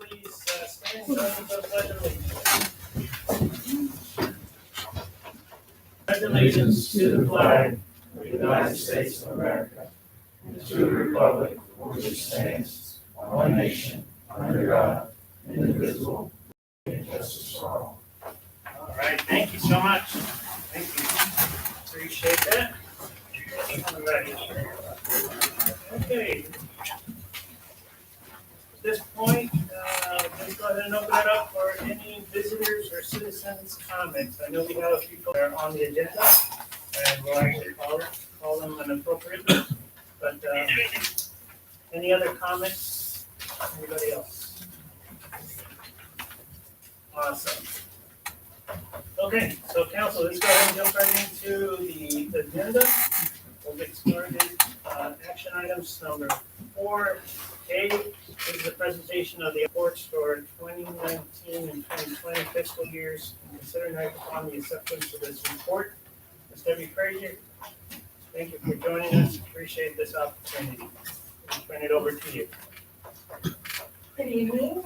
please stand and join us for the pledge of allegiance. Pledge Allegiance to the flag of the United States of America and to the republic for which it stands, one nation, under God, indivisible, and justice for all. All right, thank you so much. Thank you. Appreciate that. All right. Okay. At this point, let's go ahead and open it up for any visitors or citizens' comments. I know we have a few people that are on the agenda, and we'll actually call them an appropriate. But any other comments? Anybody else? Awesome. Okay, so council, let's go ahead and jump right into the agenda. We'll get started. Action items number 4A is the presentation of the reports for 2019 and 2020 fiscal years. And considering act upon the acceptance of this report. Ms. Debbie Frazier, thank you for joining us. Appreciate this opportunity. I'll turn it over to you. Good evening.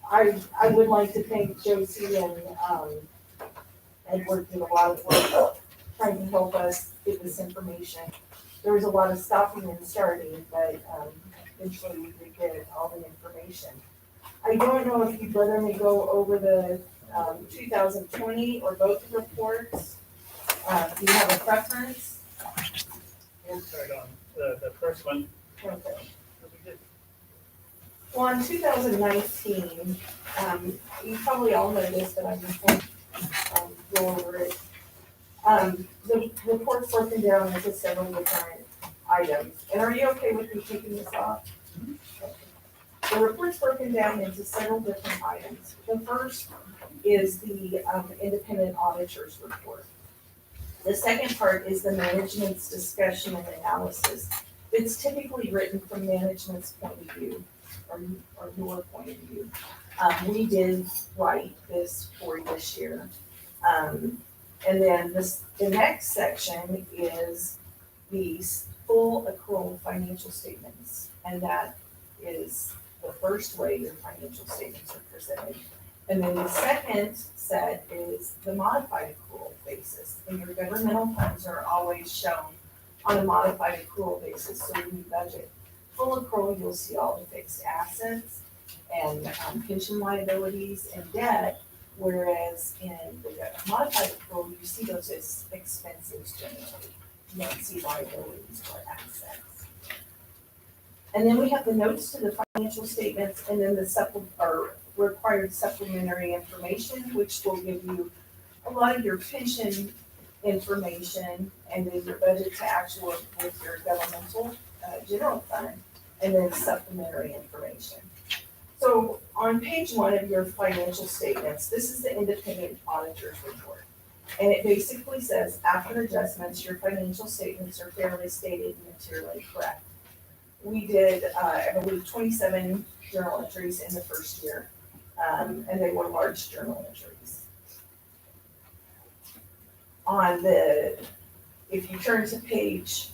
I would like to thank Josie and Edward did a lot of work trying to help us get this information. There was a lot of stopping and starting, but eventually we did get all the information. I don't know if you'd rather me go over the 2020 or both reports. Do you have a preference? We'll start on the first one. Okay. Well, in 2019, you probably all know this, but I'm just going to go over it. The report's broken down into several different items. And are you okay with me taking this off? Okay. The report's broken down into several different items. The first is the independent auditor's report. The second part is the management's discussion and analysis. It's typically written from management's point of view. Or your point of view. We did write this for this year. And then the next section is the full accrual financial statements. And that is the first way your financial statements are presented. And then the second set is the modified accrual basis. And your governmental funds are always shown on a modified accrual basis, so when you budget full accrual, you'll see all the fixed assets and pension liabilities and debt, whereas in the modified accrual, you see those as expenses generally. You don't see liabilities or assets. And then we have the notes to the financial statements and then the required supplementary information, which will give you a lot of your pension information and then your budget to actual with your governmental general fund, and then supplementary information. So on page 1 of your financial statements, this is the independent auditor's report. And it basically says, after adjustments, your financial statements are fairly stated and materially correct. We did, I believe, 27 journal entries in the first year, and they were large journal entries. If you turn to page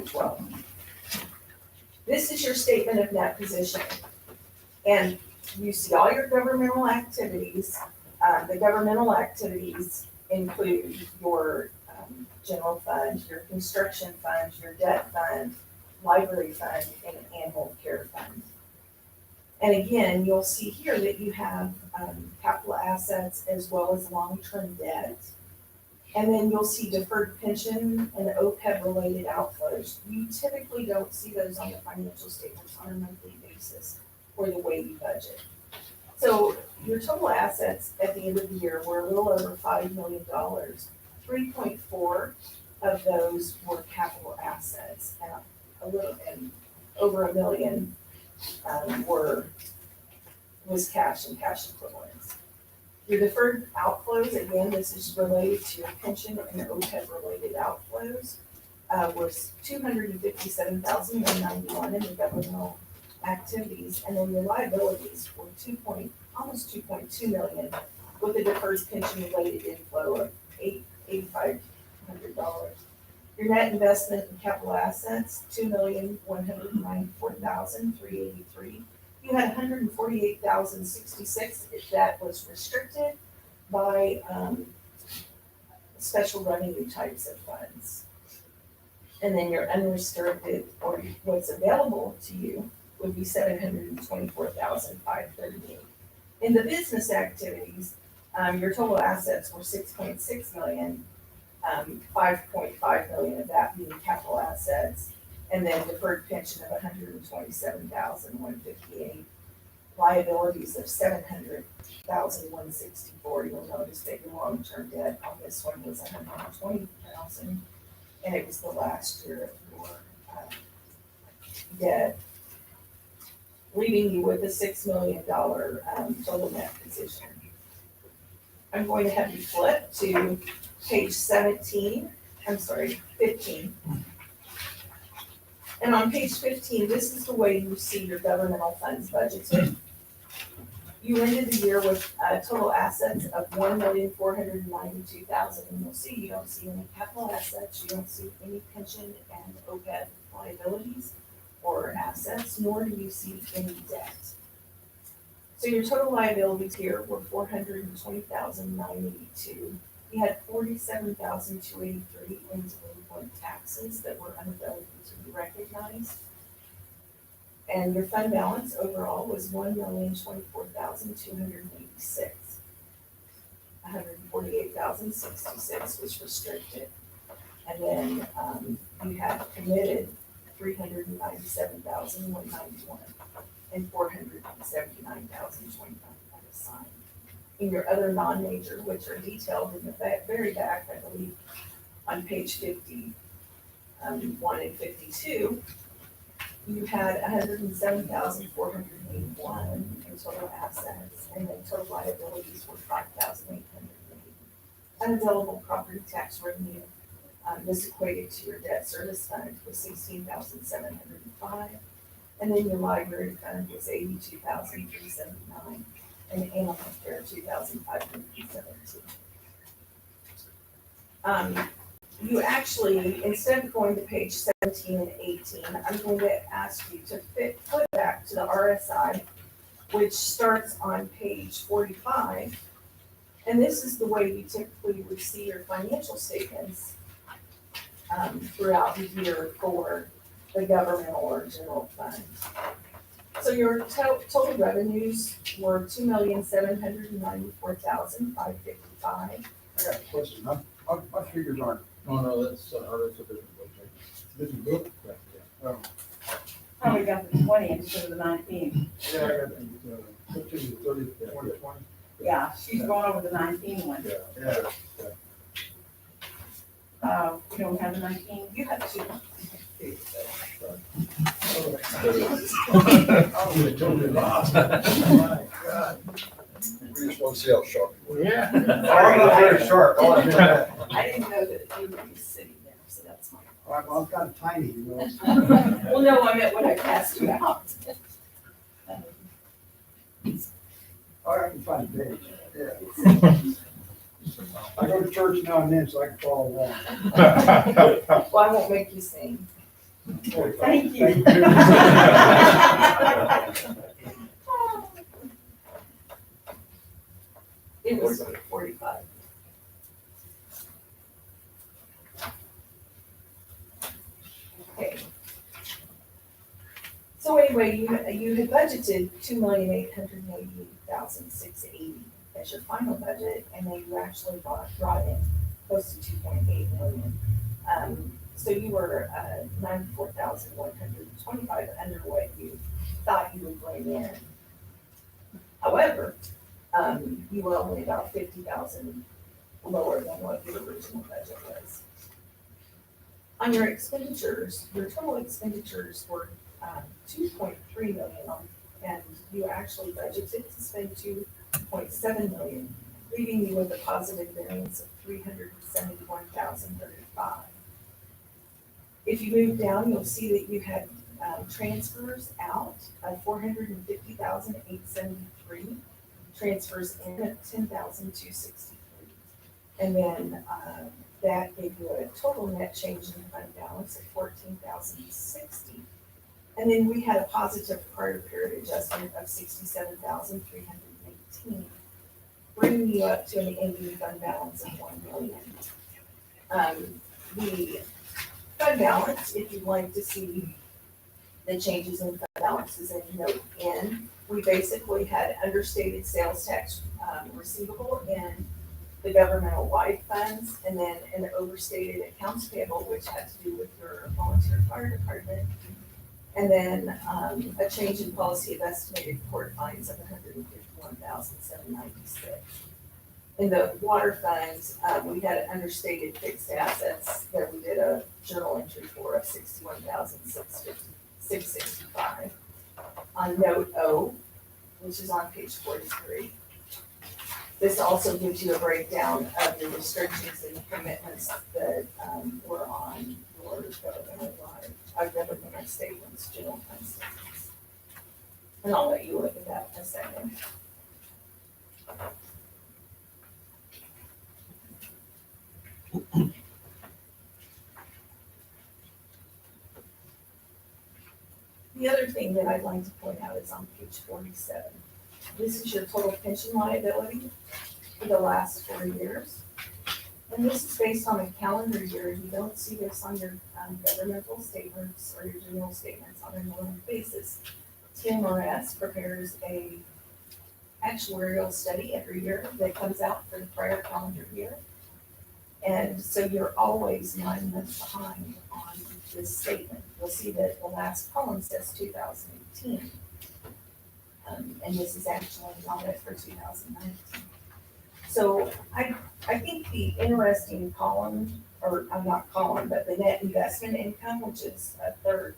12. This is your statement of net position. And you see all your governmental activities. The governmental activities include your general fund, your construction fund, your debt fund, library fund, and animal care fund. And again, you'll see here that you have capital assets as well as long-term debt. And then you'll see deferred pension and OPEB related outflows. You typically don't see those on the financial statements on a monthly basis or the way you budget. So your total assets at the end of the year were a little over $5 million. 3.4 of those were capital assets, and over $1 million was cash and cash equivalents. Your deferred outflows, again, this is related to your pension and OPEB related outflows, was $257,191 in the governmental activities, and then your liabilities were almost 2.2 million, with a deferred pension related inflow of $8,500. Your net investment in capital assets, $2,194,383. You had $148,066 that was restricted by special revenue types of funds. And then your unrestricted, or what's available to you, would be $724,538. In the business activities, your total assets were $6.6 million, $5.5 million of that being capital assets, and then deferred pension of $127,158, liabilities of $700,164. You'll notice that your long-term debt on this one was $120,000, and it was the last year of your debt, leaving you with a $6 million total net position. I'm going to have you flip to page 15. And on page 15, this is the way you see your governmental funds budgeted. You ended the year with total assets of $1,492,000, and you'll see you don't see any capital assets, you don't see any pension and OPEB liabilities or assets, nor do you see any debt. So your total liabilities here were $420,982. You had $47,283 in delinquent taxes that were unavailable to be recognized. And your fund balance overall was $1,024,286. $148,066 was restricted. And then you had committed $397,191 and $479,025 unassigned. In your other non-major, which are detailed in the very back, I believe, on page 51 and 52, you had $107,481 in total assets, and then total liabilities were $5,880. Unavailable property tax revenue, this equated to your debt service fund, was $16,705, and then your library fund was $82,379, and animal care $2,517. You actually, instead of going to page 17 and 18, I'm going to ask you to flip back to the RSI, which starts on page 45. And this is the way you typically would see your financial statements throughout the year for the governmental or general fund. So your total revenues were $2,794,555. I got a question. My figures aren't, No, that's a different book. this is book? Oh, Probably got the 20 instead of the 19. yeah, I got the 15 to 30, 20, 20. Yeah, she's going over the 19 one. Yeah. You don't have the 19? You have two. Oh, we totally lost. Oh, my God. We just want to see how sharp you were. Yeah. I'm not very sharp, I'll admit that. I didn't know that you would be sitting there, so that's my. Well, I'm kind of tiny, you know. Well, no, I meant when I passed you out. Or I can find a page. Yeah. I go to church now and then so I can follow along. Well, I won't make you sing. Thank you. It was 45. Okay. So anyway, you had budgeted $2,888,680 as your final budget, and then you actually brought in close to $2.8 million. So you were $94,125 under what you thought you would bring in. However, you were only about $50,000 lower than what your original budget was. On your expenditures, your total expenditures were $2.3 million, and you actually budgeted to spend $2.7 million, leaving you with a positive variance of $371,035. If you move down, you'll see that you had transfers out of $450,873, transfers in at $10,263, and then that gave you a total net change in fund balance of 14,060. And then we had a positive prior period adjustment of 67,318, bringing you up to an ending fund balance of 1 million. The fund balance, if you'd like to see the changes in fund balances in note N, we basically had understated sales tax receivable in the governmental wide funds, and then an overstated accounts payable, which had to do with your volunteer fire department. And then a change in policy of estimated court fines of 151,796. In the water funds, we had understated fixed assets that we did a journal entry for of 61,665. On note O, which is on page 43. This also gives you a breakdown of the restrictions and commitments that were on your government statements, general fund statements. And I'll let you look at that in a second. The other thing that I'd like to point out is on page 47. This is your total pension liability for the last 4 years. And this is based on a calendar year. You don't see this on your governmental statements or your general statements on a normal basis. TMRS prepares a actuarial study every year that comes out for the prior calendar year. And so you're always 9 months behind on this statement. You'll see that the last column says 2018. And this is actually not it for 2019. So I think the interesting column, or not column, but the net investment income, which is a third,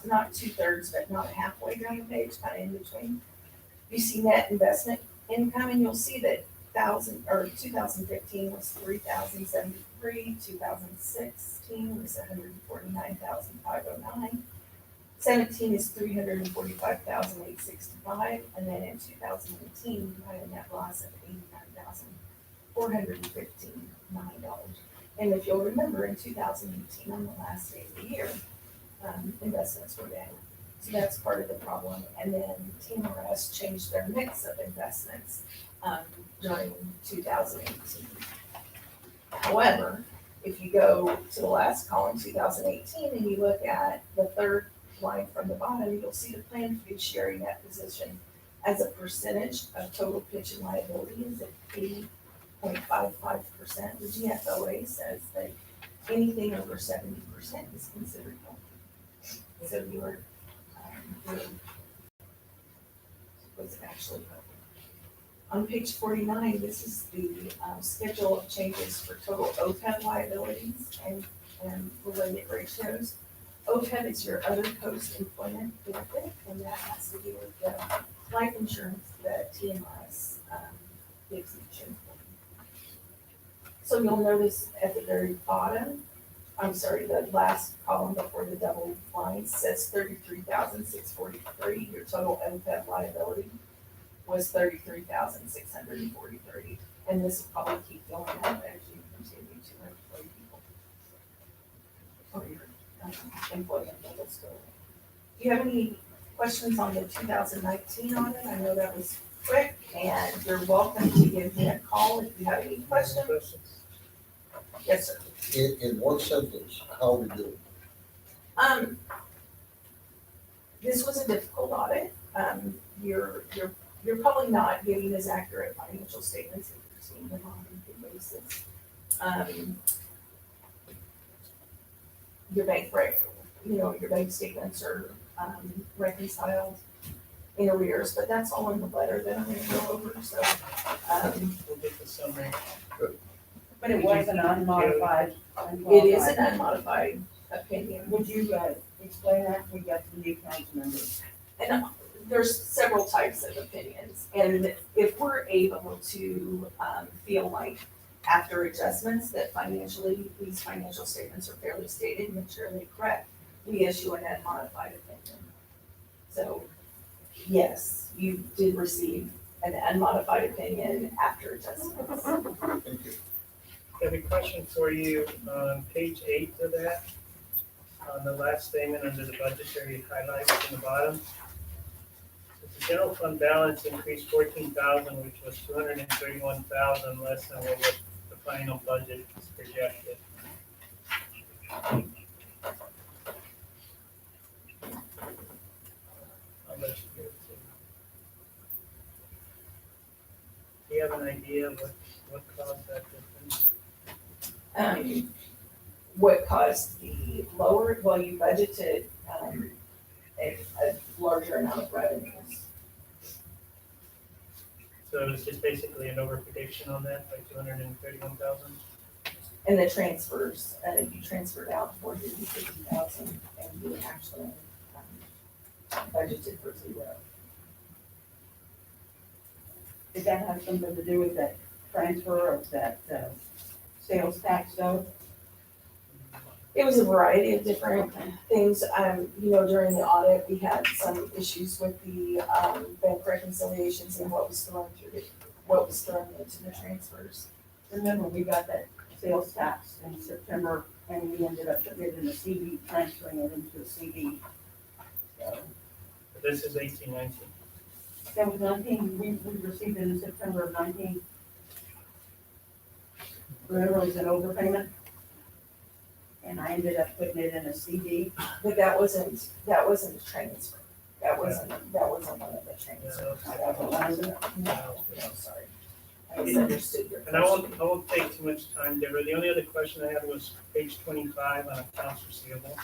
not 2/3, but not halfway down the page, kind of in between. You see net investment income, and you'll see that 2015 was 3,073, 2016 was 149,509. 17 is 345,865, and then in 2018, you had a net loss of $89,459. And if you'll remember, in 2018, on the last day of the year, investments were down. So that's part of the problem. And then TMRS changed their mix of investments during 2018. However, if you go to the last column, 2018, and you look at the third line from the bottom, you'll see the planned fiduciary net position as a percentage of total pension liability is at 80.55%. The GFOA says that anything over 70% is considered healthy. So your was actually healthy. On page 49, this is the schedule of changes for total OPEB liabilities and related ratios. OPEB is your other post-employment benefit, and that has to do with the life insurance that TMRS gives each employee. So you'll notice at the very bottom, the last column before the double line says 33,643. Your total OPEB liability was 33,643, and this will probably keep going up as you continue to employ people. Or your employment levels go. Do you have any questions on the 2019 audit? I know that was quick, and you're welcome to give me a call if you have any questions. Yes, sir. In one sentence, how we do it? This was a difficult audit. You're probably not getting as accurate financial statements if you're seeing them on a monthly basis. Your bank statements are reconciled in arrears, but that's all in the letter that I'm gonna go over, so. We'll get the summary. But it was an unmodified. It is an unmodified opinion. Would you explain that? We got the new council members. And there's several types of opinions, and if we're able to feel like after adjustments that financially, these financial statements are fairly stated and materially correct, we issue an unmodified opinion. So, yes, you did receive an unmodified opinion after adjustments. Thank you. I have a question for you on page 8 of that. On the last statement under the budgetary highlights in the bottom. The general fund balance increased 14,000, which was 231,000 less than what the final budget is projected. I'll let you give it to me. Do you have an idea of what caused that difference? What caused the lower, well, you budgeted, a larger amount of revenues. So it was just basically an over prediction on that by 231,000? And the transfers, you transferred out 450,000 and you actually, budgeted for 0. Did that have something to do with that transfer of that sales tax though? It was a variety of different things. During the audit, we had some issues with the, bank reconciliations and what was thrown into the transfers. Remember, we got that sales tax in September and we ended up putting it in a CD, transferring it into a CD. So But this is 1819. that was 19, we received it in September of 19. Remember, it was an overpayment? And I ended up putting it in a CD. But that wasn't a transfer. That wasn't one of the transfers. No, sorry. I misunderstood your And I question. won't take too much time, Deborah. The only other question I had was page 25 on accounts receivable.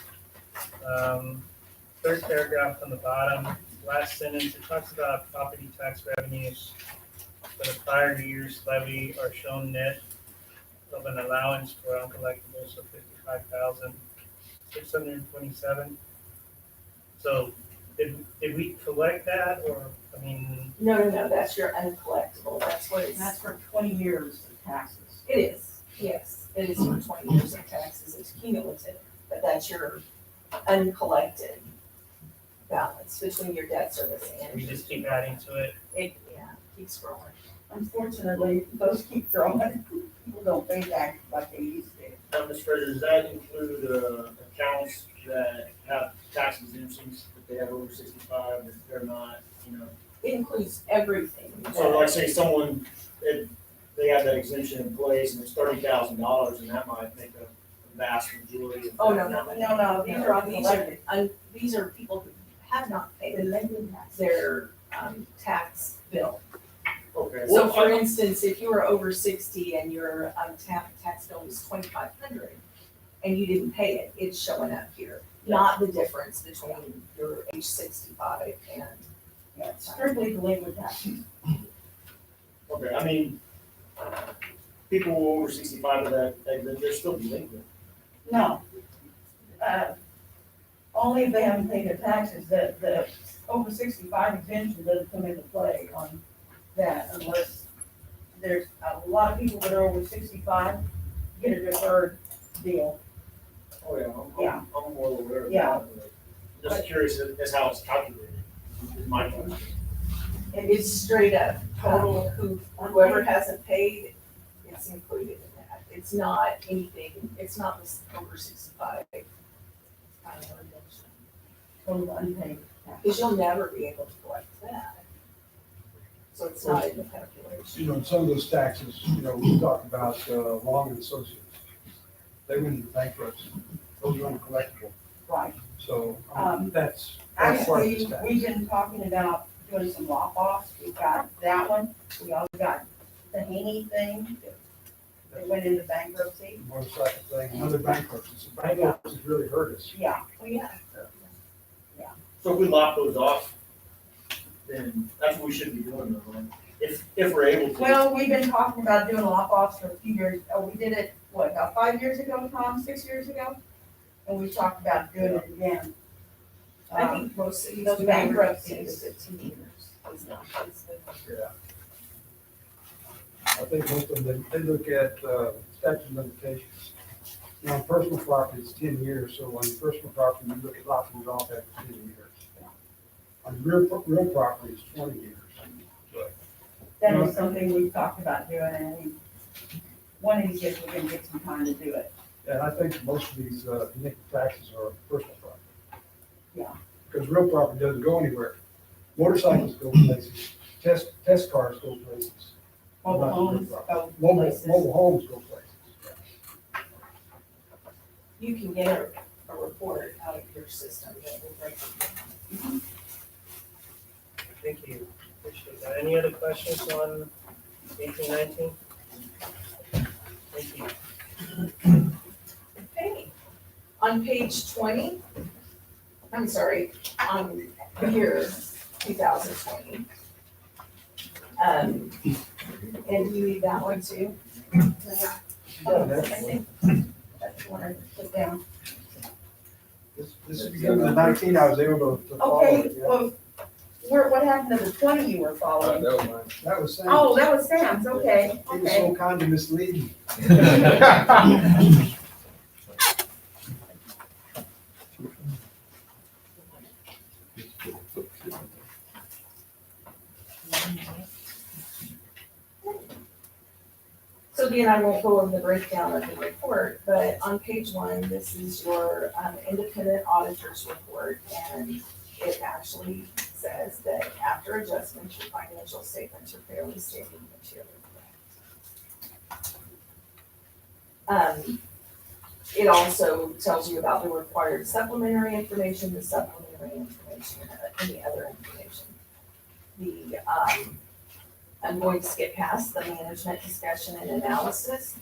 Third paragraph on the bottom, last sentence, it talks about property tax revenues for the prior year's levy are shown net of an allowance for uncollectibles of 55,627. So did we collect that, or, I mean, No, that's your uncollectible. That's what And that's for 20 years of taxes. it is. Yes, it is for 20 years of taxes. It's cumulative, but that's your uncollected balance between your debt service and. we just keep adding to it? It, keeps growing. Unfortunately, those keep growing. People don't pay tax like they used to. Mr. President, does that include accounts that have tax exemptions, if they have over 65, if they're not, It includes everything. So like say someone, they have that exemption in place and it's $30,000 and that might make a vast majority of. Oh, no, These are uncollected. These are people who have not paid their, tax bill. Okay. So for instance, if you were over 60 and your, tax bill was 2,500 and you didn't pay it, it's showing up here. Not the difference between your age 65 and. Yeah, it's strictly delinquent taxes. Okay, I mean, people over 65 of that, they're still delinquent. No. Only if they haven't paid their taxes, the over 65 exemption doesn't come into play on that unless there's a lot of people that are over 65 get a deferred deal. Oh, Yeah. I'm well aware of Yeah. that. but Just curious as how it's calculated, is my question. And it's straight up total whoever hasn't paid, it's included in that. It's not anything, it's not this over 65. Total unpaid tax. Because you'll never be able to collect that. So it's not in the calculation. Some of those taxes, we talked about, Long and Associates. They went into bankruptcy. Those are uncollectible. Right. So, that's part of Actually, this tax. we've been talking about doing some lock-offs. We've got that one. We also got the Haney thing. They went into bankruptcy. Motorcycle thing, another bankruptcy. So bankruptcy really hurt us. Yeah. Well, yeah. So if we lock those off, then that's what we should be doing though, right? If we're able to. Well, we've been talking about doing lock-offs for a few years. Oh, we did it, about 5 years ago, Tom, 6 years ago? And we talked about doing it again. I think most of those these bankruptcies. 15 years. It's not, it's the. Yeah. I think most of them, they look at, statute of limitations. On personal property, it's 10 years, so on personal property, you look at locking it off after 10 years. On real property, it's 20 years. But That was something we talked about doing, and one of these days we're gonna get some time to do it. And I think most of these, nickel taxes are personal property. Yeah. Because real property doesn't go anywhere. Motorcycles go places, test cars go places. Mobile Not real homes property. go Mobile, places. mobile homes go places. You can get a report out of your system that will break it down. Thank you, appreciate that. Any other questions on 1819? Thank you. Okay, on page 20, I'm sorry, on year 2020. And you need that one too? Yeah, that's- That's the one I put down. This is because of the 19, I was able to follow Okay, it. Yeah. well, what happened to the 20 you were following? That was Sam. Oh, that was Sam's, okay, It was okay. so kind of misleading. So again, I won't go over the breakdown of the report, but on page 1, this is your independent auditor's report, and it actually says that after adjustments, your financial statements are fairly stable and materially correct. It also tells you about the required supplementary information, the supplementary information, and any other information. I'm going to skip past the management discussion and analysis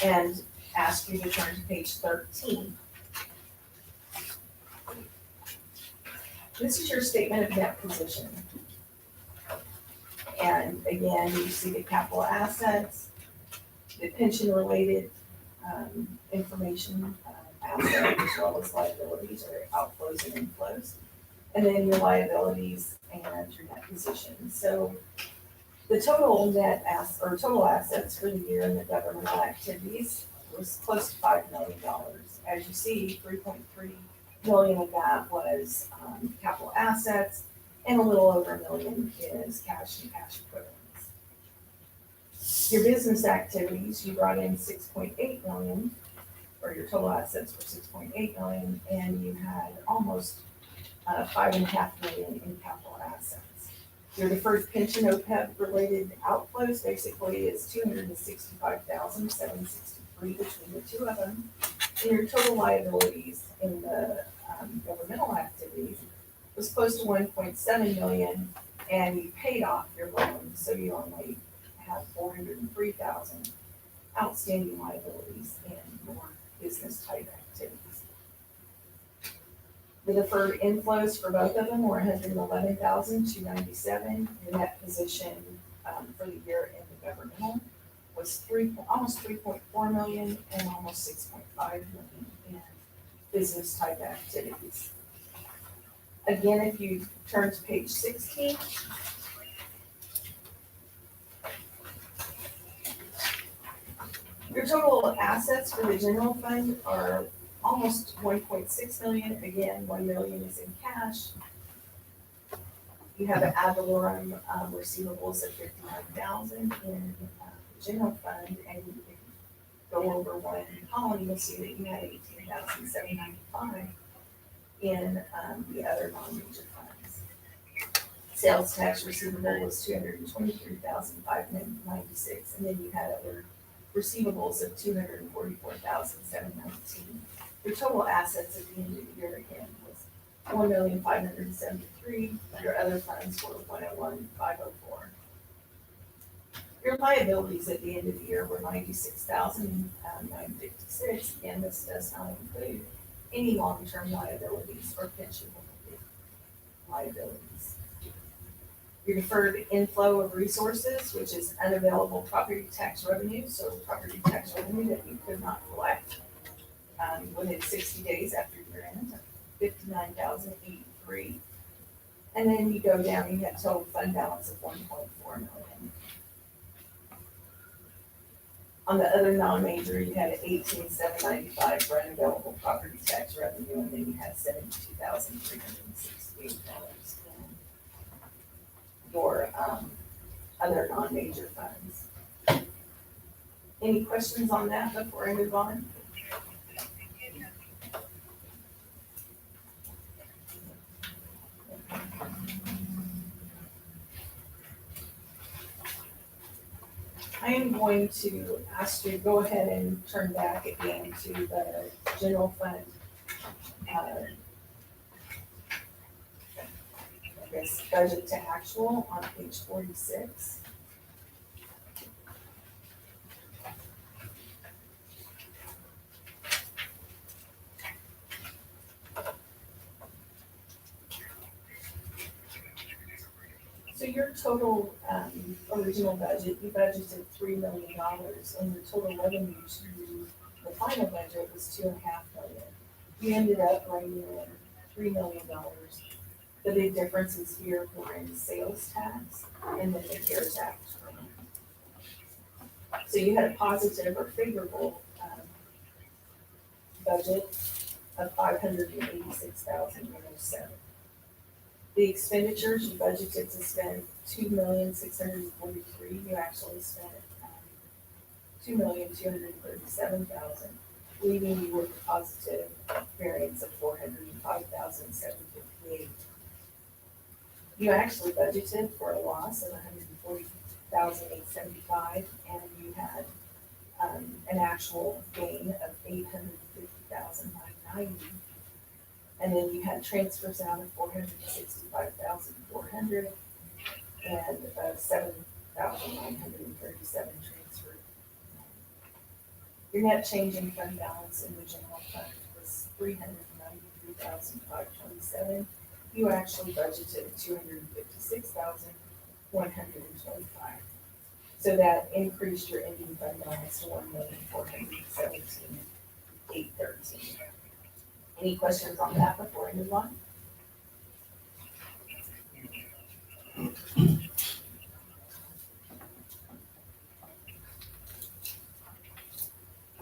and ask you to turn to page 13. This is your statement of net position. And again, you see the capital assets, the pension-related information, assets, as well as liabilities or outflows and inflows. And then your liabilities and your net position. So the total total assets for the year in the governmental activities was close to $5 million. As you see, 3.3 million of that was capital assets, and a little over $1 million is cash and cash equivalents. Your business activities, you brought in 6.8 million, or your total assets were 6.8 million, and you had almost 5.5 million in capital assets. Your deferred pension OPEB related outflows basically is 265,763 between the two of them. And your total liabilities in the governmental activities was close to 1.7 million, and you paid off your loan, so you only have 403,000 outstanding liabilities in your business type activities. The deferred inflows for both of them were 111,297. Your net position for the year in the governmental was almost 3.4 million and almost 6.5 million in business type activities. Again, if you turn to page 16, your total assets for the general fund are almost 1.6 million. Again, 1 million is in cash. You have an ad valorem receivables of 59,000 in the general fund, and if you go over one column, you'll see that you had 18,795 in the other non-major funds. Sales tax receivable was 223,596, and then you had other receivables of 244,719. Your total assets at the end of the year again was 1,573. Your other funds were 101,504. Your liabilities at the end of the year were 96,956. Again, this does not include any long-term liabilities or pension liabilities. Your deferred inflow of resources, which is unavailable property tax revenue, so property tax revenue that you could not collect within 60 days after year end, 59,083. And then you go down, you have total fund balance of 1.4 million. On the other non-major, you had 18,795 for unavailable property tax revenue, and then you had $72,368 in your other non-major funds. Any questions on that before I move on? I am going to ask you to go ahead and turn back again to the general fund. I guess budget to actual on page 46. So your total, original budget, you budgeted $3 million, and your total revenue to the final budget was $2.5 million. You ended up bringing in $3 million. The big differences here were in sales tax and then the CARES Act grant. So you had a positive or favorable, budget of $586,107. The expenditures, you budgeted to spend $2,643,000, you actually spent, $2,237,000, leaving you with a positive variance of $405,758. You actually budgeted for a loss of $140,875, and you had, an actual gain of $850,990. And then you had transfers out of $465,400 and $7,937 transferred. Your net change in fund balance in the general fund was $393,527. You actually budgeted $256,125. So that increased your ending fund balance to $1,417,813. Any questions on that before I move on?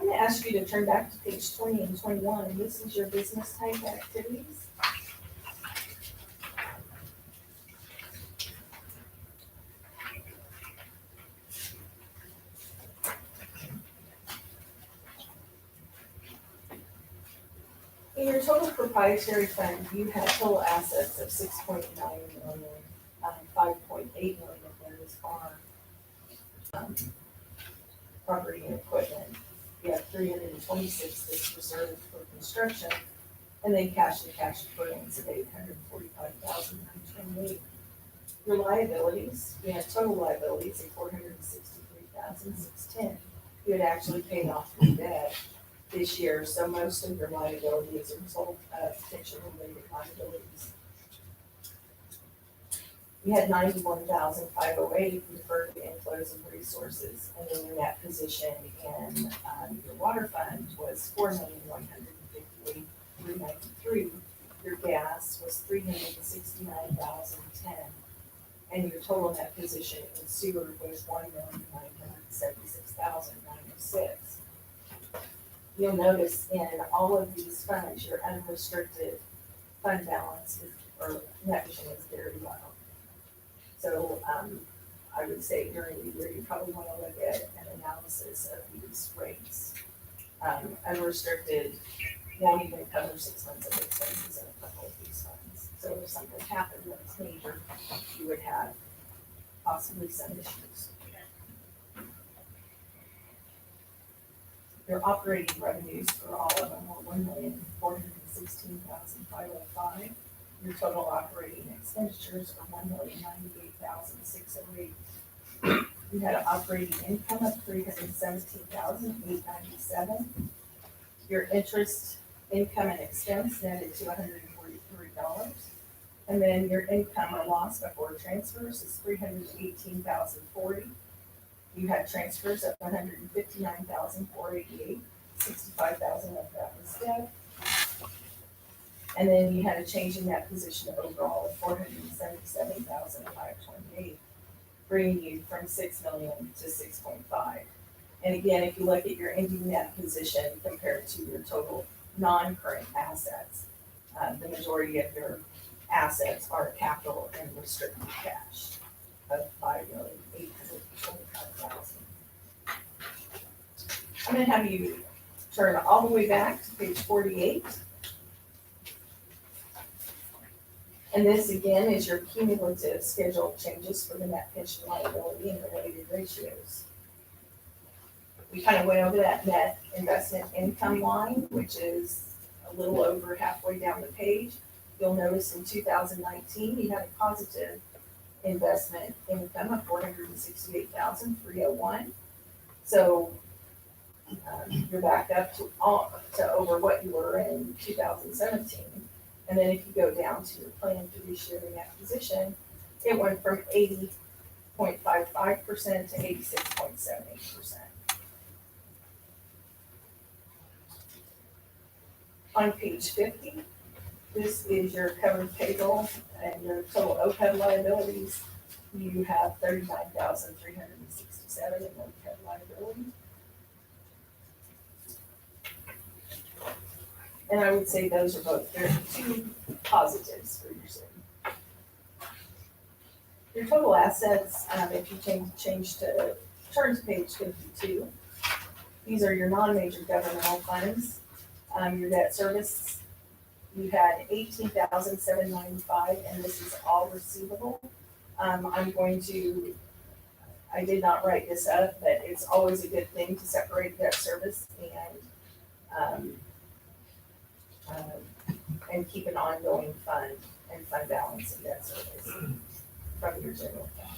I'm gonna ask you to turn back to page 20 and 21. This is your business type activities. In your total proprietary fund, you had total assets of 6.9 million, 5.8 million of those are property and equipment. You have 326 that's reserved for construction, and then cash and cash equivalents of 845,928. Your liabilities, you had total liabilities of 463,610. You had actually paid off your debt this year, so most of your liability is a result of pension-related liabilities. You had 91,508 deferred inflows of resources, and then your net position in your water fund was 4,158,393. Your gas was 369,010, and your total net position in sewer was 1,976,906. You'll notice in all of these funds, your unrestricted fund balance is, or net position is very low. So, I would say during the year, you probably want to look at an analysis of these rates. Unrestricted won't even cover 6 months of expenses in a couple of these funds. So if something happened that's major, you would have possibly some issues. Your operating revenues for all of them were $1,416,505. Your total operating expenditures are $1,098,608. You had an operating income of $317,897. Your interest income and expense netted to $143. And then your income or loss before transfers is $318,040. You had transfers of $159,488, 65,000 of that was debt. And then you had a change in that position overall of $477,528, bringing you from 6 million to 6.5. And again, if you look at your ending net position compared to your total non-current assets, the majority of your assets are capital and restricted cash of $5,825,000. I'm gonna have you turn all the way back to page 48. And this again is your cumulative schedule changes for the net pension liability and related ratios. We kind of went over that net investment income line, which is a little over halfway down the page. You'll notice in 2019, you had a positive investment income of 468,301. So you're back up to over what you were in 2017. And then if you go down to your planned fiduciary acquisition, it went from 80.55% to 86.78%. On page 50, this is your covered payroll and your total OPEB liabilities. You have 39,367 in OPEB liability. And I would say those are both very two positives for your city. Your total assets, if you change to, turn to page 52, these are your non-major governmental funds. Your debt service, you had 18,795, and this is all receivable. I did not write this up, but it's always a good thing to separate debt service and keep an ongoing fund and fund balance in debt service from your general fund.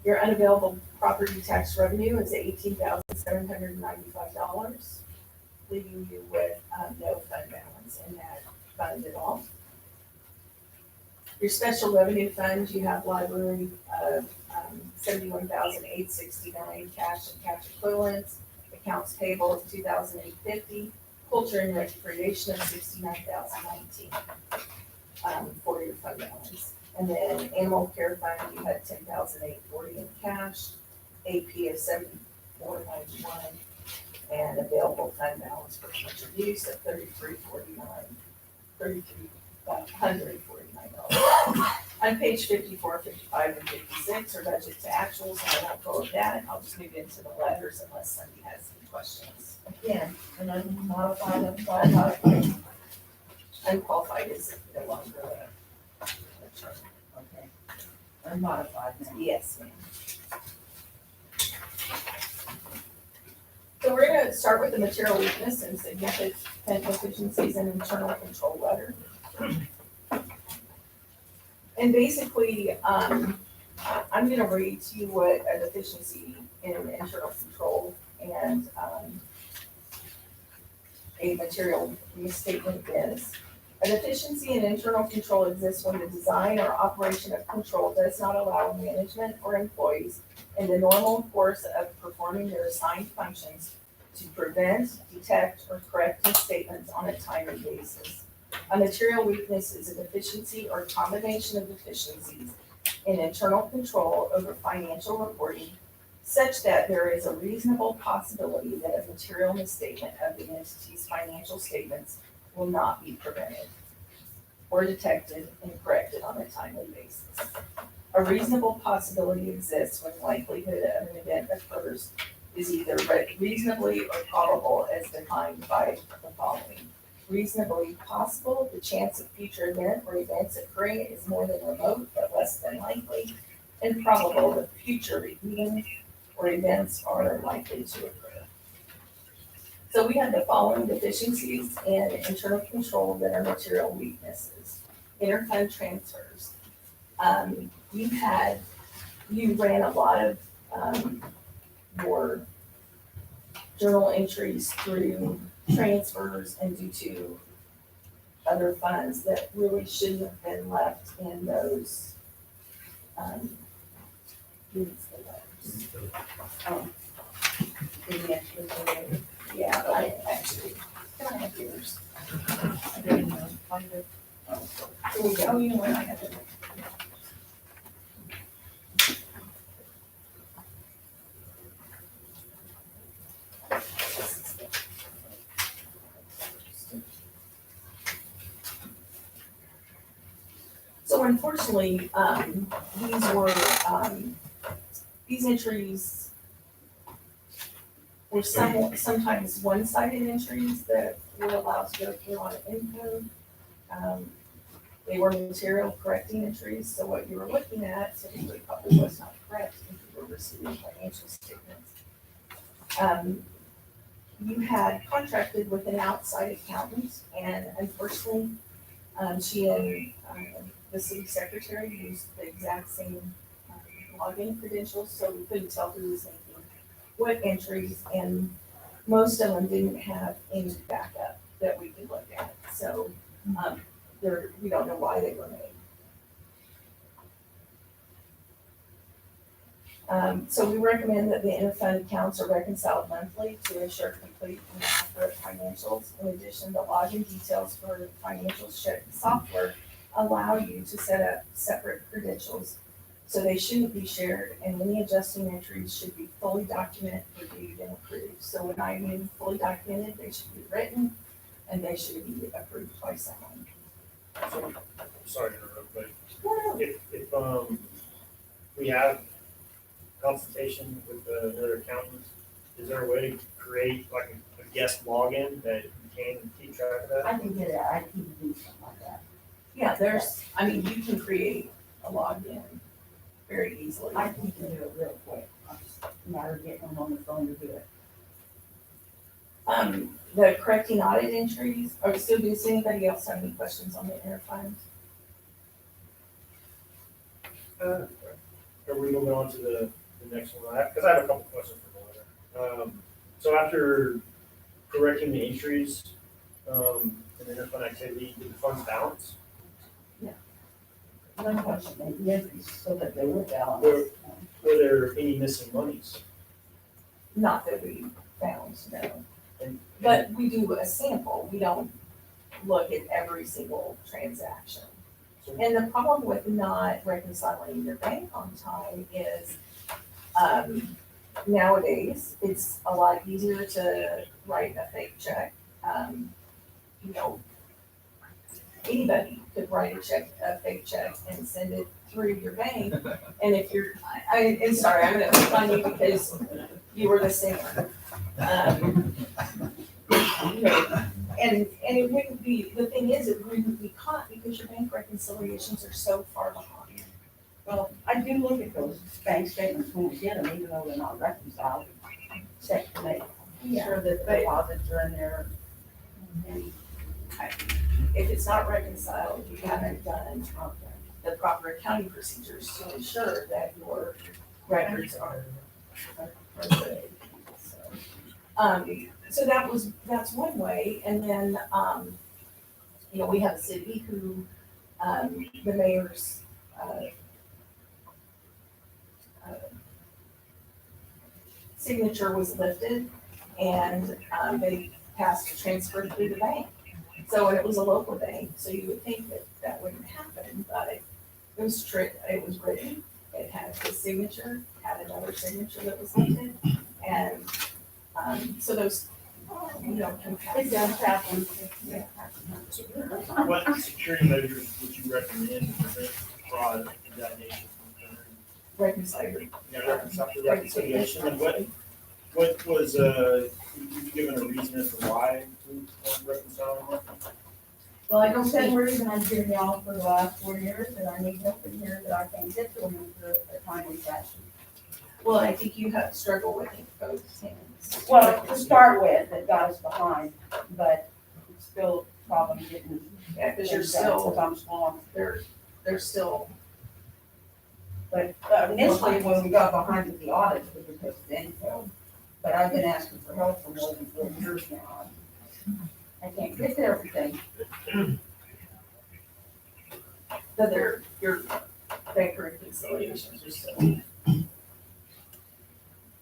Your unavailable property tax revenue is $18,795, leaving you with no fund balance in that fund at all. Your special revenue fund, you have library of 71,869, cash and cash equivalents, accounts payable of 2,850, culture and recreation of 69,019 for your fund balance. And then animal care fund, you had 10,840 in cash, AP of 7491, and available fund balance for future use of $3,349. On page 54, 55, and 56 are budget to actuals, and I won't go over that. I'll just move into the letters unless somebody has any questions. Again, an unmodified, unqualified. Unqualified is no longer a term. Okay. Unmodified now. Yes, ma'am. So we're gonna start with the material weakness and significant deficiencies in internal control letter. And basically, I'm gonna read to you what a deficiency in internal control and a material misstatement is. A deficiency in internal control exists when the design or operation of control does not allow management or employees in the normal course of performing their assigned functions to prevent, detect, or correct misstatements on a timely basis. A material weakness is a deficiency or combination of deficiencies in internal control over financial reporting such that there is a reasonable possibility that a material misstatement of the entity's financial statements will not be prevented or detected and corrected on a timely basis. A reasonable possibility exists when likelihood of an event occurs is either reasonably or probable as defined by the following. Reasonably possible, the chance of future event or events occurring is more than remote but less than likely, and probable that future events or events are likely to occur. So we have the following deficiencies in internal control that are material weaknesses. Interfund transfers. You ran a lot of your journal entries through transfers and due to other funds that really shouldn't have been left in those units of letters. Maybe actually, Yeah, I actually, can I have yours? I didn't find it. Here we go. Oh, you know what, I have it. So unfortunately, these entries There's sometimes one-sided entries that we're allowed to go through on info. They were material correcting entries, so what you were looking at typically probably was not correct if you were receiving financial statements. You had contracted with an outside accountant, and unfortunately, she and the city secretary used the exact same login credentials, so we couldn't tell who was making what entries, and most of them didn't have any backup that we could look at. So we don't know why they were made. So we recommend that the interfund accounts are reconciled monthly to ensure complete and accurate financials. In addition, the login details for financials software allow you to set up separate credentials, so they shouldn't be shared, and any adjusting entries should be fully documented, reviewed, and approved. So when I mean fully documented, they should be written, and they should be approved by someone. So, sorry to interrupt, but if we have consultation with another accountant, is there a way to create like a guest login that you can keep track of that? I can get it, I can do something like that. Yeah, you can create a login very easily. I think you can do it real quick. It's a matter of getting them on the phone to do it. The correcting audit entries, does anybody else have any questions on the interfund? Are we moving on to the next one? Because I have a couple questions for Melinda. So after correcting the entries in the interfund activity, did the funds balance? One question, the entries so that they were balanced. Were there any missing monies? Not that we found, no. And- But we do a sample, we don't look at every single transaction. So- And the problem with not reconciling your bank on time is, nowadays, it's a lot easier to write a fake check. Anybody could write a fake check and send it through your bank. And if you're, I'm sorry, I'm gonna pick on you because you were the singer. And it wouldn't be, the thing is, it wouldn't be caught because your bank reconciliations are so far behind. Well, I do look at those bank statements when we get them, even though they're not reconciled, check to make sure that the deposits are in there. And If it's not reconciled, you haven't done the proper accounting procedures to ensure that your records are good. So that's one way, and then, we have a city who, the mayor's, signature was lifted, and, they passed a transfer through the bank. So, and it was a local bank, so you would think that that wouldn't happen, but it was written, it had his signature, had another signature that was lifted, and, so those, can pass. it does happen. Yeah. So what security measures would you recommend to prevent fraud of that nature from occurring? Reconciliation, and what was, you given a reason as to why we weren't reconciling? Well, I don't say we're even on doing y'all for the last 4 years, and I need help in here that I can get to them in a timely fashion. Well, I think you have struggled with both things. Well, to start with, it got us behind, but it's still a problem getting. Yeah, because you're things done, still, 'cause I'm small. they're still, But initially, when we got behind with the audits, it was because of info. But I've been asking for help for more than 4 years now. I can't get to everything. that your bank reconciliations are still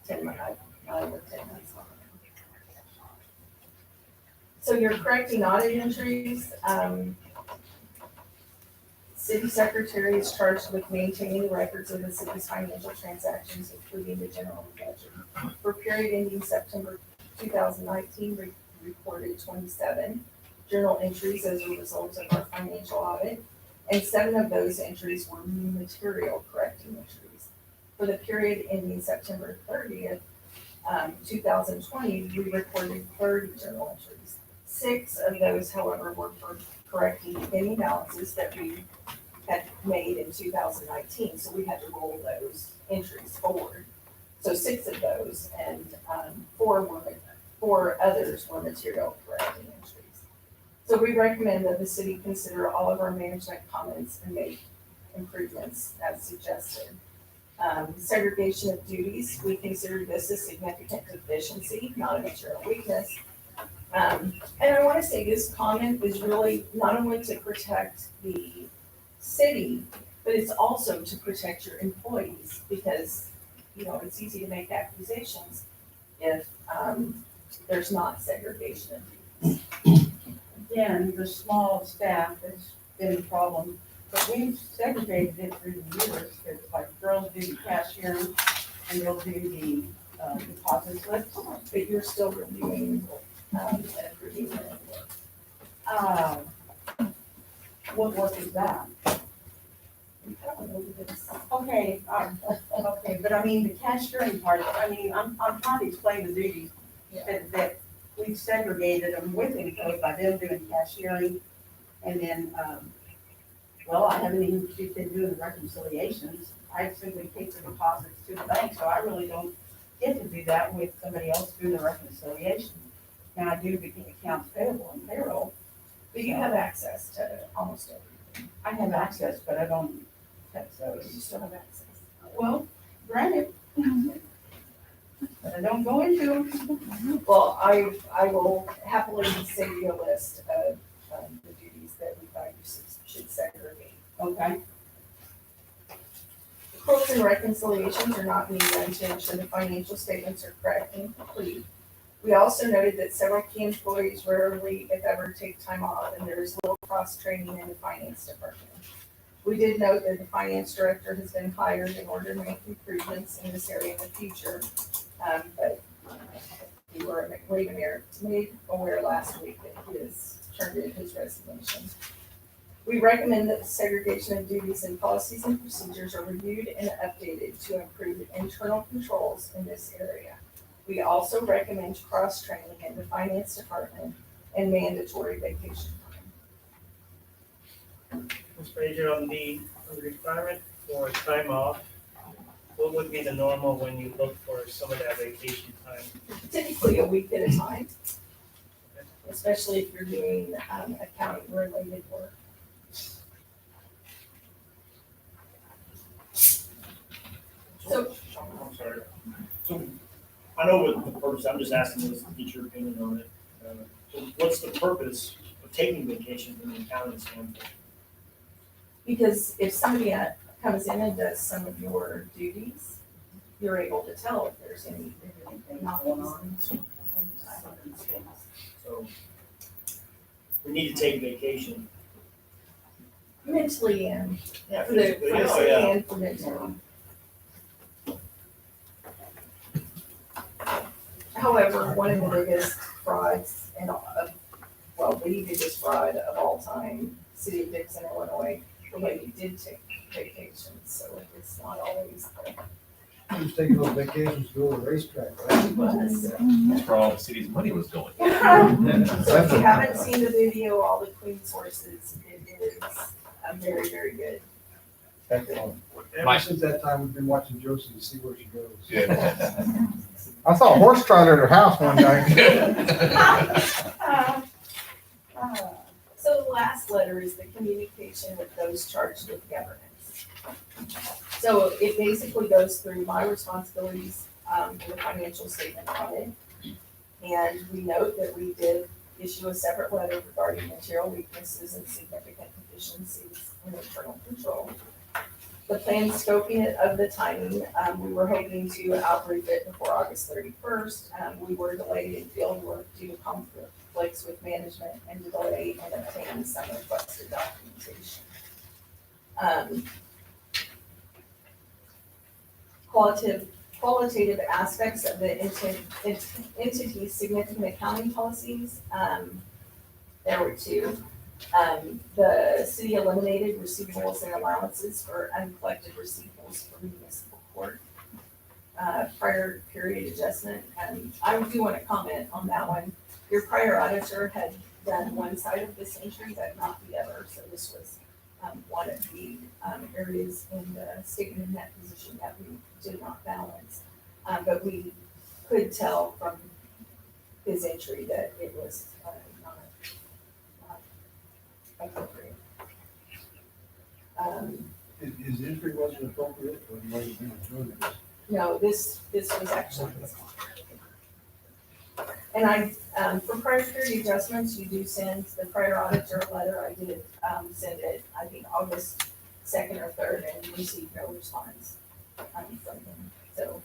10 months, 9 or 10 months on. So you're correcting audit entries, city secretary is charged with maintaining records of the city's financial transactions, including the general ledger. For period ending September 2019, we reported 27 journal entries as a result of our financial audit, and 7 of those entries were new material correcting entries. For the period ending September 30th, 2020, we recorded 30 journal entries. 6 of those, however, were for correcting any balances that we had made in 2019, so we had to roll those entries forward. So 6 of those, and 4 others were material correcting entries. So we recommend that the city consider all of our management comments and make improvements as suggested. Segregation of duties, we consider this a significant deficiency, not a material weakness. And I want to say this comment is really not only to protect the city, but it's also to protect your employees, because, you know, it's easy to make accusations if there's not segregation of duties. Again, the small staff has been a problem, but we've segregated it through the years. It's like girls do the cashiering and they'll do the deposit slips. But you're still reviewing and approving the work. What work is that? I don't know if it's- Okay, okay, but I mean, the cashiering part, I mean, I'm trying to explain the duties that we've segregated them within the code by them doing cashiering. And then, well, I haven't even been doing the reconciliations. I simply take the deposits to the bank, so I really don't get to do that with somebody else doing the reconciliation. Now, I do the accounts payable and payroll. But you have access to almost everything. I have access, but I don't touch You those. still have access. Well, granted. But I don't go into them. Well, I will happily send you a list of the duties that we thought you should segregate. Okay. Quotes and reconciliations are not being done to ensure the financial statements are correct and complete. We also noted that several key employees rarely, if ever, take time off, and there is little cross-training in the finance department. We did note that the finance director has been hired in order to make improvements in this area in the future. But we were made aware last week that he has turned in his resignation. We recommend that the segregation of duties and policies and procedures are reviewed and updated to improve internal controls in this area. We also recommend cross-training in the finance department and mandatory vacation time. Ms. Frazier, on the requirement for time off, what would be the normal when you look for some of that vacation time? Typically a week at a time, especially if you're doing accounting related work. So, I'm sorry. So, I know what the purpose, I'm just asking this to get your opinion on it. So what's the purpose of taking vacation from the accounting standpoint? because if somebody comes in and does some of your duties, you're able to tell if there's anything not going on. So, we need to take vacation. Mentally and Yeah, for the physically, yeah, physically yeah. and for mentally. However, one of the biggest frauds and well, the biggest fraud of all time, city of Dixon, Illinois, the lady did take vacations, so it's not always Just taking those vacations to go to the racetrack, right? the bus. That's where all the city's money was going. So if you haven't seen the video, All the Queen's Horses, it is very, very good. Ever since that time, we've been watching Josie to see where she goes. Yeah. I saw a horse trot at her house one day. So the last letter is the communication with those charged with governance. So it basically goes through my responsibilities for the financial statement audit. And we note that we did issue a separate letter regarding material weaknesses and significant deficiencies in internal control. The planned scoping of the timing, we were hoping to outbrief it before August 31st. We were delayed in field work due to conflicts with management and delay in obtaining some requested documentation. Qualitative aspects of the entity's significant accounting policies, there were 2. The city eliminated receivables and allowances for uncollected receivables for municipal court. prior period adjustment, and I do want to comment on that one. Your prior auditor had done one side of this entry, but not the other, so this was one of the areas in the statement of net position that we did not balance. But we could tell from his entry that it was not appropriate. His entry wasn't appropriate, or he wasn't doing it? No, this was actually his. And I, for prior period adjustments, you do send the prior auditor a letter. I did send it, I think, August 2nd or 3rd, and received no response from him. So,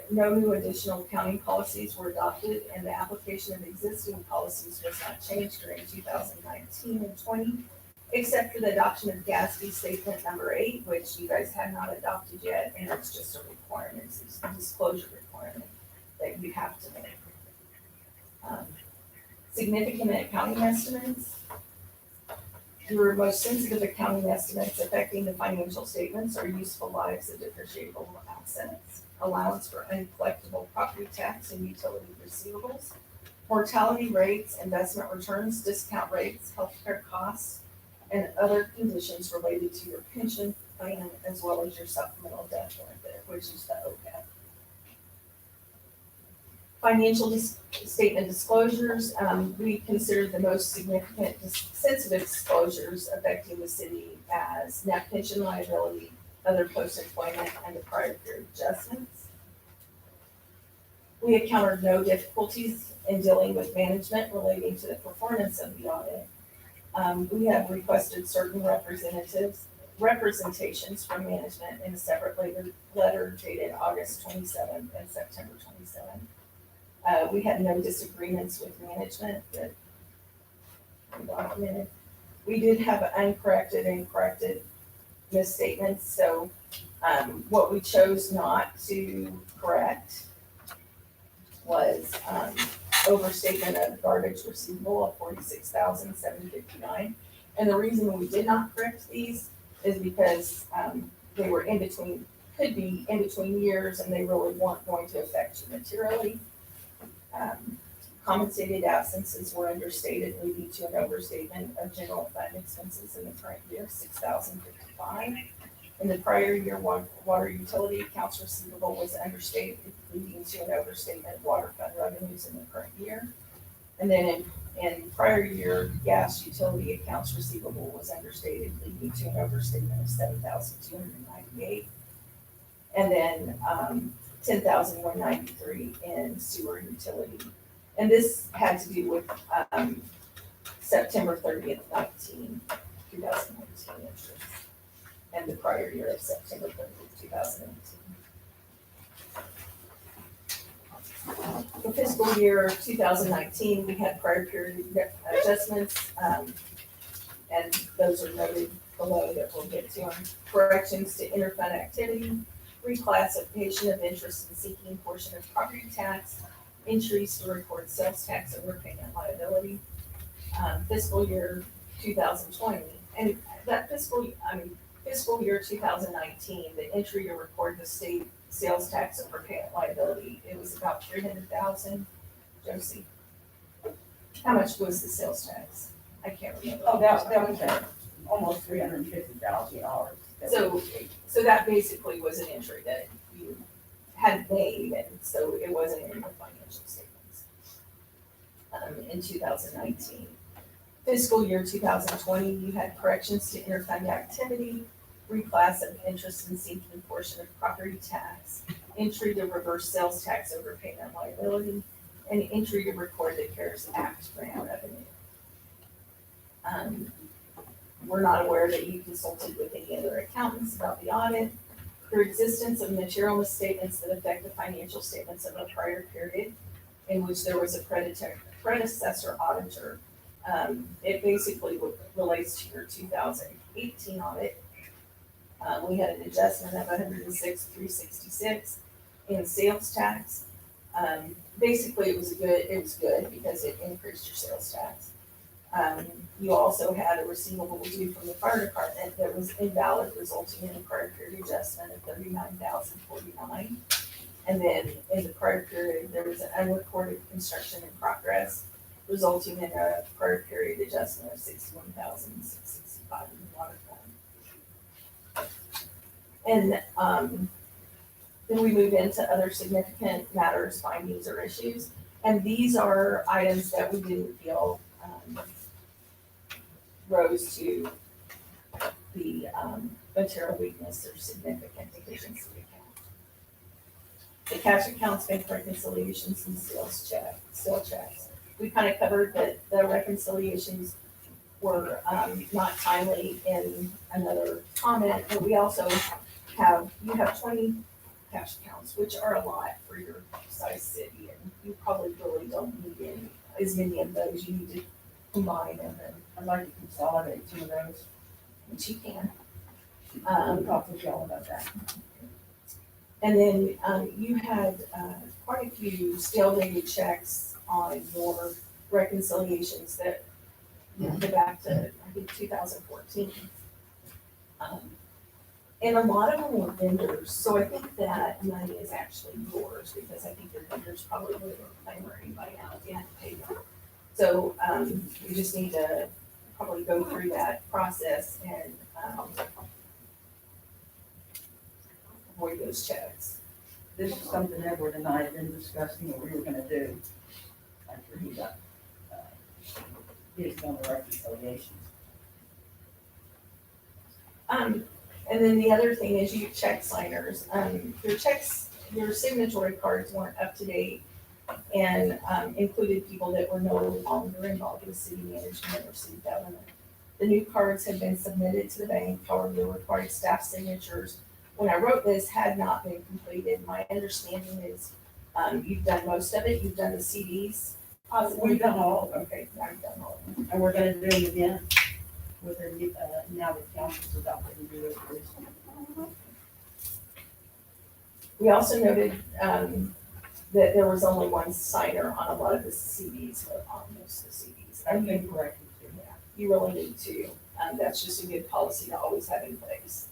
no new additional accounting policies were adopted, and the application of existing policies was not changed during 2019 and 20, except for the adoption of GASB statement number 8, which you guys had not adopted yet, and it's just a requirement, it's a disclosure requirement that you have to make. Significant accounting estimates. Your most sensitive accounting estimates affecting the financial statements are useful lives of depreciable assets, allowance for uncollectible property tax and utility receivables, mortality rates, investment returns, discount rates, healthcare costs, and other conditions related to your pension plan, as well as your supplemental death benefit, which is the OPEB. Financial statement disclosures, we consider the most significant sensitive disclosures affecting the city as net pension liability, other post-employment, and the prior period adjustments. We encountered no difficulties in dealing with management relating to the performance of the audit. We have requested certain representations from management in a separate letter dated August 27th and September 27th. We had no disagreements with management that we documented. We did have uncorrected and corrected misstatements, so what we chose not to correct was overstatement of garbage receivable of $46,759. And the reason we did not correct these is because they were in between, could be in between years, and they really weren't going to affect you materially. Compensated absences were understated, leading to an overstatement of general fund expenses in the current year, $6,055. In the prior year, water utility accounts receivable was understated, leading to an overstatement of water fund revenues in the current year. And then in prior year, gas utility accounts receivable was understated, leading to an overstatement of $7,298. And then 10,193 in sewer utility. And this had to do with September 30th, 2019 interest, and the prior year of September 30th, 2018. For fiscal year 2019, we had prior period adjustments, and those are noted below that we'll get to. Corrections to interfund activity, reclassification of interest in seeking portion of property tax, entries to record sales tax overpayment liability, fiscal year 2020, and that fiscal year 2019, the entry to record the state sales tax overpayment liability, it was about $300,000. Josie, how much was the sales tax? I can't remember. Oh, that was almost $350,000. So that basically was an entry that you had made, and so it wasn't in your financial statements in 2019. Fiscal year 2020, you had corrections to interfund activity, reclass of interest in seeking portion of property tax, entry to reverse sales tax overpayment liability, and entry to record the CARES Act grant revenue. We're not aware that you consulted with any other accountants about the audit. For existence of material misstatements that affect the financial statements of a prior period in which there was a predecessor auditor. It basically relates to your 2018 audit. We had an adjustment of $106,366 in sales tax. Basically, it was good because it increased your sales tax. You also had a receivable due from the fire department that was invalid, resulting in a prior period adjustment of $39,049. And then in the prior period, there was an unrecorded construction in progress, resulting in a prior period adjustment of $61,665 in the water fund. And then we move into other significant matters, findings, or issues. And these are items that we didn't feel rose to the material weakness or significant deficiency account. The cash accounts, bank reconciliations, and sale checks. We kind of covered that the reconciliations were not timely in another comment, but we also you have 20 cash accounts, which are a lot for your size city, and you probably really don't need as many of those. You need to combine them, and I'd like to consolidate some of those. which you can. I'll talk with y'all about that. And then you had quite a few stale dated checks on your reconciliations that go back to, I think, 2014. And a lot of them were vendors, so I think that money is actually yours, because I think your vendors probably would have claimed or anybody now if you had to pay them. So you just need to probably go through that process and avoid those checks. This is something Edward and I had been discussing what we were gonna do after he got, his on the reconciliations. And then the other thing is you check signers, your signatory cards weren't up to date and included people that were no longer involved with city management or city government. The new cards had been submitted to the bank, however, the required staff signatures, when I wrote this, had not been completed. My understanding is you've done most of it, you've done the CDs. We've done all of them, Okay, now you've done all of them. and we're gonna do it again with the, now that council's adopted and do it. We also noted that there was only one signer on a lot of the CDs, but on most of the CDs. I've been corrected too. Yeah, you really need to. That's just a good policy to always have in place.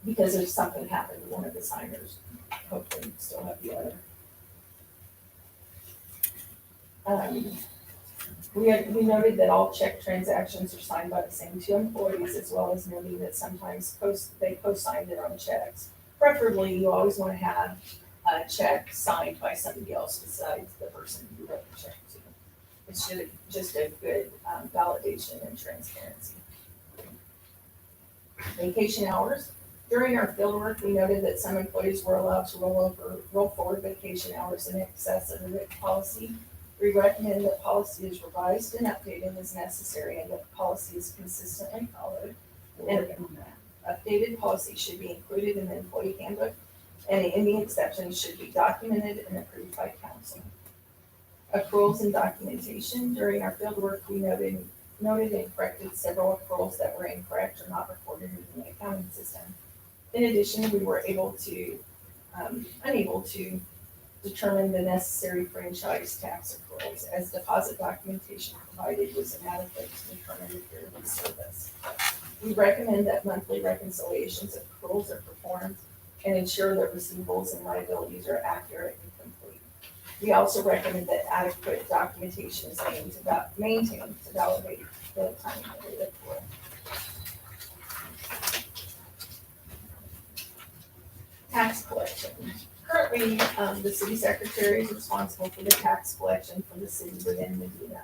Because if something happened to one of the signers, hopefully you still have the other. We noted that all check transactions are signed by the same two employees, as well as noting that sometimes they co-sign their own checks. Preferably, you always want to have a check signed by somebody else besides the person you wrote the check to. It's just a good validation and transparency. Vacation hours. During our field work, we noted that some employees were allowed to roll forward vacation hours in excess of the written policy. We recommend that policy is revised and updated as necessary, and that the policy is consistently followed. And updated policy should be included in the employee handbook, and any exceptions should be documented and approved by council. Accruals and documentation. During our field work, we noted and corrected several accruals that were incorrect or not recorded in the accounting system. In addition, we were unable to determine the necessary franchise tax accruals, as deposit documentation provided was inadequate to determine the period of service. We recommend that monthly reconciliations of accruals are performed and ensure that receivables and liabilities are accurate and complete. We also recommend that adequate documentation is maintained to validate the time of the accrual. Tax collection. Currently, the city secretary is responsible for the tax collection for the city within Medina,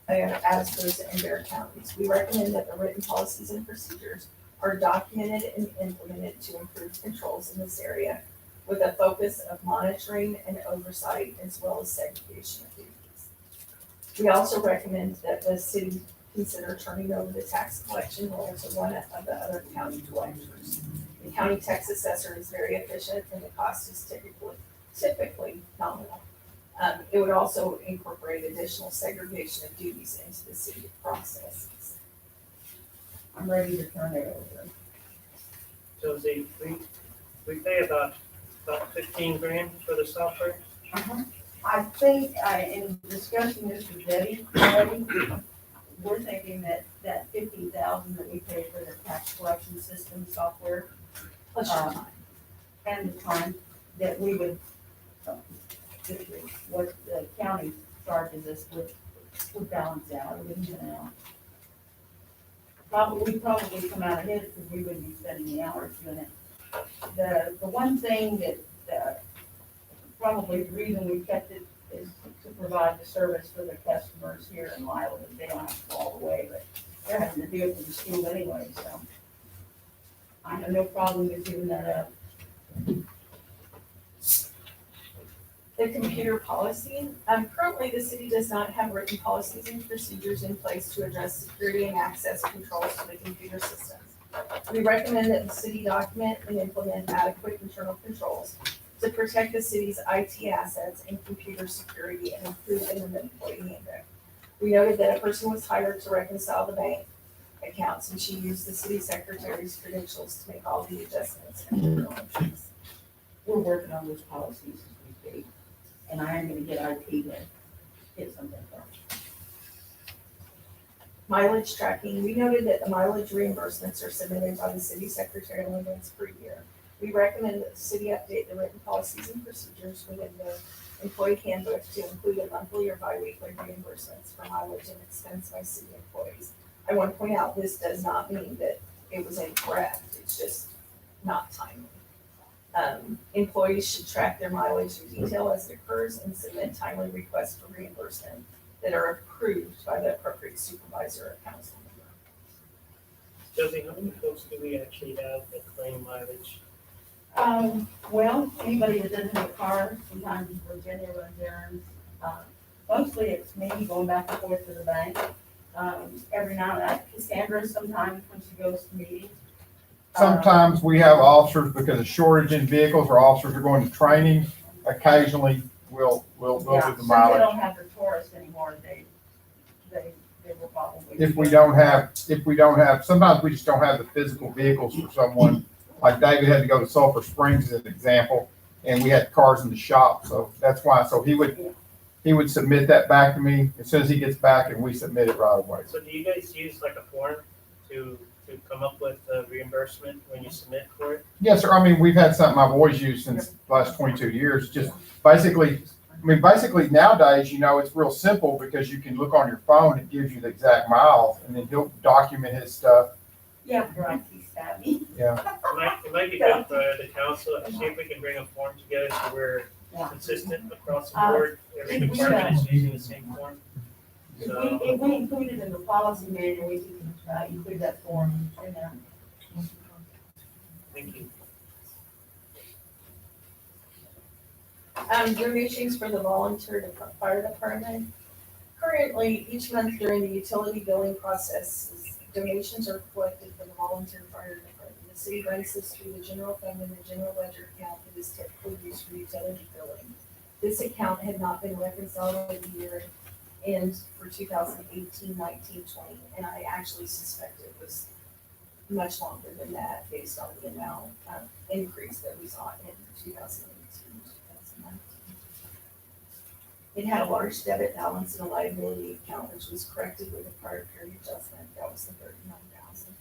as opposed to in their counties. We recommend that the written policies and procedures are documented and implemented to improve controls in this area, with a focus of monitoring and oversight, as well as segregation of duties. We also recommend that the city consider turning over the tax collection role to one of the other county collectors. The county tax assessor is very efficient, and the cost is typically nominal. It would also incorporate additional segregation of duties into the city processes. I'm ready to turn it over. Josie, we pay about 15 grand for the software. I think in discussing this with Debbie already, we're thinking that 50,000 that we pay for the tax collection system software, Plus your time. and the time that we would, what the county charges us would balance out, it wouldn't even out. We'd probably come out ahead because we wouldn't be spending the hours doing it. The one thing that, probably the reason we kept it is to provide the service for the customers here in Lila, that they don't have to go all the way, but they're having to do it for the school anyway, so. I have no problem with giving that up. The computer policy, currently the city does not have written policies and procedures in place to address security and access controls to the computer systems. We recommend that the city document and implement adequate internal controls to protect the city's IT assets and computer security and improve in the employee handbook. We noted that a person was hired to reconcile the bank accounts, and she used the city secretary's credentials to make all the adjustments and journal entries. We're working on those policies as we speak, and I am gonna get IT to get something first. Mileage tracking, we noted that the mileage reimbursements are submitted by the city secretary once per year. We recommend that the city update the written policies and procedures within the employee handbook to include a monthly or biweekly reimbursements for mileage and expense by city employees. I want to point out, this does not mean that it was incorrect, it's just not timely. Employees should track their mileage in detail as it occurs and submit timely requests for reimbursement that are approved by the appropriate supervisor or council member. Josie, how many folks do we actually have that claim mileage? Well, anybody that doesn't have a car, sometimes Virginia runs errands. Mostly it's me going back and forth to the bank. Every now and then, Cassandra sometimes when she goes to meetings. Sometimes we have officers because of shortage in vehicles or officers are going to training. Occasionally, we'll do the Since they mileage. don't have the tourists anymore, they will probably. If we don't have, sometimes we just don't have the physical vehicles for someone. Like David had to go to Sulphur Springs as an example, and we had cars in the shop, so that's why. So he would submit that back to me as soon as he gets back, and we submit it right away. So do you guys use like a form to come up with reimbursement when you submit for it? Yes, sir. I mean, we've had something I've always used since the last 22 years. Just basically nowadays, it's real simple because you can look on your phone. It gives you the exact miles, and then he'll document his stuff. Yeah, right, he's savvy. Yeah. It might be good for the council to see if we can bring a form together so we're consistent across the board. Every department is using the same form. So, If we include it in the policy manual, we can include that form in there. thank you. Donations for the volunteer fire department. Currently, each month during the utility billing process, donations are collected for the volunteer fire department. The city runs this through the general fund and the general ledger account that is typically used for utility billing. This account had not been reconciled over the year end for 2018, 19, 20, and I actually suspect it was much longer than that based on the amount of increase that we saw in 2018, 2019. It had a large debit balance in a liability account, which was corrected with a prior period adjustment. That was the 39,000.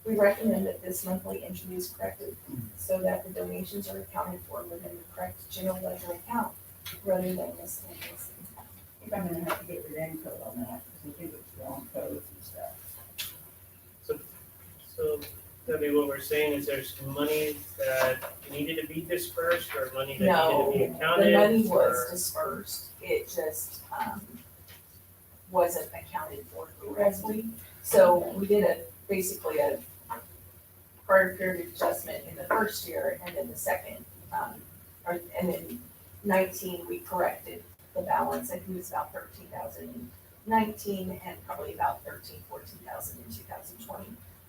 We recommend that this monthly entry is corrected so that the donations are accounted for within the correct general ledger account rather than miscellaneous. I think I'm gonna have to get the name code on that, because I think it's wrong codes and stuff. So Debbie, what we're saying is there's money that needed to be dispersed or money that No, needed to be accounted? the money was or- dispersed. It just, wasn't accounted for correctly. So we did basically a prior period adjustment in the first year, and then the second, and then 19, we corrected the balance. I think it was about 13,000 in 19 and probably about 14,000 in 2020.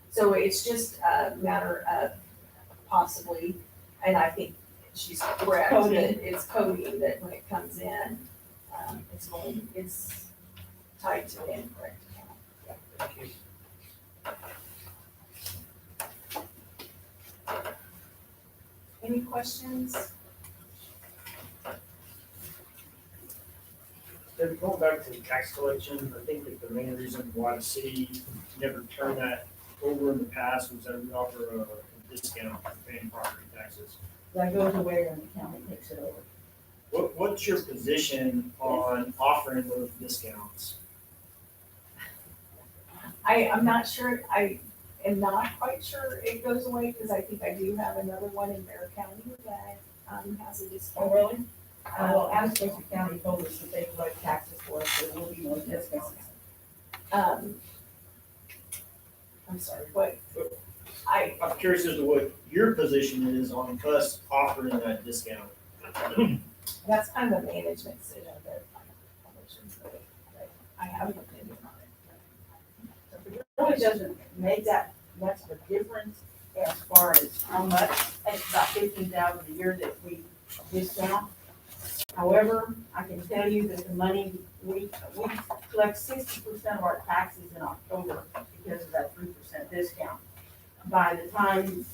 So it's just a matter of possibly, and I think she's correct, that it's coding that when it comes in, it's tied to the incorrect account. Thank you. Any questions? Then going back to the tax collection, I think that the main reason why the city never turned that over in the past was that we offer a discount for paying property taxes. That goes away when the county takes it over. What's your position on offering those discounts? I'm not sure, I am not quite sure it goes away, because I think I do have another one in Bear County that, has a Oh, discount. really? Well, Atascosa County told us that they collect taxes for us, there will be no discounts. I'm sorry, what, I'm curious as to what your position is on us offering that discount. that's kind of a management decision that I probably I have an opinion on it. It really doesn't make that much of a difference as far as how much, it's about 15,000 a year that we discount. However, I can tell you that the money, we collect 60% of our taxes in October because of that 3% discount. By the time,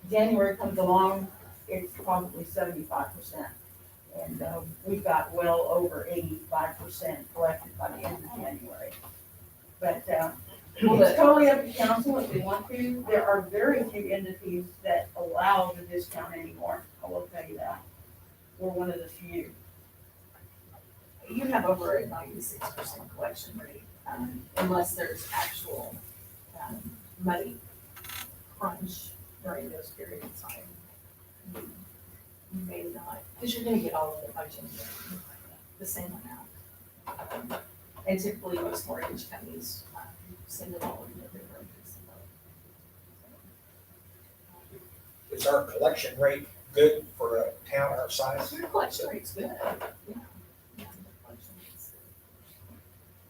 January comes along, it's probably 75%. And, we've got well over 85% collected by the end of January. But, well, it's totally up to council if they want to. There are very few entities that allow the discount anymore, I will tell you that. We're one of the few. You have over a 96% collection rate, unless there's actual, money crunch during those periods of time. You may not, because you're gonna get all of it by January, the same amount. And typically most mortgage companies, send it all in their mortgages. Is our collection rate good for a town our size? Your collection rate's good, yeah. Yeah, the collection rate's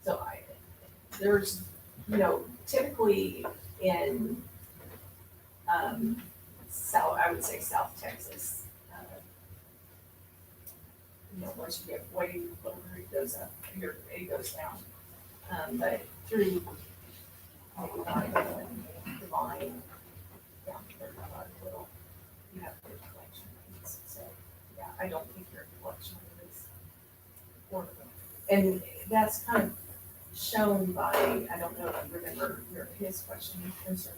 good. So there's, typically in, I would say South Texas, once you get way lower, it goes up, here, it goes down. But through, Divine, down to 35 little, you have good collection rates, so, yeah, I don't think your collection rate is horrible. And that's kind of shown by, I don't know if you remember his question concerning,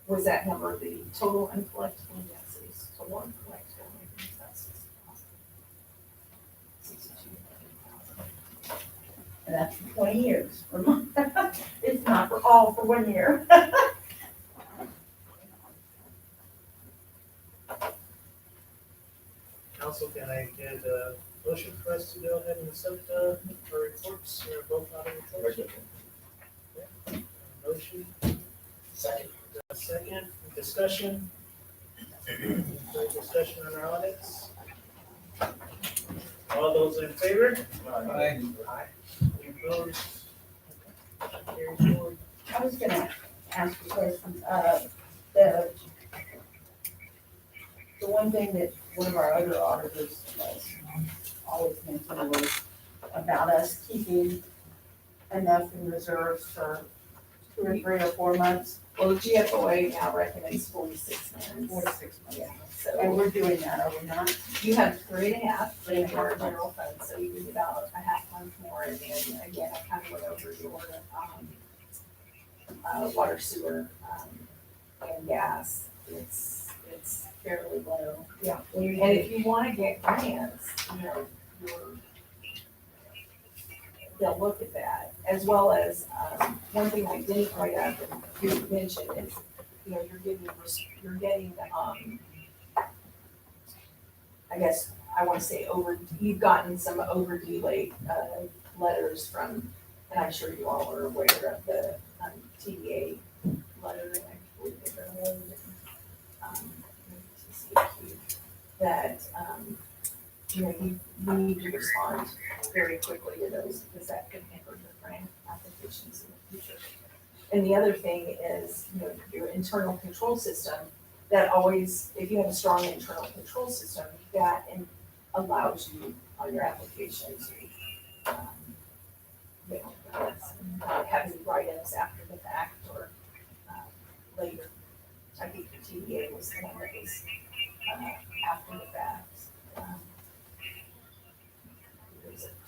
was that number the total uncollectible? Yes, it's total uncollectible, I think that's 62,000. And that's for 20 years. It's not for all for 1 year. Council, can I get a motion for us to go ahead and accept, our reports, or both out of reports? Motion, Second. second, discussion? Further discussion on our audits? All those in favor? Aye. Any opposed? Carries forward. I was gonna ask a question, the one thing that one of our other auditors always mentioned was about us keeping enough in reserves for 2 or 3 or 4 months, Well, the GFOA now recommends 46 months. 4 to 6 months. Yeah, And so we're doing that, are we not? you have 3.5 in your general fund, so you need about a half month more, and then again, I kind of went over your, water, sewer, and gas, it's fairly low. Yeah. And if you wanna get grants, they'll look at that, as well as, one thing I didn't write up and you mentioned is, you're getting, I guess, I wanna say you've gotten some overdue late, letters from, and I'm sure you all are aware of the, TDA letter, and I believe they wrote one, TCAQ, that, you need to respond very quickly to those, because that could hamper your grant applications in the future. And the other thing is, your internal control system, that always, if you have a strong internal control system, that allows you on your application to, have any write-ups after the fact or, later. I think the TDA was the one that was, after the fact.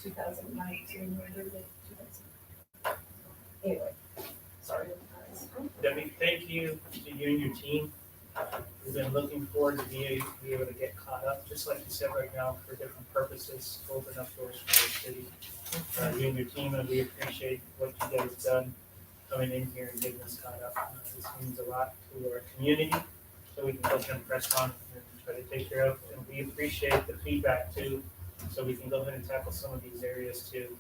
2019, anyway, sorry. Debbie, thank you to you and your team. We've been looking forward to be able to get caught up, just like you said right now, for different purposes, to open up doors for our city. You and your team, and we appreciate what you guys done coming in here and getting us caught up. This means a lot to our community, so we can go ahead and press on and try to take care of. And we appreciate the feedback too, so we can go ahead and tackle some of these areas too.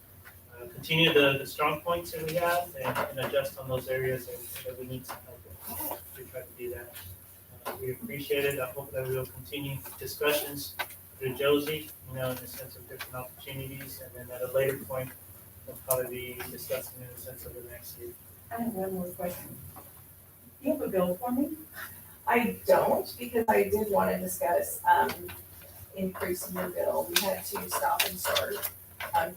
Continue the strong points that we have and adjust on those areas that we need some help with. We try to do that. We appreciate it. I hope that we'll continue discussions through Josie, in the sense of different opportunities, and then at a later point, we'll probably be discussing in the sense of the next year. I have one more question. Do you have a bill for me? I don't, because I did want to discuss, increasing your bill. We had to stop and start,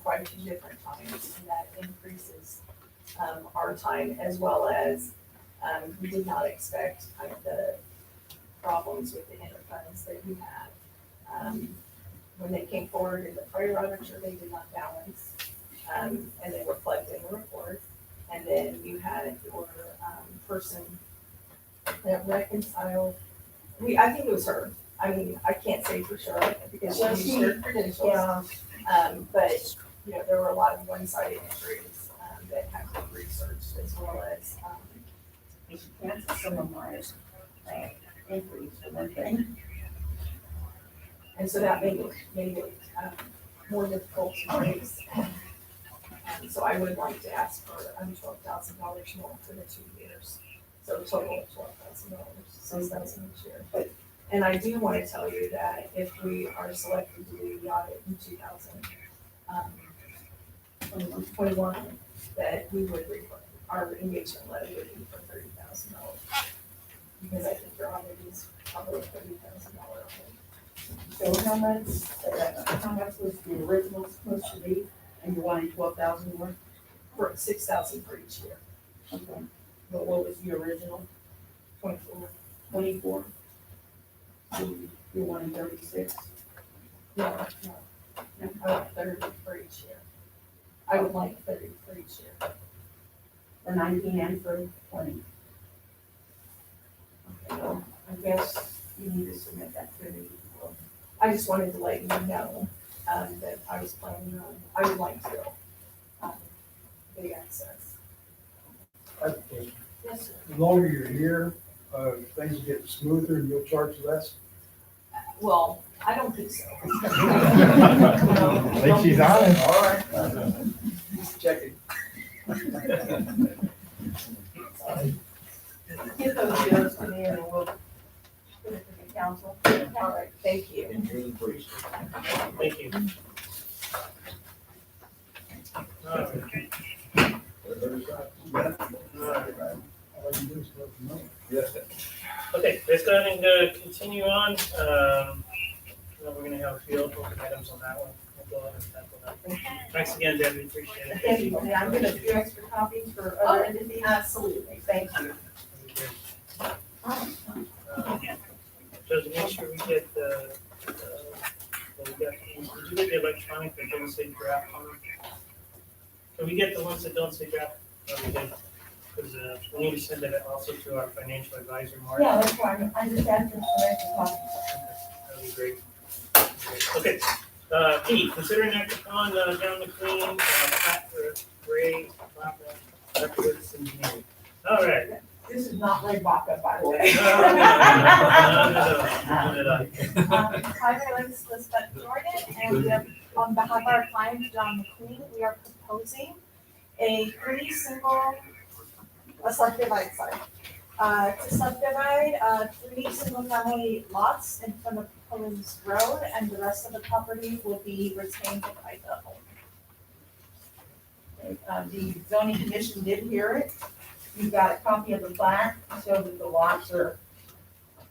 quite a few different times, and that increases, our time, as well as, we did not expect kind of the problems with the interfunds that you had. When they came forward in the prior auditor, they did not balance, and they were plugged in the report. And then you had your, person that reconciled, I think it was her. I mean, I can't say for sure because she used her credentials. Yeah. But, there were a lot of one-sided entries, that had to be researched, as well as, You should cancel some of my inquiries for one thing. and so that made it more difficult to trace. So I would like to ask for $12,000 more for the 2 years. So a total of $12,000, $6,000 each year. And I do want to tell you that if we are selected to do the audit in 2021, that we would our engagement levy would be for $30,000. Because I think your audit is probably $30,000 audit. So how much was the original supposed to be? And you're wanting 12,000 more? For $6,000 for each year. Okay. But what was the original? 24. 24? So you're wanting 36? No. I want 30 for each year. I would like 30 for each year. For 19 and for 20? Okay, well, I guess you need to submit that to me. I just wanted to let you know, that I was planning on, I would like to, the access. I have a question. Yes, sir. The longer you're here, things get smoother and you'll charge less. Well, I don't think so. I think she's honest. All right. Just checking. Get those bills to me and then we'll put it to the council. All right, thank you. And Julie Priest. Thank you. All right. All you do is let them know. Yes. Okay, let's go ahead and continue on. We're gonna have a few open items on that one. We'll go ahead and tackle that. Thanks again, Debbie, appreciate it. Thank you. And I'm gonna do extra copies for other entities. Absolutely, thank you. Josie, make sure we get did you get the electronic that don't say draft on them? Can we get the ones that don't say draft? Oh, we did. Because we need to send that also to our financial advisor, Mark. Yeah, that's fine. I just asked for some extra copies. That'd be great. Okay, P, considering act upon John McLean, Pat Ray, Records Engineering. All right. This is not Ray Baca, by the way. Hi, my name is Elizabeth Jordan, and on behalf of our client, John McLean, we are proposing a to subdivide 3 single-family lots in front of Collins Road, and the rest of the property will be retained by the owner. The zoning commission did hear it. You've got a copy of the plat, so that the lots are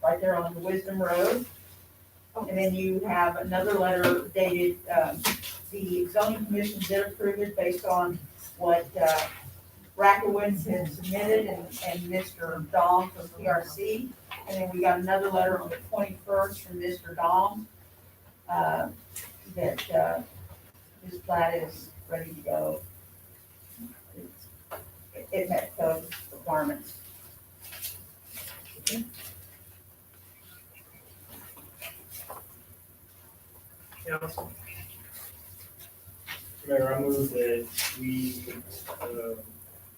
right there on the Wisdom Road. And then you have another letter dated, the zoning commission did approve it based on what, Rakowitz had submitted and Mr. Dom from PRC. And then we got another letter on the 21st from Mr. Dom, that, his plat is ready to go. It met code requirements. Council? Mayor, I move that we,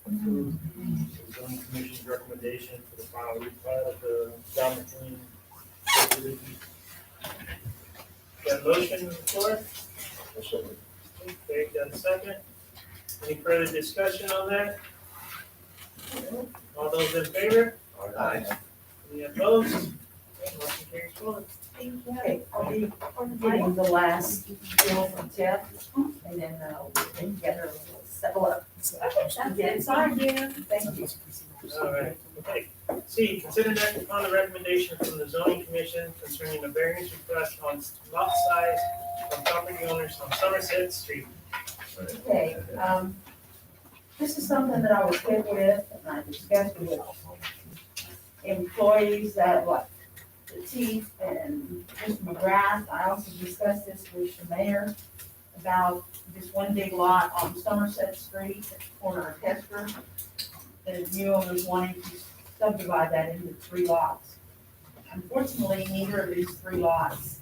approve the zoning commission's recommendation for the final replat of the John McLean subdivision. Got a motion on the floor? Okay, got a second? Any further discussion on that? All those in favor? Aye. Any opposed? Okay, motion carries forward. Thank you. Okay, I'll be getting the last deal from Jeff, and then we'll get together and we'll settle up. Okay, sounds good. Thank you. Thank you. All right, okay. C, consider that upon the recommendation from the zoning commission concerning the variance request on lot size from property owners on Somerset Street. Okay, this is something that I was hit with, and I discussed with employees that, like, the chief and Mr. McGrath. I also discussed this with the mayor about this one big lot on Somerset Street, at the corner of Hester. The new owners wanting to subdivide that into 3 lots. Unfortunately, neither of these 3 lots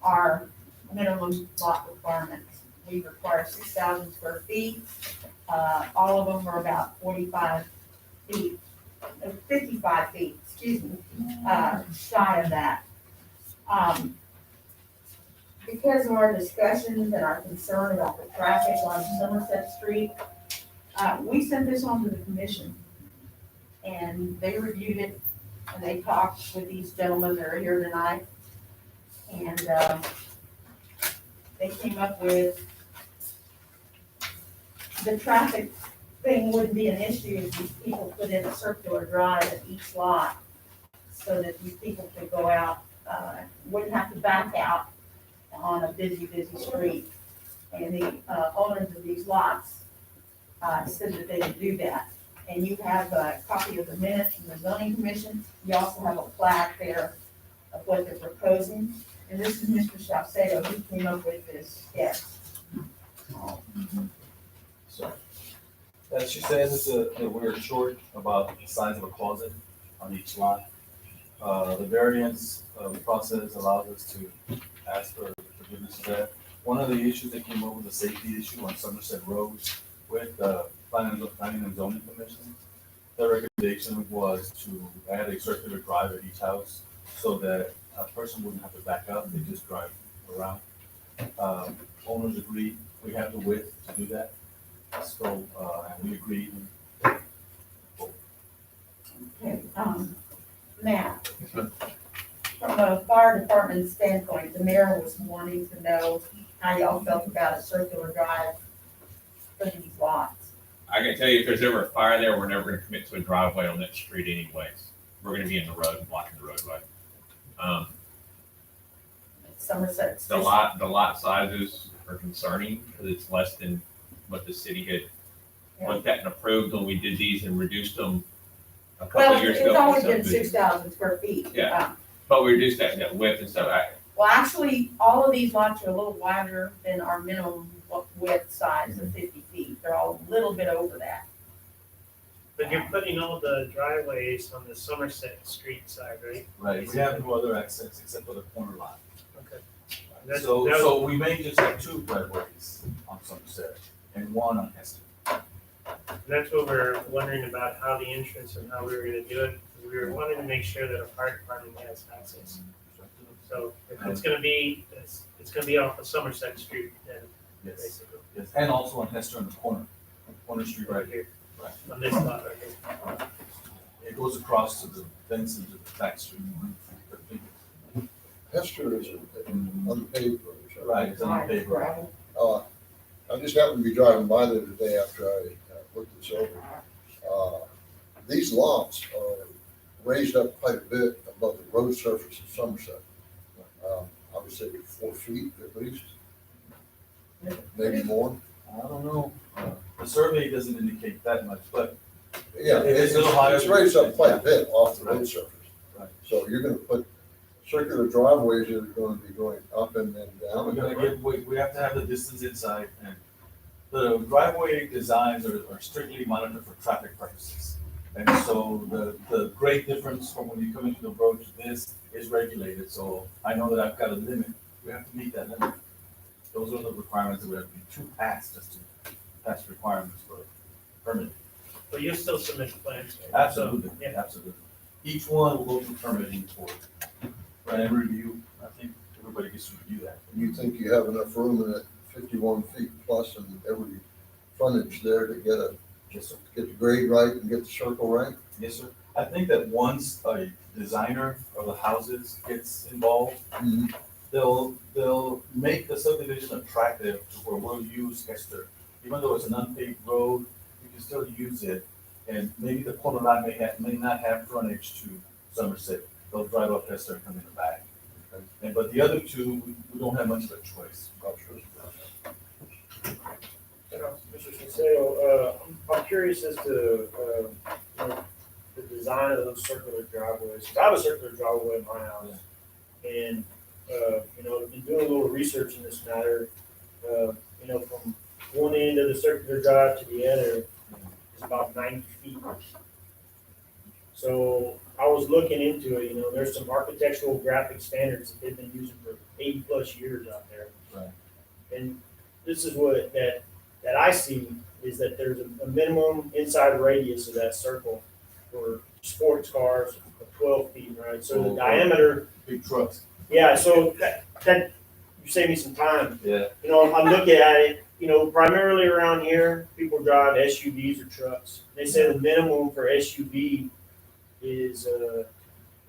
are minimum lot requirements. We require 6,000 square feet. All of them are about 45 feet, 55 feet, excuse me, shy of that. Because of our discussions and our concern about the traffic on Somerset Street, we sent this on to the commission, and they reviewed it, and they talked with these gentlemen that are here tonight, and they came up with the traffic thing wouldn't be an issue if these people put in a circular drive at each lot, so that these people could go out, wouldn't have to back out on a busy street. And the owners of these lots said that they would do that. And you have a copy of the minutes from the zoning commission. You also have a plaque there of what they're proposing. And this is Mr. Salcedo, who came up with this sketch. So, as she says, that we're short about the size of a closet on each lot. The variance process allows us to ask for forgiveness of that. One of the issues that came up was a safety issue on Somerset Road with the Planning and Zoning Commission. The recommendation was to add a circular drive at each house so that a person wouldn't have to back up, they just drive around. Owners agreed, we have the width to do that. So, and we agreed. Okay, Matt, from a fire department standpoint, the mayor was wanting to know how y'all felt about a circular drive for these lots. I can tell you, if there's ever a fire there, we're never gonna commit to a driveway on that street anyways. We're gonna be in the road, blocking the roadway. Somerset. The lot sizes are concerning, because it's less than what the city had looked at and approved when we did these and reduced them a couple Well, of years it's ago. always been 6,000 square feet. Yeah. But we reduced that width and stuff. Well, actually, all of these lots are a little wider than our minimum width size of 50 feet. They're all a little bit over that. But you're putting all the driveways on the Somerset Street side, right? Right, we have no other access except for the corner lot. Okay. That's- So, that was- so we may just have 2 driveways on Somerset and 1 on Hester. That's what we're wondering about, how the entrance and how we were gonna do it. We were wanting to make sure that our fire department has access. So if it's gonna be, it's gonna be off of Somerset Street then, Yes, basically, yes, and also on Hester on the corner street right right here, Right. on this lot right here. It goes across to the fence into the back street. Hester is an unpaved road. so- Right, it's on the paper. Right. I just happened to be driving by there today after I looked this over. These lots are raised up quite a bit above the road surface of Somerset. I would say 4 feet at least, maybe more. I don't know, the survey doesn't indicate that much, but Yeah, It's a little higher. it's raised up quite a bit off the road surface. Right. So you're gonna put circular driveways that are gonna be going up and then down. We're gonna get, we have to have the distance inside, and the driveway designs are strictly monitored for traffic purposes. And so the great difference from when you come into the road to this is regulated, so I know that I've got a limit, we have to meet that limit. Those are the requirements that we have to be to pass, just to pass requirements for permitting. But you still submit the plans. right? Absolutely, So, yeah. absolutely. Each one will go through permitting for and review, I think everybody gets to review that. You think you have enough room in that 51 feet plus and every frontage there to Yes, sir. get the grade right and get the circle right? Yes, sir. I think that once a designer of the houses gets involved, they'll make the subdivision attractive to where we'll use Hester. Even though it's an unpaved road, you can still use it. And maybe the corner lot may not have frontage to Somerset. They'll drive up Hester and come in the back. And, but the other two, we don't have much of a choice. Mr. Sincero, I'm curious as to, you know, the design of those circular driveways. 'Cause I have a circular driveway in my house. And, you know, I've been doing a little research in this matter. You know, from one end of the circular drive to the other is about 90 feet. So I was looking into it, you know, there's some architectural graphic standards that they've been using for 80 plus years out there. Right. And this is what that I see is that there's a minimum inside radius of that circle for sports cars of 12 feet, right? So the diameter, Big trucks. yeah, so that you save me some time. Yeah. You know, I'm looking at it, you know, primarily around here, people drive SUVs or trucks. They say the minimum for SUV is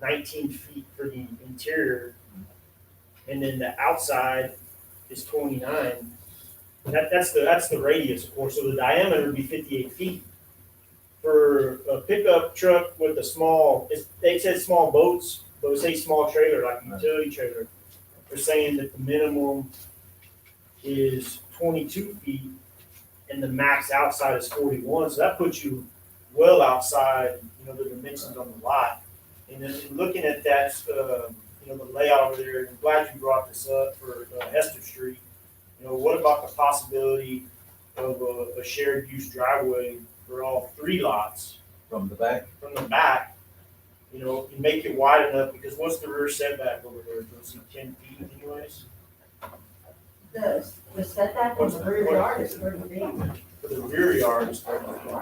19 feet for the interior, and then the outside is 29. That's the radius, of course. So the diameter would be 58 feet. For a pickup truck with a small, they said small boats, but it say small trailer, like a utility trailer. They're saying that the minimum is 22 feet and the max outside is 41. So that puts you well outside, you know, the dimensions on the lot. And then looking at that, you know, the layout over there, and I'm glad you brought this up for Hester Street. You know, what about the possibility of a shared use driveway for all three lots From the back. from the back? You know, and make it wide enough, because what's the rear setback over there? Is it 10 feet anyways? The setback on the rear yard is pretty big. For the rear yard is 30 feet.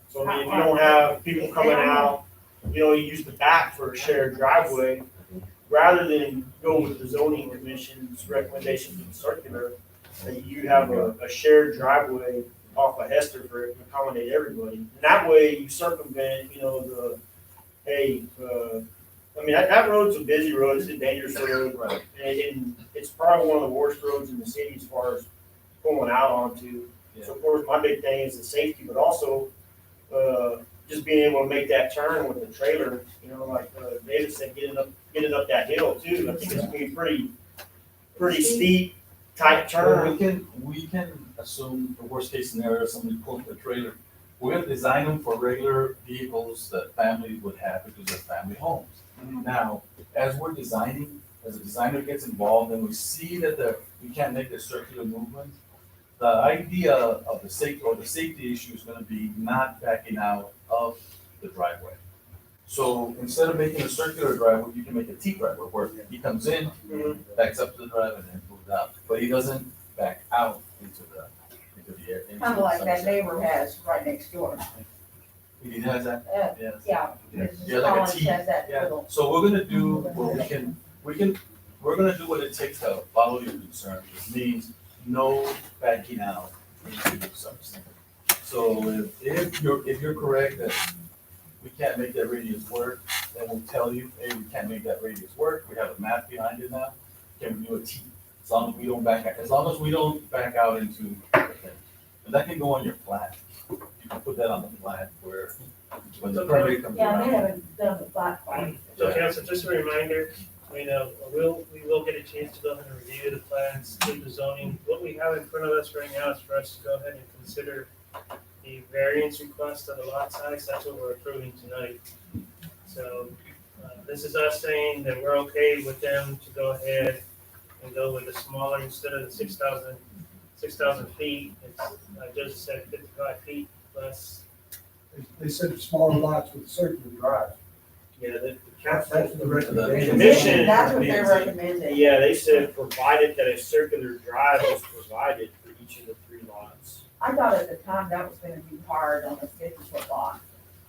So I mean, if you don't have people coming out, you know, you use the back for a shared driveway, rather than go with the zoning commission's recommendation for the circular, that you have a shared driveway off of Hester for it to accommodate everybody. And that way you circumvent, you know, I mean, that road's a busy road, it's a dangerous road. Right. And it's probably one of the worst roads in the city as far as pulling out onto. So of course, my big thing is the safety, but also, just being able to make that turn with the trailer, you know, like, David said, getting up that hill too. I think it's gonna be pretty steep, tight Well, turn. we can assume the worst case scenario, somebody pulling the trailer. We're gonna design them for regular vehicles that families would have because they're family homes. Now, as we're designing, as a designer gets involved and we see that we can't make the circular movement, the idea of the safety issue is gonna be not backing out of the driveway. So instead of making a circular driveway, you can make a T driveway where he comes in, backs up to the drive and then moves out. But he doesn't back out into the air. Kind of like that neighbor has right next door. He has that, yes. Yeah. Yeah, Mrs. like a Collins T. has that Yeah, little. so we're gonna do what we're gonna do what it takes to follow your concern, which means no backing out into something. So if you're correct that we can't make that radius work, then we'll tell you, hey, we can't make that radius work, we have a map behind it now, can we do a T? As long as we don't back out into the thing. And that can go on your plat, you can put that on the plat where, when the permit comes Yeah, they around. haven't done the black one. So council, just a reminder, we will get a chance to go ahead and review the plans, do the zoning. What we have in front of us right now is for us to go ahead and consider the variance request of the lot size. That's what we're approving tonight. So, this is us saying that we're okay with them to go ahead and go with a smaller, instead of the 6,000 feet, it's, I just said 55 feet plus. They said smaller lots with circular drive. Yeah, the That's council, the recommendation. Commission- That's what they're recommending. Yeah, they said provided that a circular drive is provided for each of the 3 lots. I thought at the time that was gonna be hard on a 50-foot lot.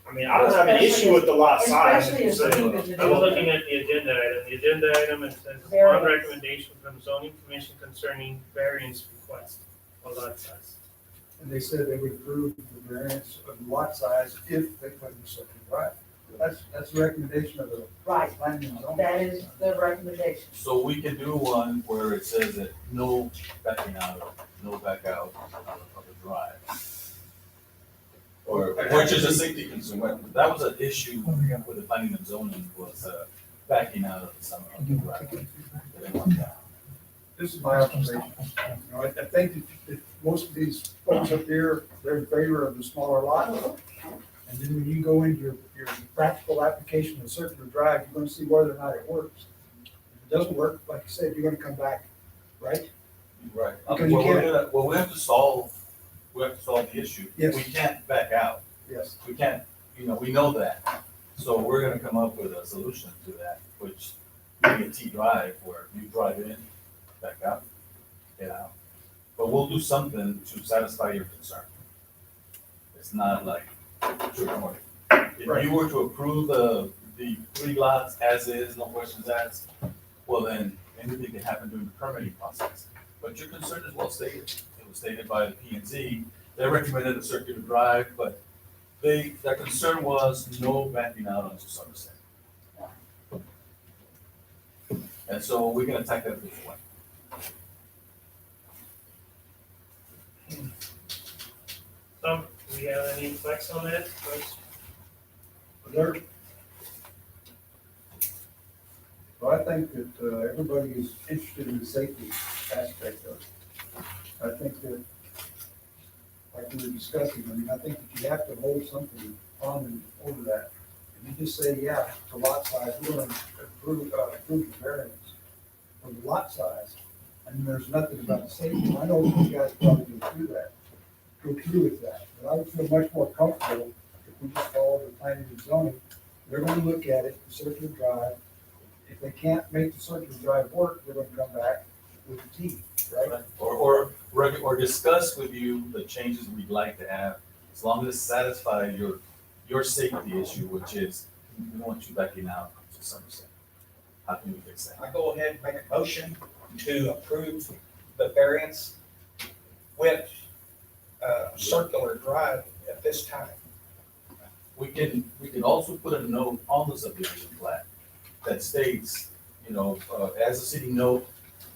I mean, I don't have an issue with the lot size. Especially as steep as it I was is. looking at the agenda item. The agenda item, it says, on Variance. recommendation from zoning commission concerning variance request for lot size. And they said they would approve the variance of lot size if they put in circular drive. That's the recommendation of the Right, planning and zoning. that is the recommendation. So we can do one where it says that no backing out, no back out of the drive. Or, which is a safety concern. That was an issue with the planning and zoning was, backing out of the summer of the drive. They didn't want that. This is my observation. You know, I think that most of these folks up here, they're in favor of the smaller lot. And then when you go into your practical application of circular drive, you're gonna see whether or not it works. If it doesn't work, like you said, you're gonna come back, right? Right. Because you can't- We have to solve the issue. Yes. We can't back out. Yes. We can't, we know that. So we're gonna come up with a solution to that, which maybe a T drive where you drive in, back out, get out. But we'll do something to satisfy your concern. It's not like, if you were to approve the 3 lots as is, no questions asked, well then, anything can happen during the permitting process. But your concern is well stated. It was stated by the P and Z. They recommended a circular drive, but their concern was no backing out onto Somerset. And so we're gonna attack that this way. Do we have any flex on that? Folks? There- Well, I think that everybody is interested in the safety aspect of it. I think that, like we were discussing, I think that you have to hold something on and over that. And you just say, yeah, the lot size, we're gonna approve the variance for the lot size. And there's nothing about the safety. I know you guys probably go through with that. But I would feel much more comfortable if we just follow the planning and zoning. They're gonna look at it, the circular drive. If they can't make the circular drive work, they're gonna come back with a T, right? Or discuss with you the changes we'd like to have, as long as it satisfies your safety issue, which is, we don't want you backing out to Somerset. How can we fix that? I go ahead and make a motion to approve the variance with circular drive at this time. We can also put a note on the subdivision plat that states, as a city note,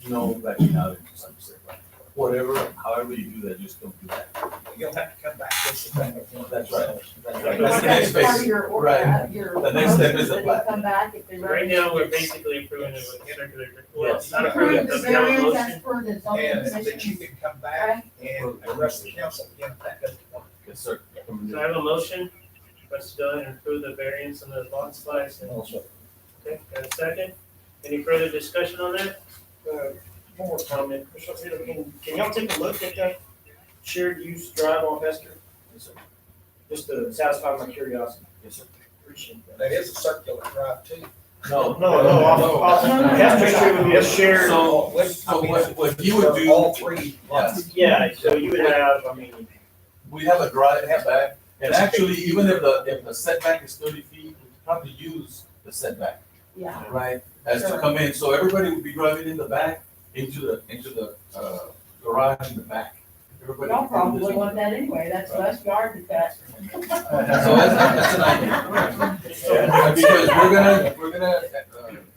no backing out into Somerset. Whatever, however you do that, just don't do that. You'll have to come back this time. That's right. That's right. Like That's the next that's part of phase. your order, Right. your The next step is the motion, that they plat. come back if they. Right now, we're basically approving it with circular. Well, Yes. it's not Approve approving, the does we have a variance motion? as per the zoning And that you commission. can come back and address the council again if that doesn't work. Yes, sir. So I have a motion, for us to go ahead and approve the variance on the lot size. Also, Okay, got a second? Any further discussion on that? One more comment. Can y'all take a look at that shared use drive on Hester? Yes, sir. Just to satisfy my curiosity. Yes, sir. Appreciate that. That is a circular drive too. No. Off Hester Street would be a shared. So what you would do. All 3 lots. Yeah, so you would have, We have a drive in the back, and actually, even if the setback is 30 feet, we could probably use the setback, Yeah. right? As to come in, so everybody would be driving in the back, into the garage in the back. Everybody Y'all would do this. probably want that anyway, that's less yard to cut. So that's an idea. Because we're gonna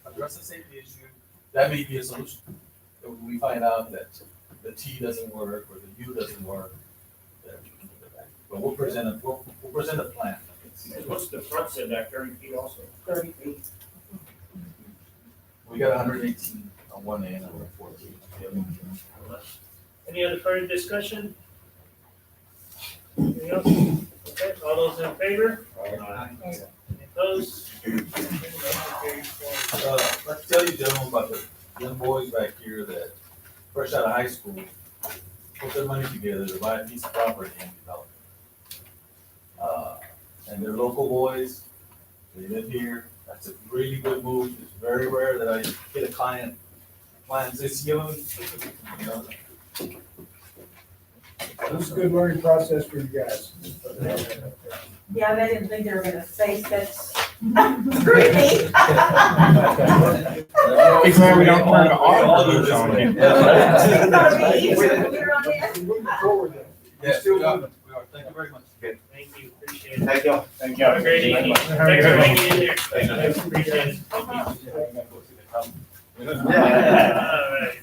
address the safety issue, that may be a solution. If we find out that the T doesn't work, or the U doesn't work, then we can do the back. But we'll present a plan. what's the front setback, 30 feet also? 30 feet. We got 118 on one end, 114 on the other. Any other further discussion? Anything else? Okay, all those in favor? Any Opposed? Let's tell you, gentlemen, about the young boys back here that fresh out of high school, put their money together to buy a piece of property and develop it. And they're local boys, they live here, that's a really good move, it's very rare that I get a client this young, you know. This is a good learning process for you guys. Yeah, they didn't think they were gonna face that scrutiny. Be glad we don't turn the auditors on you. It's gonna be easier when you're on it. Moving forward then. Yes, we are, thank you very much. Thank you, appreciate it. Thank you. Thank Have a great evening. Thanks for hanging in there. Thank you. Appreciate it. Yeah. Alright.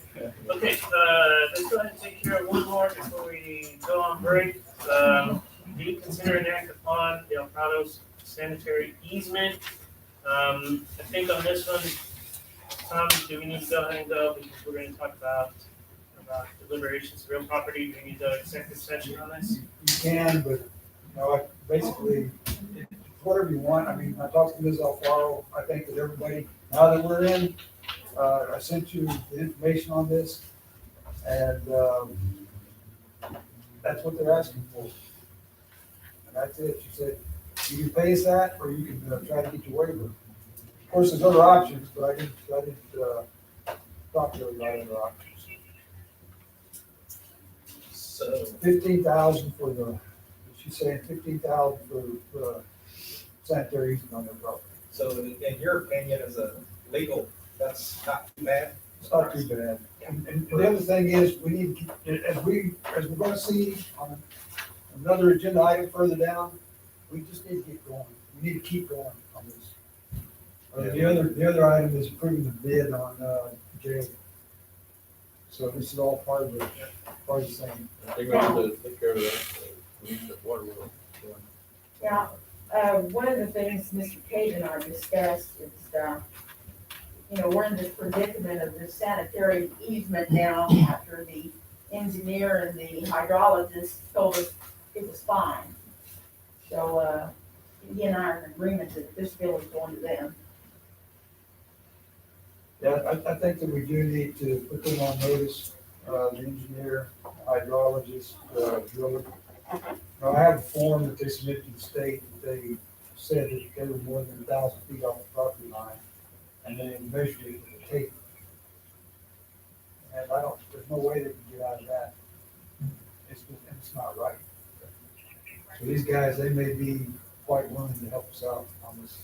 Okay, let's go ahead and take care of one more before we go on break. Do you consider an act upon the El Prado's sanitary easement? I think on this one, Tom, do we need to go ahead and go, because we're gonna talk about deliberations of real property, do we need to executive session on this? You can, but, basically, whatever you want. I mean, I talked to Ms. Alfaro. I think that everybody, now that we're in, I sent you the information on this, and, that's what they're asking for. And that's it. She said, you can pay us that, or you can, try to get your waiver. Of course, there's other options, but I didn't, talk to everybody about other options. So, 15,000 for the, she's saying 15,000 for the sanitary easement on their property. so in your opinion, as a legal, that's not too bad? It's not too bad. And the other thing is, we need, to keep- as we're gonna see on another agenda item further down, we just need to get going. We need to keep going on this. The other item is approving the bid on, jail. So this is all part of the same. I think we need to take care of that, we need the water will. Yeah, one of the things Mr. Cage and I discussed is, we're in this predicament of this sanitary easement now after the engineer and the hydrologist told us it was fine. So, he and I are in agreement that this bill is going to them. Yeah, I think that we do need to put them on notice, the engineer, hydrologist, driller. Now, I have a form that they submitted to the state, that they said that they were more than 1,000 feet off the property line, and they measured it with a tape. And there's no way they can get out of that. It's not right. So these guys, they may be quite willing to help us out on this.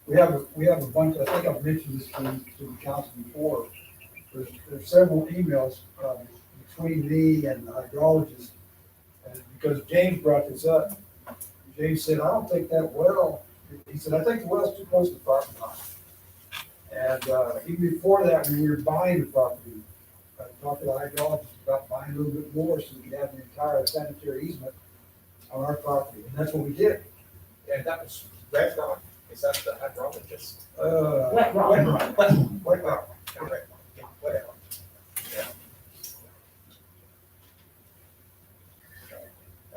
We have a bunch, I think I've mentioned this to the council before. There's several emails, between me and the hydrologist. And because James brought this up, James said, I don't think that well. He said, I think the well's too close to the property line. And, even before that, when we were buying the property, I talked to the hydrologist about buying a little bit more so we could have the entire sanitary easement on our property. And that's what we did. And that was Red Rock, is that the hydrologist? Wet rock. Wet Rock, okay, yeah, whatever.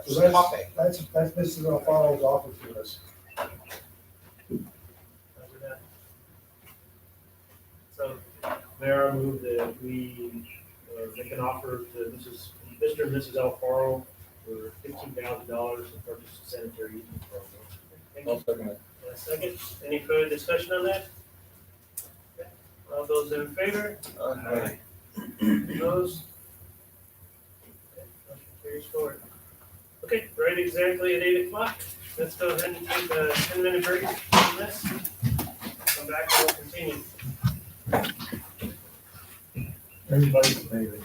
So that's Mrs. Alfaro's offer to us. So, Mayor, I move that we make an offer to Mr. and Mrs. Alfaro for $15,000 to purchase a sanitary easement for our building. Thank you. I'll second it. And a second, any further discussion on that? Okay. All those in favor? Aye. Opposed? Okay, motion carries forward. Okay, right exactly at 8 o'clock. Let's go ahead and take a 10-minute break from this. Come back and we'll continue. Everybody's favorite.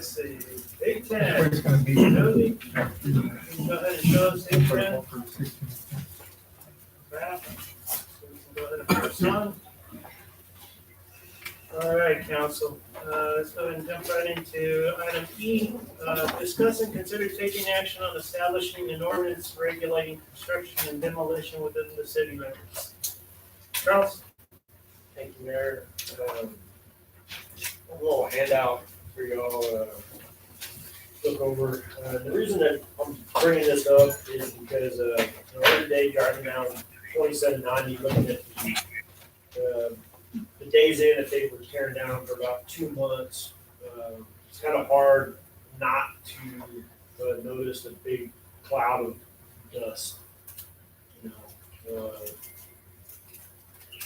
Let's see, eight ten. Everybody's gonna be. Jody, go ahead and show us eight ten. That. So we can go ahead and press on. All right, council, let's go ahead and jump right into item E. Discuss and consider taking action on establishing an ordinance regulating construction and demolition within the city limits. Charles? Thank you, Mayor. A little handout for y'all, look over. The reason that I'm bringing this up is because, the other day driving down 2790, looking at the days in that they were tearing down for about 2 months, it's kind of hard not to notice a big cloud of dust. You know,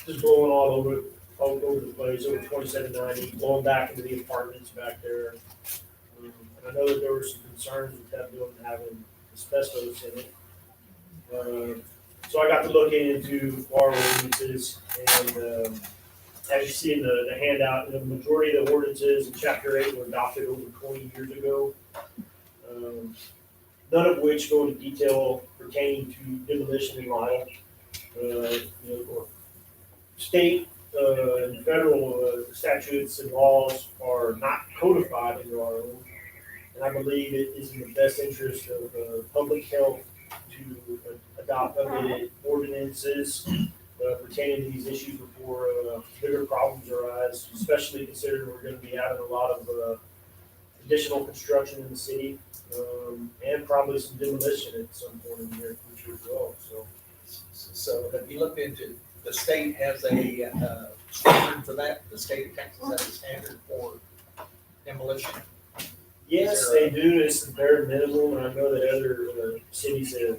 just blowing all over the place, over 2790, blowing back into the apartments back there. And I know that there were some concerns with that building having asbestos in it. So I got to look into our ordinances, and as you see in the handout, the majority of the ordinances in chapter 8 were adopted over 20 years ago. None of which go into detail pertaining to demolition and liable. State and federal statutes and laws are not codified into our own. And I believe it is in the best interest of public health to adopt updated ordinances pertaining to these issues before bigger problems arise, especially considering we're going to be having a lot of additional construction in the city, and probably some demolition at some point in the near future as well. So have you looked into, the state has a standard for that? The state of Texas has a standard for demolition? Yes, they do. It's the bare minimum, and I know that other cities have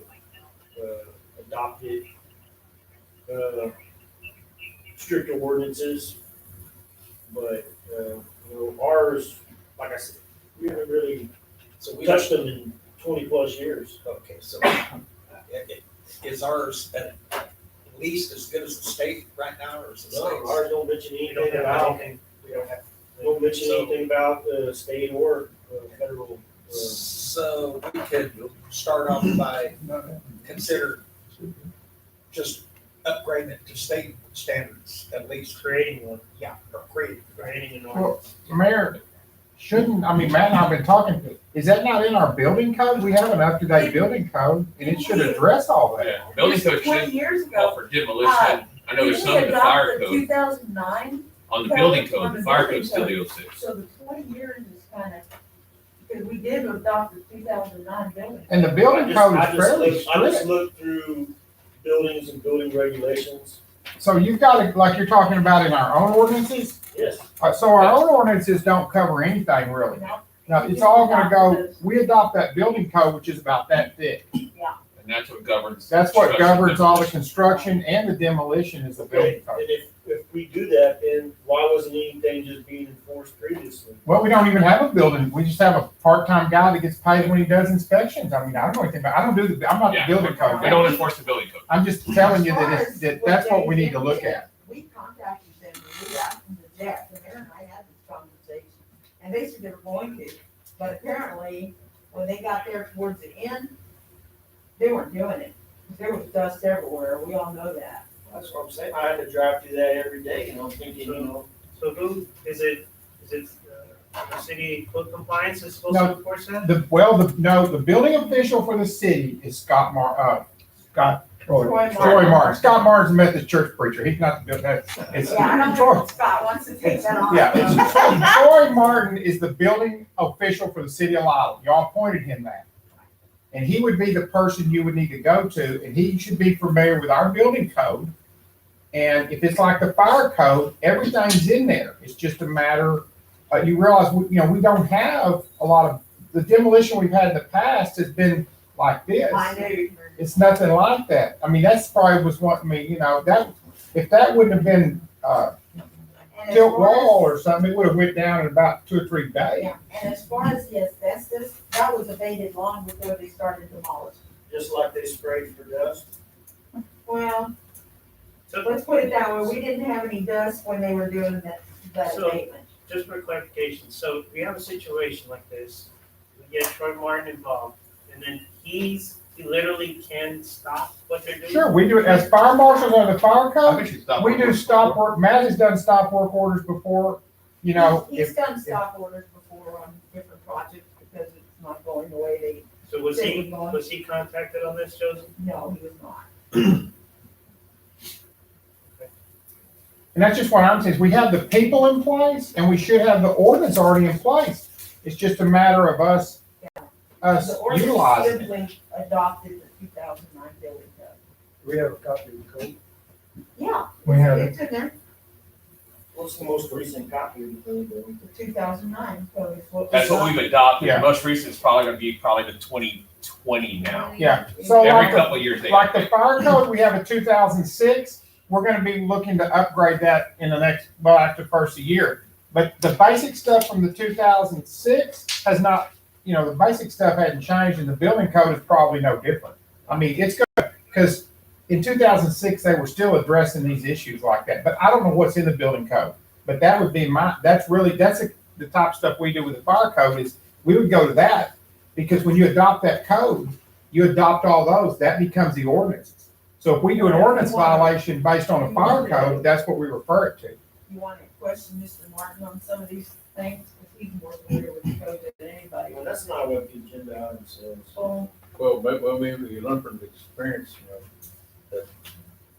adopted stricter ordinances. But ours, like I said, we haven't really touched them in 20 plus years. Okay, so is ours at least as good as the state right now, or is the No, state? ours don't mention We don't anything have about, anything, we don't have. don't mention So- anything about the state or federal. So we could start off by consider just upgrading it to state standards, at least. Creating one, Yeah, or creating. creating an Well, ordinance. Mayor, Matt and I've been talking, is that not in our building code? We have an up-to-date building code, and it should address all that. Yeah, building code 20 should years call ago, for demolition. I know there's some in the fire code. 2009, On the building on code, the the fire building code still code. deals with. so the 20 years is kind of, because we did adopt the 2009 building. And the building code is fairly I just strict. looked through buildings and building regulations. So you've got it, like you're talking about in our own ordinances? Yes, So our own ordinances don't cover anything really. No, it's all gonna go, we adopt that building code, which is about that thick. And that's what governs. That's what construction governs all the demolition. construction and the demolition is the building okay, code. and if we do that, then why wasn't anything just being enforced previously? Well, we don't even have a building. We just have a part-time guy that gets paid when he does inspections. I don't know anything about, I'm not the Yeah. building code We guy. don't enforce the building code. I'm just telling you that's what we need to look at. We contacted them, and we asked them to check, and Aaron and I had this conversation, and they said they were going to, but apparently, when they got there towards the end, they weren't doing it. There was dust everywhere, we all know that. That's what I'm saying. I had to drive through that every day, thinking, So who, is it the city code compliance is supposed No. to enforce that? The building official for the city is Troy Martin. Martin. Scott Martin's a Methodist church preacher. He's not the, it's Yeah, I don't Troy. know if Scott wants to take that on. Yeah, it's Troy Martin is the building official for the city of Lyle. Y'all appointed him that. And he would be the person you would need to go to, and he should be familiar with our building code. And if it's like the fire code, everything's in there. It's just a matter, you realize, we don't have a lot of, the demolition we've had in the past has been like this. I knew. It's nothing like that. That's probably was what, that, if that wouldn't have been, And as tilt far as- wall or something, it would have went down in about 2 or 3 days. Yeah, and as far as the asbestos, that was abated long before they started demolishing. just like they sprayed for dust. Well, So, let's put it that way, we didn't have any dust when they were doing that So- abatement. just for clarification, so we have a situation like this, we get Troy Martin involved, and then he literally can stop what they're doing? Sure, we do, as fire marshals under the fire I code, think she's stopped we do working. stop work, Matt has done stop work orders before, you know, He's if, done stop orders before on different projects because it's not going the way they, So was he contacted on this, Joseph? no, he was not. and that's just what I'm saying, is we have the people in place, and we should have the ordinance already in place. It's just a matter of us The ordinance utilizing it. simply adopted the 2009 building code. We have a copy of the code. Yeah, We have it. it's in there, What's the most recent copy of the code? the 2009 code is what. That's what we've adopted. Yeah. The most recent is probably gonna be probably the 2020 now. Yeah, so like Every the, couple of years they. like the fire code, we have a 2006, we're gonna be looking to upgrade that in the next, well, after the first year. But the basic stuff from the 2006 has not, you know, the basic stuff hadn't changed, and the building code is probably no different. I mean, it's gonna, because in 2006, they were still addressing these issues like that, but I don't know what's in the building code. But that would be that's the top stuff we do with the fire code is we would go to that, because when you adopt that code, you adopt all those, that becomes the ordinances. So if we do an ordinance violation based on a fire code, that's what we refer it to. You want to question Mr. Martin on some of these things, because he's more familiar with the code than anybody. Well, that's not what the agenda item says. So, Well, maybe you learn from the experience, you know, that,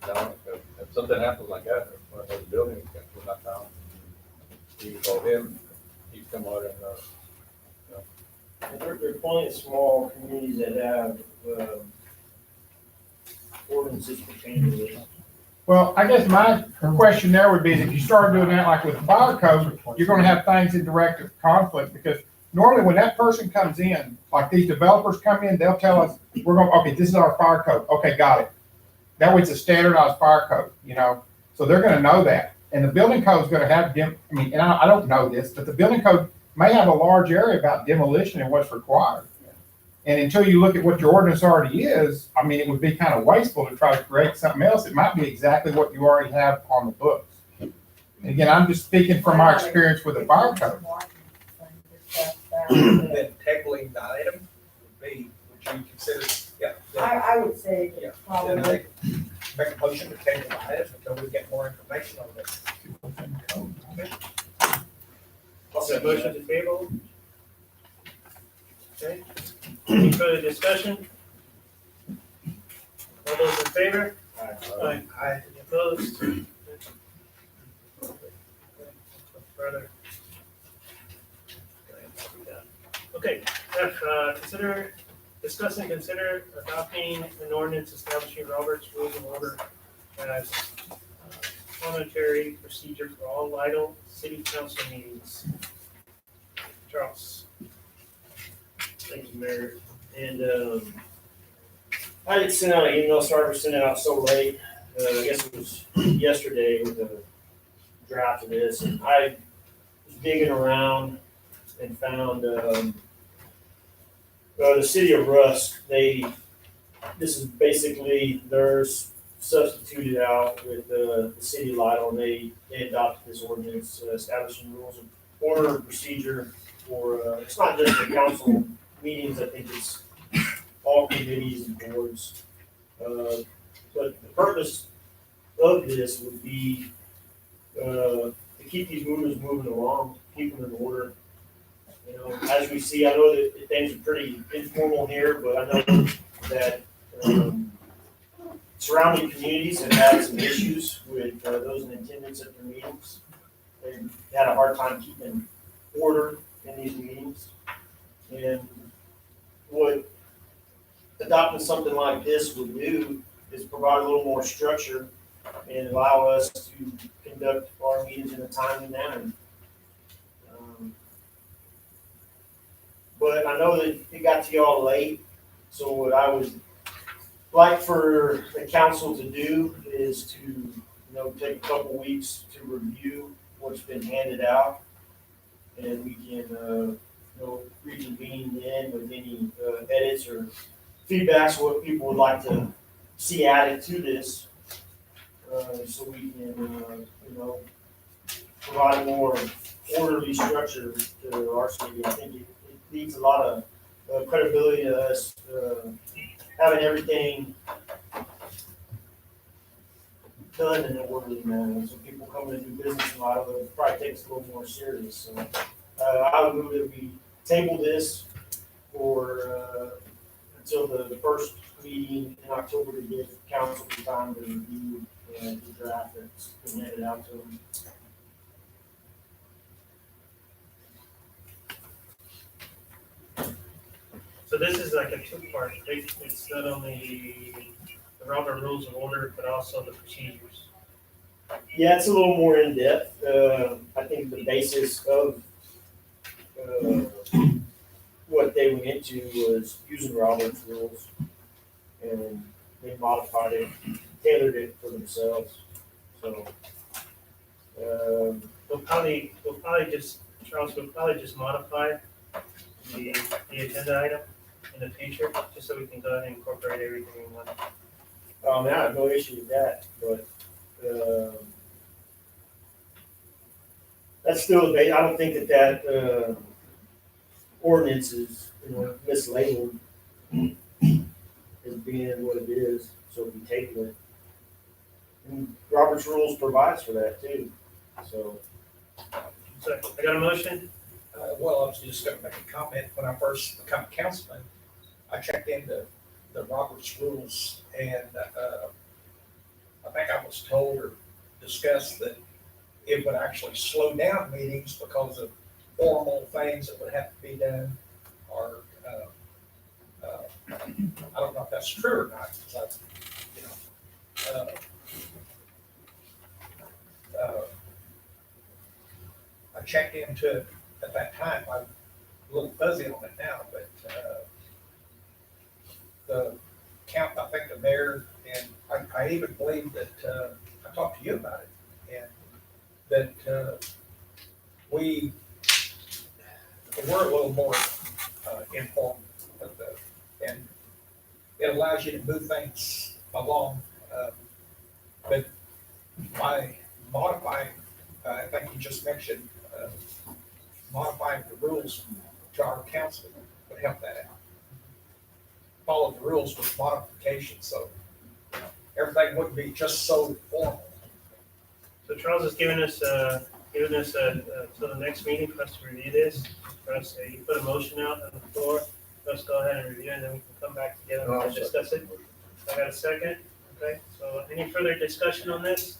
you know, if something happens like that, or the building was not down, you call him, he'd come out and, There are plenty of small communities that have, ordinances pertaining to this. Well, I guess my question there would be that if you start doing that like with the fire code, you're gonna have things in direct conflict, because normally when that person comes in, like these developers come in, they'll tell us, we're going, okay, this is our fire code. Okay, got it. That way it's a standardized fire code, you know, so they're gonna know that. And the building code is gonna have and I don't know this, but the building code may have a large area about demolition and what's required. And until you look at what your ordinance already is, I mean, it would be kind of wasteful to try to create something else. It might be exactly what you already have on the books. And again, I'm just speaking from my experience with the fire code. Then tabling the item would be, would you consider, yeah. I would say Yeah. probably. Then make a motion to table the item until we get more information on this. Also, motion to table? Okay, any further discussion? All those in favor? Aye. Any opposed? Further. Okay, discuss and consider adopting an ordinance establishing Robert's Rules of Order as parliamentary procedure for all Lidle city council meetings. Charles. Thank you, Mayor. And, I didn't send out an email, sorry for sending it out so late. I guess it was yesterday with the draft of this, and I was digging around and found, the city of Rusk, this is basically theirs substituted out with, the city of Lidle, and they adopted this ordinance establishing rules of order and procedure for, it's not just the council meetings, I think it's all committees and boards. But the purpose of this would be, to keep these movements moving along, keep them in order. You know, as we see, I know that things are pretty informal here, but I know that, surrounding communities have had some issues with, those in attendance at their meetings. They've had a hard time keeping order in these meetings. And what adopting something like this would do is provide a little more structure and allow us to conduct our meetings in a timely manner. But I know that it got to y'all late, so what I would like for the council to do is to, take a couple weeks to review what's been handed out. And we can, reconvene then with any edits or feedbacks, what people would like to see added to this. So we can, provide a more orderly structure to our city. I think it needs a lot of credibility to us, having everything done in an orderly manner. So people coming to do business in Lido, it probably takes a little more serious. So, I would move that we table this for, until the first meeting in October to give council some time to review the draft that's been handed out to them. So this is like a two-part, it's not only the Robert Rules of Order, but also the procedures. Yeah, it's a little more in depth. I think the basis of what they went into was using Robert's rules, and they modified it, tailored it for themselves. So We'll probably just, Charles, we'll probably just modify the agenda item in the future, just so we can go ahead and incorporate everything in one. I have no issue with that, but that's still a base. I don't think that ordinance is, mislabeled as being what it is, so we table it. And Robert's Rules provides for that too, so. So I got a motion? Well, I was just gonna make a comment. When I first became councilman, I checked into the Robert's Rules, and I think I was told or discussed that it would actually slow down meetings because of formal things that would have to be done, or I don't know if that's true or not. Because I checked into it at that time. I'm a little fuzzy on it now, but the count, I think the mayor, and I even believe that I talked to you about it, and that we're a little more informed of and it allows you to move things along. But by modifying, I think you just mentioned modifying the rules to our council would help that out. Follow the rules with modifications, so everything wouldn't be just so formal. So Charles is giving us till the next meeting for us to review this. For us, you put a motion out on the floor, let's go ahead and review it, and then we can come back together and discuss it. I got a second, okay, so any further discussion on this?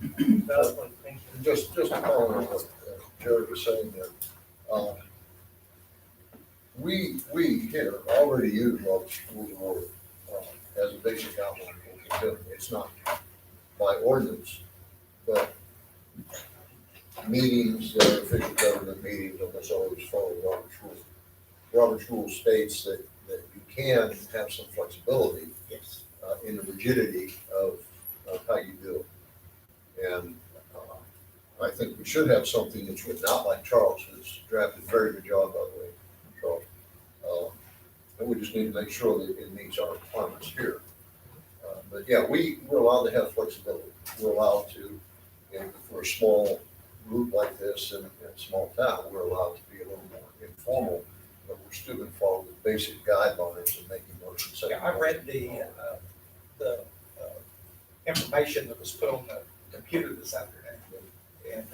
Valid point, thank you. Just to follow on what Jared was saying there, we here already use Robert's Rules of Order as a basic outline for contempt. It's not by ordinance, but meetings, official government meetings, almost always follow Robert's Rules. Robert's Rules states that you can have some flexibility in the rigidity of how you do it. And I think we should have something that's written out like Charles has drafted. Very good job, by the way, Charles. And we just need to make sure that it meets our requirements here. But yeah, we're allowed to have flexibility. We're allowed to, for a small group like this in a small town, we're allowed to be a little more informal, but we're still going to follow the basic guidelines of making motions. Yeah, I read the information that was put on the computer this afternoon, and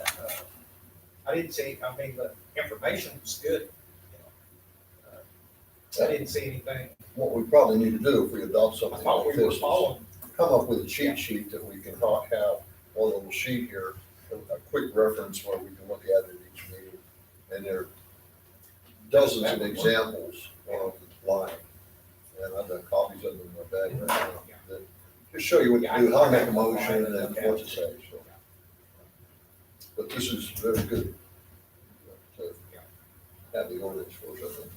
I didn't see. I mean, the information was good. I didn't see anything. What we probably need to do if we adopt I something thought like we were this is following. come up with a cheat sheet that we can have on a little sheet here, a quick reference where we can look at it at each meeting. And there are dozens of examples online. And I've got copies of them in my bag right now that just show you what to do, how to make a motion, and what to say. So, but this is very good to have the ordinance for us, I think.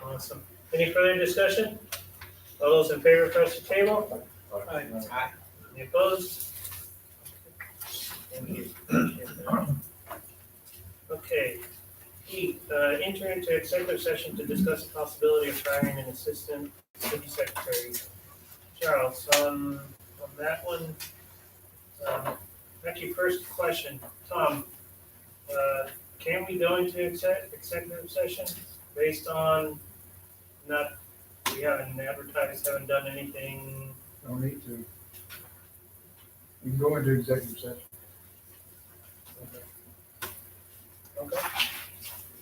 Awesome. Any further discussion? All those in favor, press the table. Any opposed? Thank you. Okay. E, enter into executive session to discuss the possibility of hiring an assistant city secretary. Charles, on that one, Actually, first question, Tom, can we go into executive session based on not, we haven't advertised, haven't done anything? Don't need to. We can go into executive session. Okay.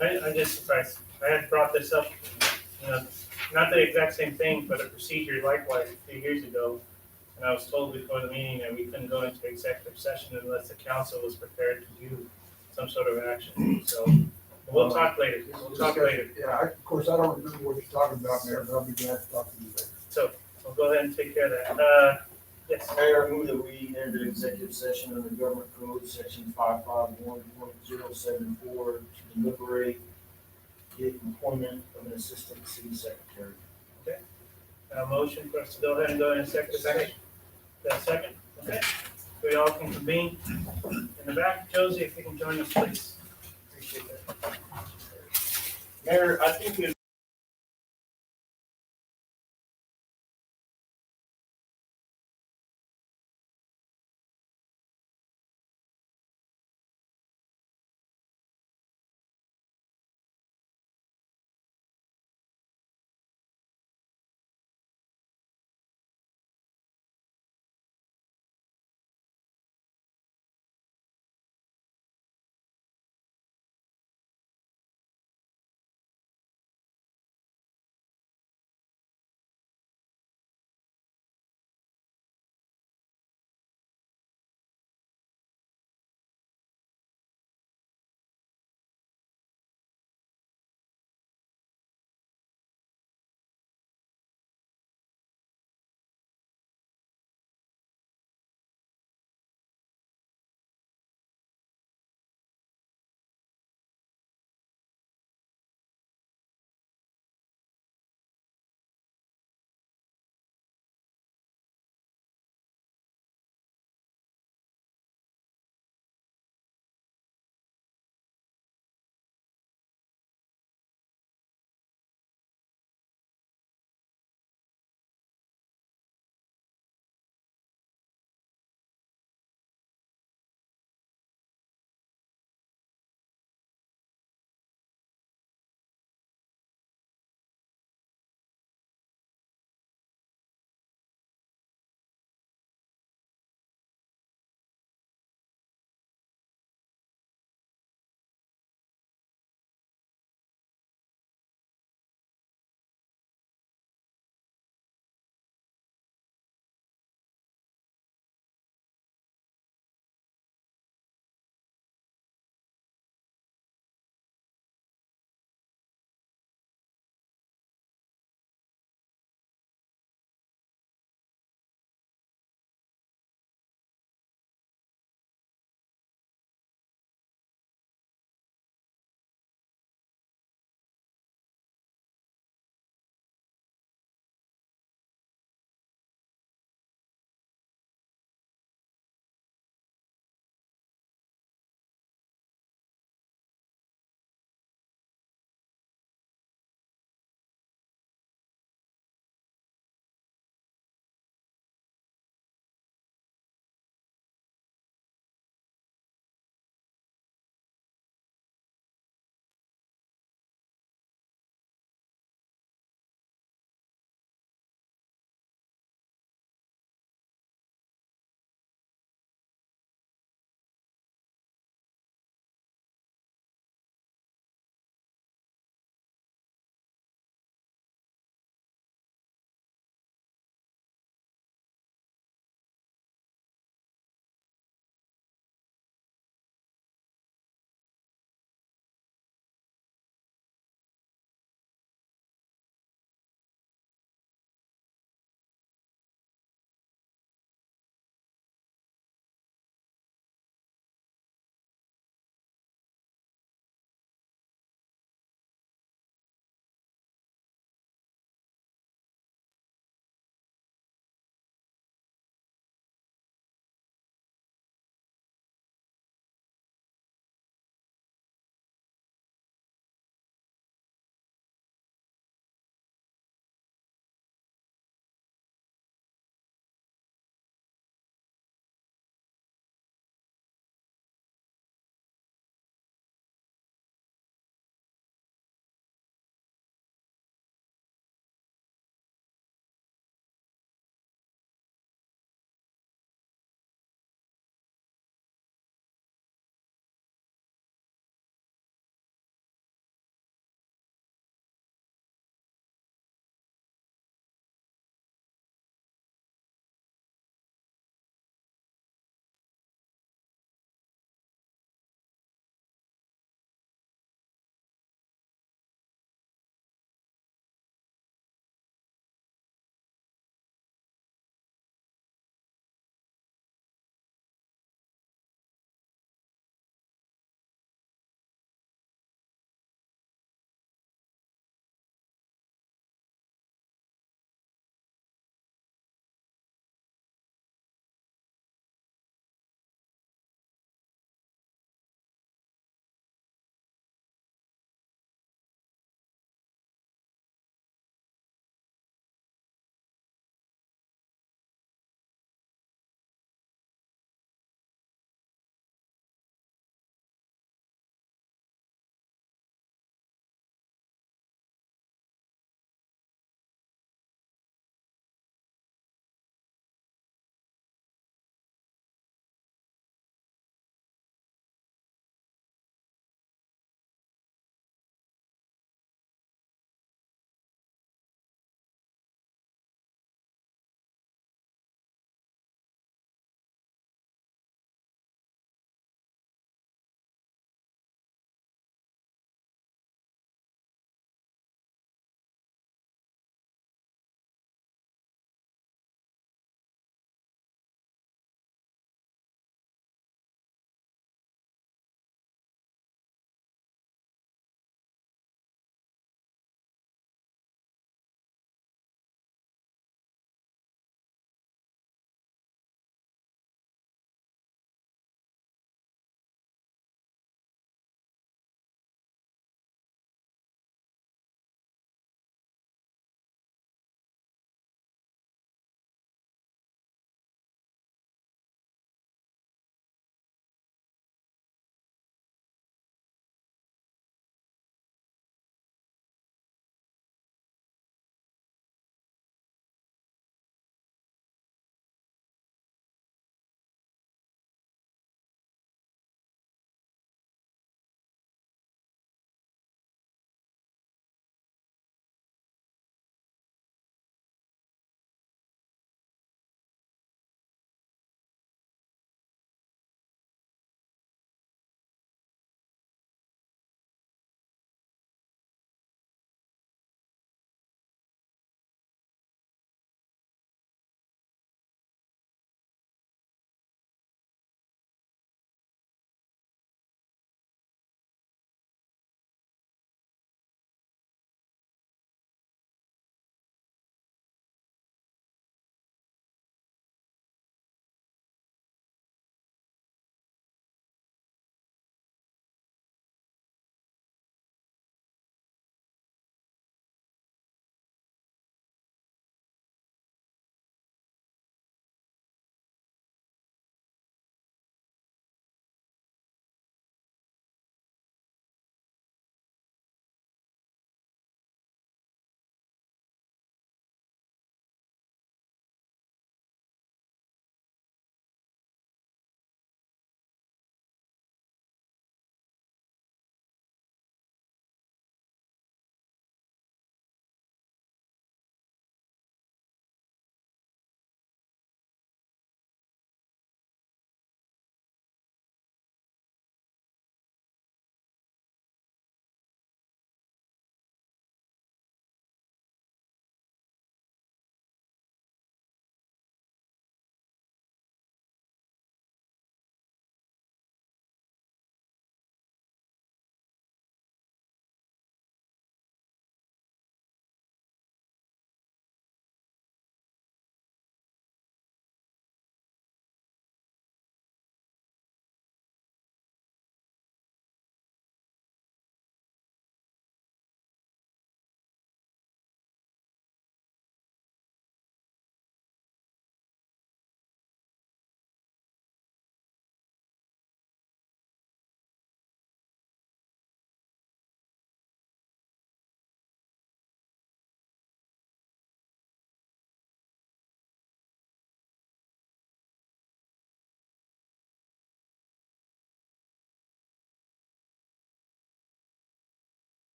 I just surprised, I had brought this up, you know, not the exact same thing, but a procedure likewise a few years ago. And I was told before the meeting that we couldn't go into executive session unless the council was prepared to do some sort of action. So we'll talk later, we'll talk later. Yeah, of course, I don't remember what you're talking about, Mayor, but I'll be glad to talk to you later. So we'll go ahead and take care of that. Yes, Mayor, I move that we enter executive session under government code section 551.074 to deliberate the appointment of an assistant city secretary. a motion for us to go ahead and go into executive session. Got a second? Okay. We all can convene in the back. Josie, if you can join us, please. Appreciate that. Mayor, I think it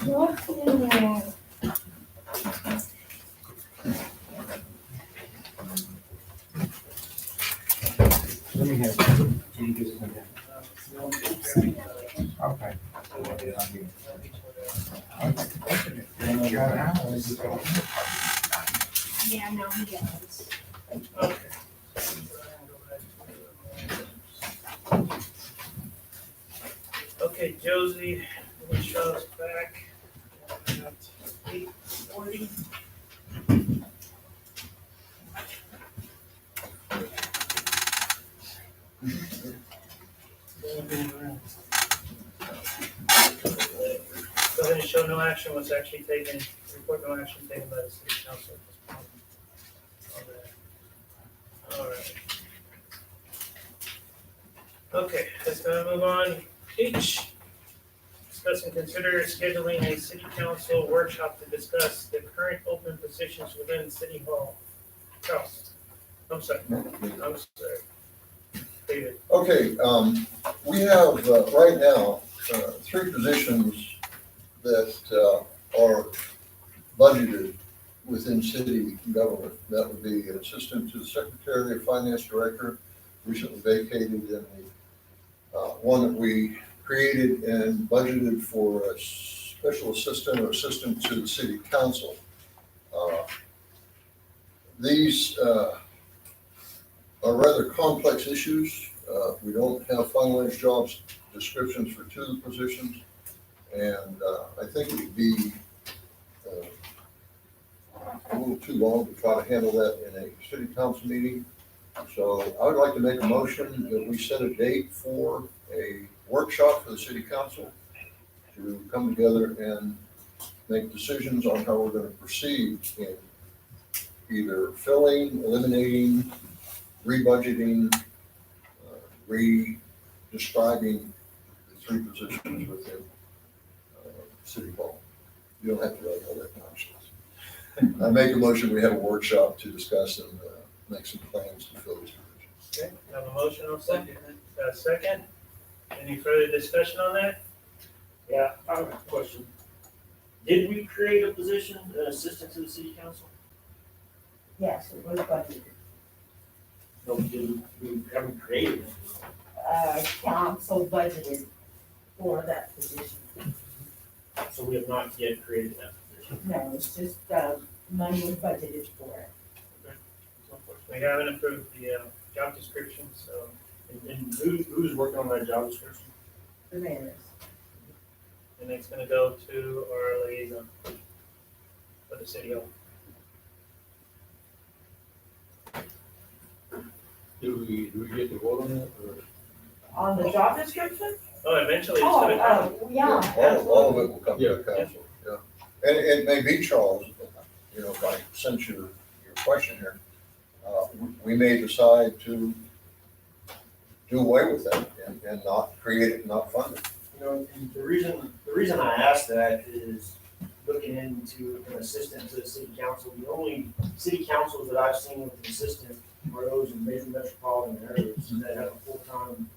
What's in there? Let me have. Okay. Yeah, no, he does. Okay, Josie, will show us back at 8:40. Go ahead and show no action was actually taken, report no action taken by the city council at this point. All right. Okay, let's go move on. H, discuss and consider scheduling a city council workshop to discuss the current open positions within city hall. Charles, I'm sorry, David. Okay, we have, right now, three positions that, are budgeted within city government. That would be an assistant to the secretary, a finance director, recently vacated, and the, one that we created and budgeted for a special assistant or assistant to the city council. These, are rather complex issues. We don't have finalized jobs descriptions for two of the positions. And I think it would be a little too long to try to handle that in a city council meeting. So I would like to make a motion that we set a date for a workshop for the city council to come together and make decisions on how we're going to proceed in either filling, eliminating, rebudgeting, re-describing the three positions within City Hall. You don't have to write all that nonsense. I make a motion, we have a workshop to discuss and make some plans to fill these positions. Okay, have a motion, I'll second. Second, any further discussion on that? Yeah, I have a question. Did we create a position, an assistant to the city council? Yes, it was budgeted. No, we haven't created it. Council budgeted for that position. So we have not yet created that position. No, it's just, money was budgeted for it. We haven't approved the job description, so. And who's working on that job description? The mayor's. And it's gonna go to our liaison for the city hall. Do we get to vote on that, or? On the job description? Oh, eventually it's gonna come. Yeah. All of it will come to the council, yeah. And it may be, Charles, you know, like, since your question here, we may decide to do away with that and not create it, not fund it. You know, and the reason I asked that is looking into an assistant to the city council. The only city councils that I've seen with an assistant are those in major metropolitan areas that have a full-time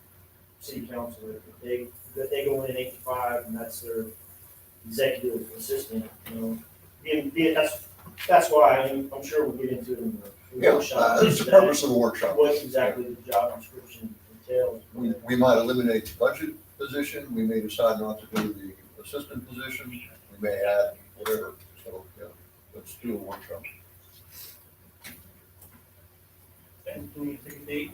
city council. That they go in 8 to 5, and that's their executive assistant, you know. That's why I'm sure we'll get into it in the Yeah, workshop. that's the purpose of the workshop. What exactly the job description entails. We might eliminate the budget position, we may decide not to do the assistant position, we may add whatever, so, yeah, let's do a workshop. And do we pick a date?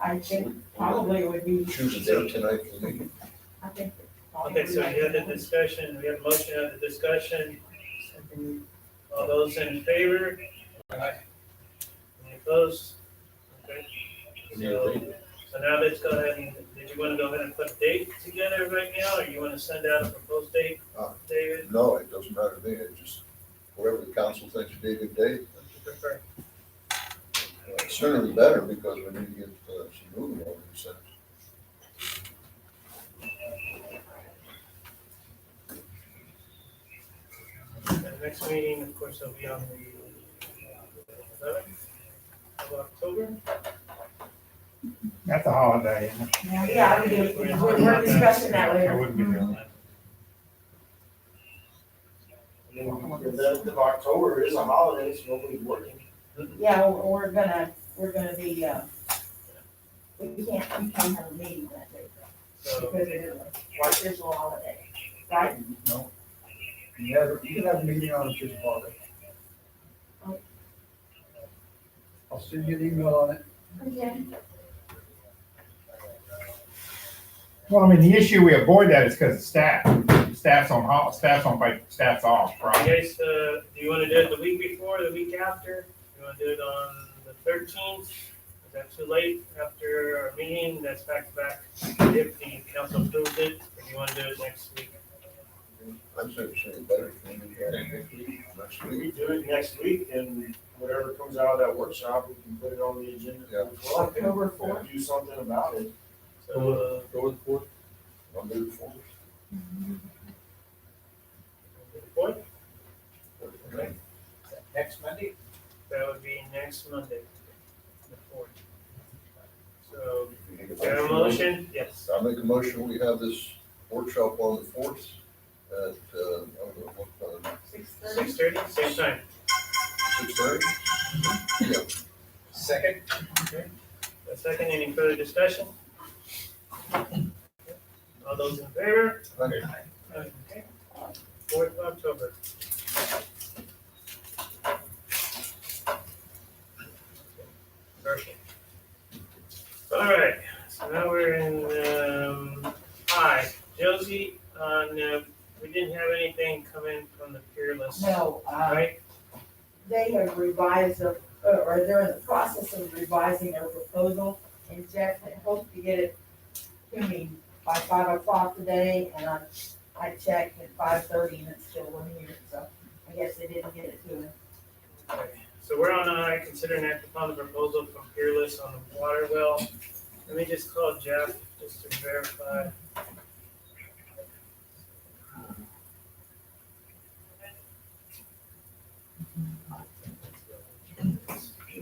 I think probably it would be, Choose a date tonight for the meeting. I think. Okay, so we had the discussion, we have a motion, we have the discussion. All those in favor? Aye. Any opposed? Okay. So now let's go ahead and, did you want to go ahead and put a date together right now, or you want to send out a proposed date, David? No, it doesn't matter to me, it just, whatever the council thinks would be a good date. What do you prefer? Sooner the better, because we need to get some movement on these things. The next meeting, of course, will be on the 11th of October. That's a holiday, isn't it? Yeah, we're discussing that I later. wouldn't be doing that. I mean, the 11th of October is a holiday, so nobody's working. Yeah, we're gonna be, we can't have a meeting that day So, because it is a official holiday, right? No. You can have a meeting on a official holiday. I'll send you an email on it. Okay. Well, I mean, the issue we avoid that is because of staff. Staff's on break, staff's off, you right? guys, do you wanna do it the week before, the week after? You wanna do it on the 13th? Is that too late after our meeting? That's back to back. If the council approves it, or do you wanna do it next week? I'd say the same better. Next We week. do it next week, and whatever comes out of that workshop, we can put it on the agenda. Yeah. October 4th. Do something about it. So, Go with the 4th. I'll do it for us. what? Okay. Next Monday? That would be next Monday, the 4th. So, You need is there a motion? Yes. I make a motion, we have this workshop on the 4th at, I don't know, what time? 6:30, same time. 6:30? Yeah. Second? A second, any further discussion? All those in favor? Okay. Okay. 4th of October. Perfect. All right, so now we're in, I, Josie, we didn't have anything come in from the Peerless, No, right? they have revised, or they're in the process of revising their proposal, and Jeff had hoped to get it to me by 5 o'clock today, and I checked at 5:30 and it's still in here, so I guess they didn't get it to him. Okay. So we're on, I consider an act upon the proposal from Peerless on the water well. Let me just call Jeff, just to verify.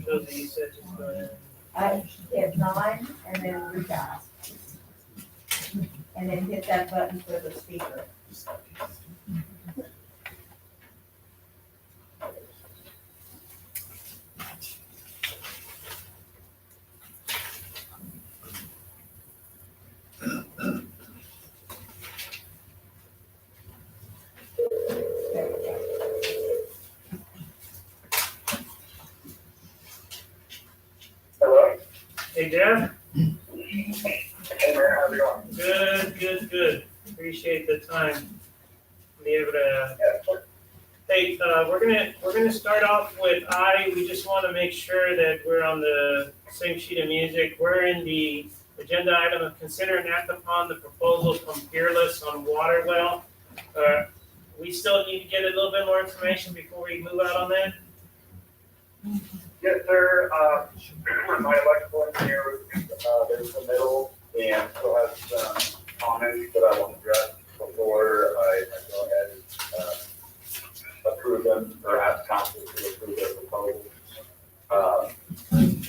Josie, you said just go ahead. I hit 9 and then recast. And then hit that button for the speaker. There we go. Hello? Hey Jeff, Hey, Mayor, how's it going? good. Appreciate the time. Be able to, Yeah, hey, we're gonna start off with we just wanna make sure that we're on the same sheet of music. We're in the agenda item of consider and act upon the proposal from Peerless on water well. We still need to get a little bit more information before we move out on that. Yes, sir. My electrical engineer was their submittal and still has some comments that I want to address before I go ahead and approve them or ask council to approve their proposal. So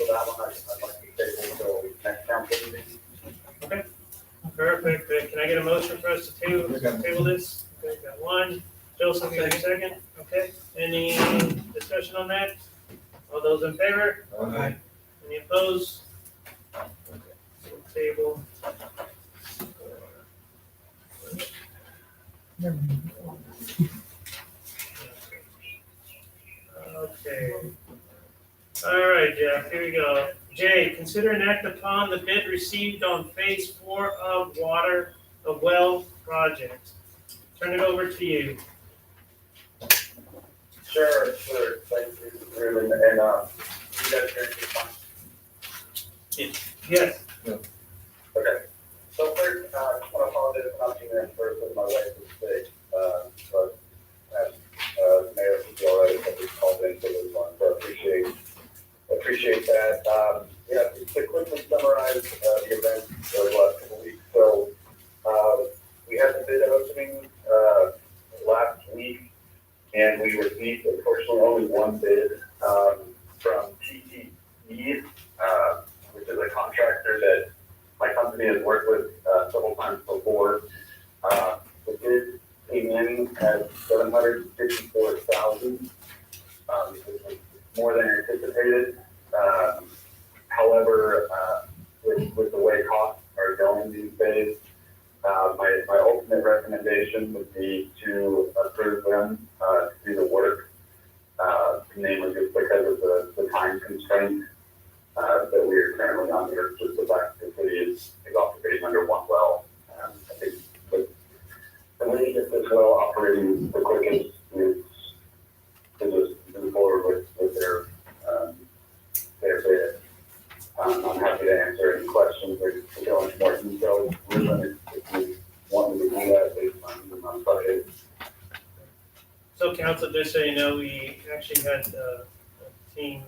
that one I'd like to table until next council meeting. Perfect. Can I get a motion for us to table this? Okay, got one. Joseph, you got a second? Okay. Any discussion on that? All those in favor? Aye. Any opposed? Okay, so table. Okay. All right, Jeff, here we go. J, consider an act upon the bid received on phase 4 of well project. Turn it over to you. Sure. Thank you, Ruben. And you guys hear me fine? Yes. Okay. So first, I just want to apologize for not being there in person. My wife was sick, but as Mayor said already, we called in for this one, so appreciate that. Yeah, to quickly summarize the event over the last couple of weeks. So we had the bid opening last week, and we received unfortunately only one bid from TTE, which is a contractor that city has worked with, several times before. The bid came in at $754,000. This is more than anticipated. However, with the way costs are going these days, my ultimate recommendation would be to approve them, to do the work, namely just because of the time constraint, that we are currently under, just the fact that the city is operating under one well. I think the way to get this well operating the quickest is to just move forward with their bid. I'm happy to answer any questions or to go into more detail. If you want me to do that based on Friday. So council, just so you know, we actually had a team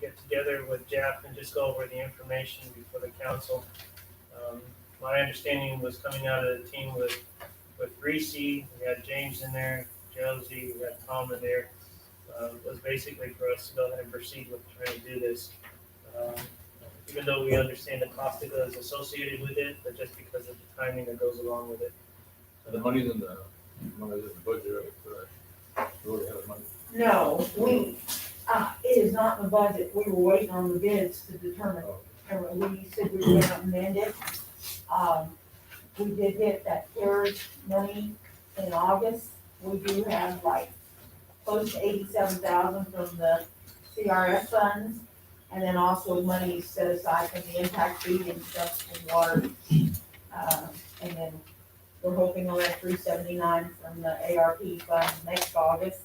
get together with Jeff and just go over the information before the council. My understanding was coming out of the team with Reese, we had James in there, Josie, we had Tom in there. Was basically for us to go ahead and proceed with trying to do this. Even though we understand the cost that is associated with it, but just because of the timing that goes along with it. The money's in the budget, right? We already have the money. No, it is not in the budget. We were waiting on the bids to determine. And we said we were gonna amend it. We did get that CARES money in August. We do have like close to 87,000 from the CRF funds. And then also money set aside from the impact fee and stuff and water. And then we're hoping on that 379 from the ARP fund next August.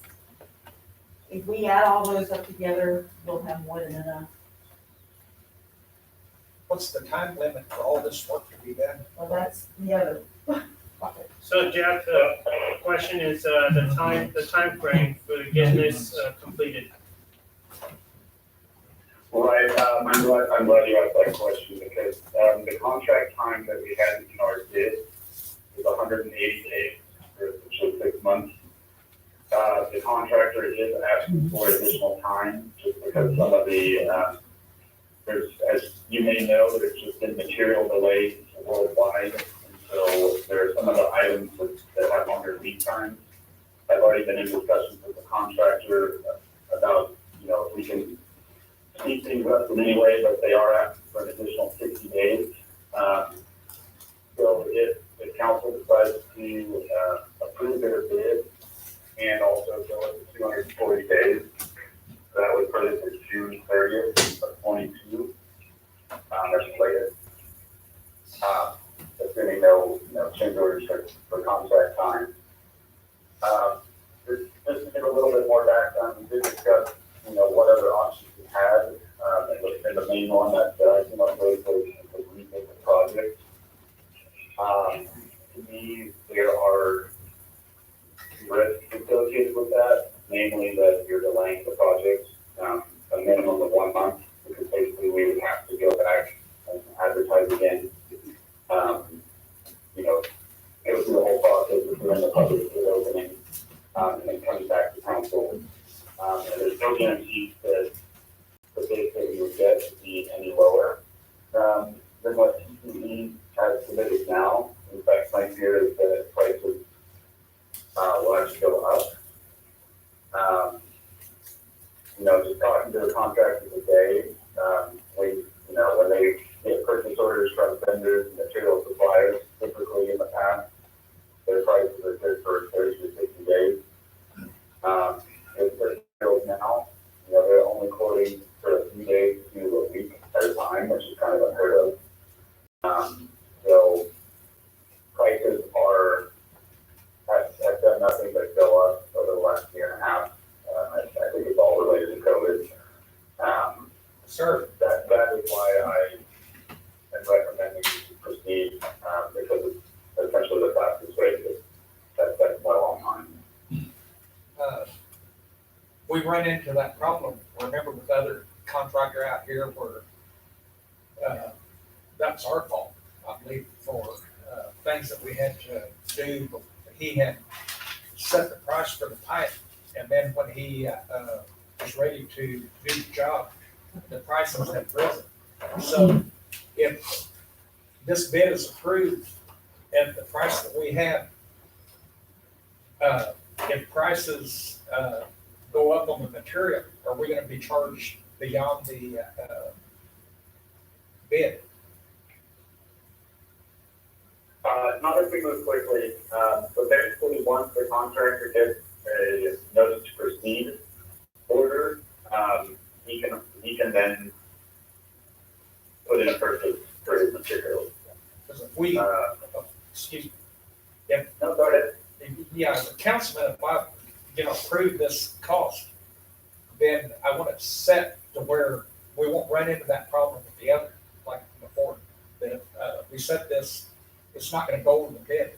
If we add all those up together, we'll have more than enough. What's the time limit for all this work to be done? Well, that's the other bucket. So Jeff, the question is, the time frame for getting this completed. Right, I'm glad you asked that question because, the contract time that we had in our bid is 180 days, or essentially 6 months. The contractor is asking for additional time just because some of the, there's, as you may know, there's just been material delays worldwide. And so there are some of the items that have longer lead times. I've already been in discussions with the contractor about, if we can speed things up in any way, but they are asking for an additional 60 days. So if council decides to approve their bid and also go up to 240 days, that would put it to June 30th of 22. That's latest. Assuming no change orders for contract time. Just to give a little bit more background, we did discuss what other options we had, and the main one that I came up with was remake the project. To me, there are risks associated with that, namely that you're delaying the project a minimum of 1 month, because basically we would have to go back and advertise again. Go through the whole process of doing the public bid opening, and then coming back to council. And there's no guarantee that the bid that we would get would be any lower than what TCE has submitted now. In fact, my fear is that prices will actually go up. Just talking to the contractors today, when they get purchase orders from vendors and material suppliers, typically in the past, their prices are good for 30 to 60 days. If they're materials now, they're only quoting for a few days to a week at a time, which is kind of unheard of. So prices have done nothing but go up over the last year and a half. I think it's all related to COVID. Sir, that is why I am recommending you to proceed, because it's essentially the fastest way to get that well online. We run into that problem, remember, with other contractor out here where, that's our fault, I believe, for, things that we had to do. He had set the price for the pipe, and then when he, was ready to do the job, the prices had risen. So if this bid is approved at the price that we have, if prices, go up on the material, are we gonna be charged beyond the, bid? Not if we move quickly, so basically, once the contractor gets a notice to proceed order, he can then put in a purchase for his materials. Because if we, excuse me, No, go ahead. yeah, as a councilman, if I, approve this cost, then I want it set to where we won't run into that problem with the other, like before. That if, we set this, it's not gonna go in the bid.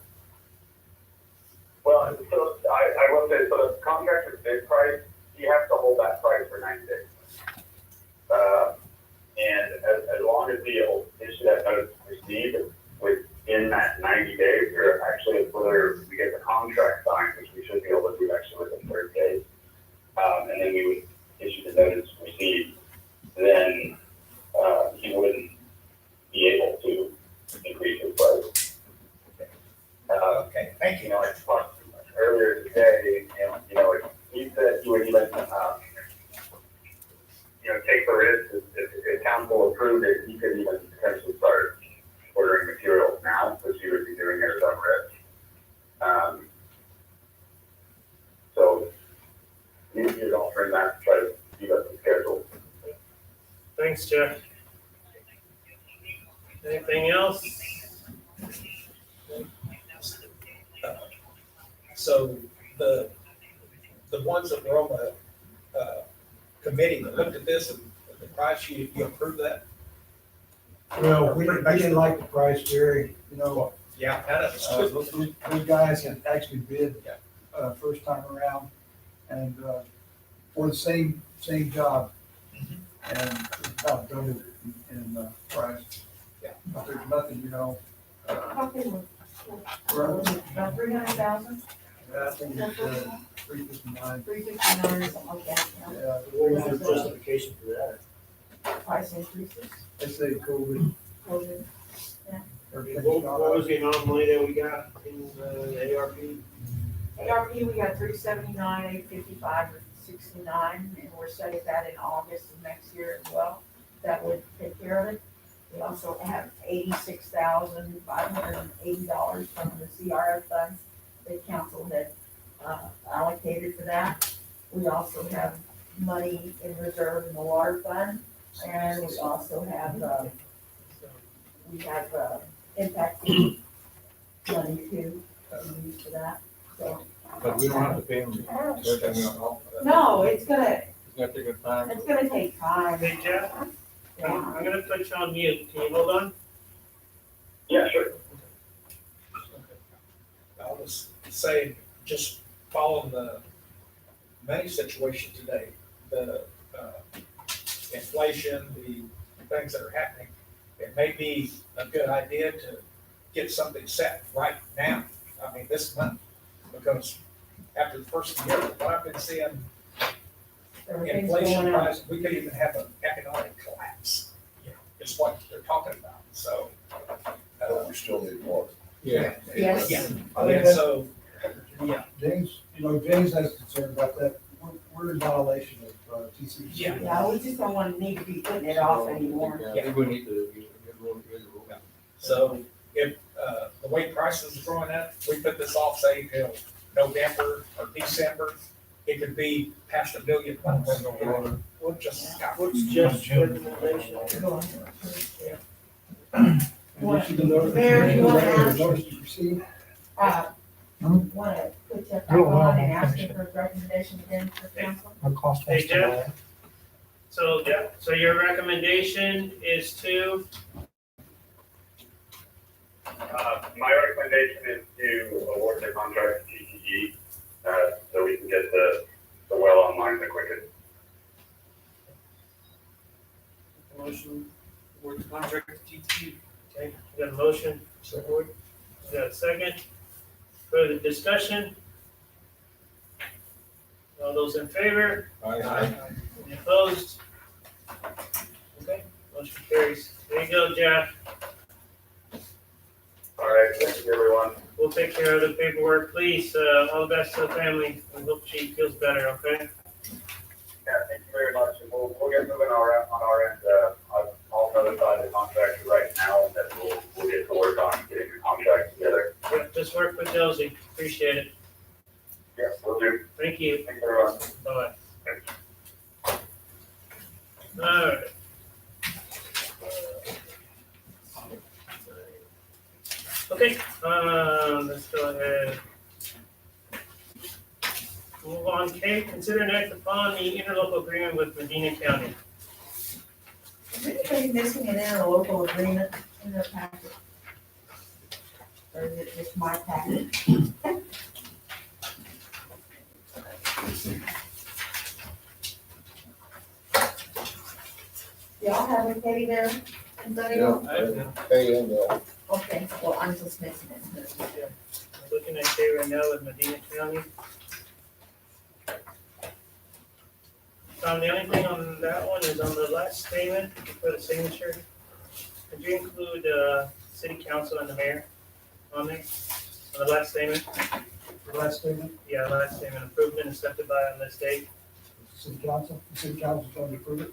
Well, so I will say, so the contractor's bid price, you have to hold that price for 90 days. And as long as he'll issue that notice to proceed within that 90 days, or actually whether we get the contract signed, which we should be able to do actually within 30 days, and then we would issue the notice to proceed, then he wouldn't be able to increase his price. Okay, thank you. I talked earlier today, he said he would even, take the risk, if council approved it, he could even potentially start ordering materials now, which he would be doing at his own risk. So, he's offering that to try to speed up the schedule. Thanks, Jeff. Anything else? So the ones that were on the, committee that looked at this and the price, you approved that? Well, we didn't like the price, Jerry, Yeah, that understood. we guys had actually bid, first time around, and, for the same job. And it's about double in price. Yeah. But there's nothing, About 300,000, I think it's 359. 359 or something like that, Yeah, What was the justification for that? price increases, they say COVID. COVID. everything's What gone was up. the amount of money that we got in the ARP? ARP, we got 379, 855, or 69, and we're setting that in August of next year as well. That would take care of it. We also have $86,580 from the CRF funds that council had allocated for that. We also have money in reserve in the water fund, and we also have, impact fee money too, that we use for that, so. But we don't have to pay them. No, it's gonna It's gonna take a time. It's gonna take time. Hey, Jeff, Yeah. I'm gonna put you on mute. Can you hold on? Yeah, sure. I'll just say, just following the money situation today, the inflation, the things that are happening, it may be a good idea to get something set right now. I mean, this month, because after the first of the year, what I've been seeing, Everything's inflation going up. rise, we could even have an economic collapse, is what they're talking about, so. But we still need more. Yeah. Yes. Yeah, and so, yeah, James, James has concern about that. We're in violation of TCEQ. Yeah. Yeah, we just don't want to need to be putting it off anymore. Yeah, we need to get real. so if, the way prices are going up, we put this off, say, till November or December, it could be past $1 million. We'll just. What's Jeff's recommendation? Mayor, you wanna ask? Notice to proceed. Want to put Jeff back on and ask him for his recommendation again for council? Hey, Jeff? So, Jeff, so your recommendation is to, My recommendation is to award the contract to TTG, so we can get the well online the quickest. motion, award the contract to TT. Okay, we got a motion, support. We got a second. Further discussion? All those in favor? Any opposed? Okay, motion carries. There you go, Jeff. All right, thank you, everyone. We'll take care of the paperwork, please, all the best to the family, and hope she feels better, okay? Yeah, thank you very much, and we'll get moving on our end. I'll notify the contractor right now, and then we'll get to work on getting the contract together. Yeah, just work with Josie, appreciate it, Yes, we'll do. thank you, Thank you very much. bye. Alright. Okay, let's go ahead. Move on, K, consider and act upon the interlocal agreement with Medina County. Is anybody missing an interlocal agreement in their packet? Or is it just my packet? Y'all have a Katie there? Anybody else? Hey, and, Okay, well, I'm just missing it. I'm looking at K right now with Medina County. The only thing on that one is on the last statement for the signature. Could you include, city council and the mayor on there, on the last statement? The last statement, Yeah, last statement, approved and accepted by on this date. city council's going to approve it.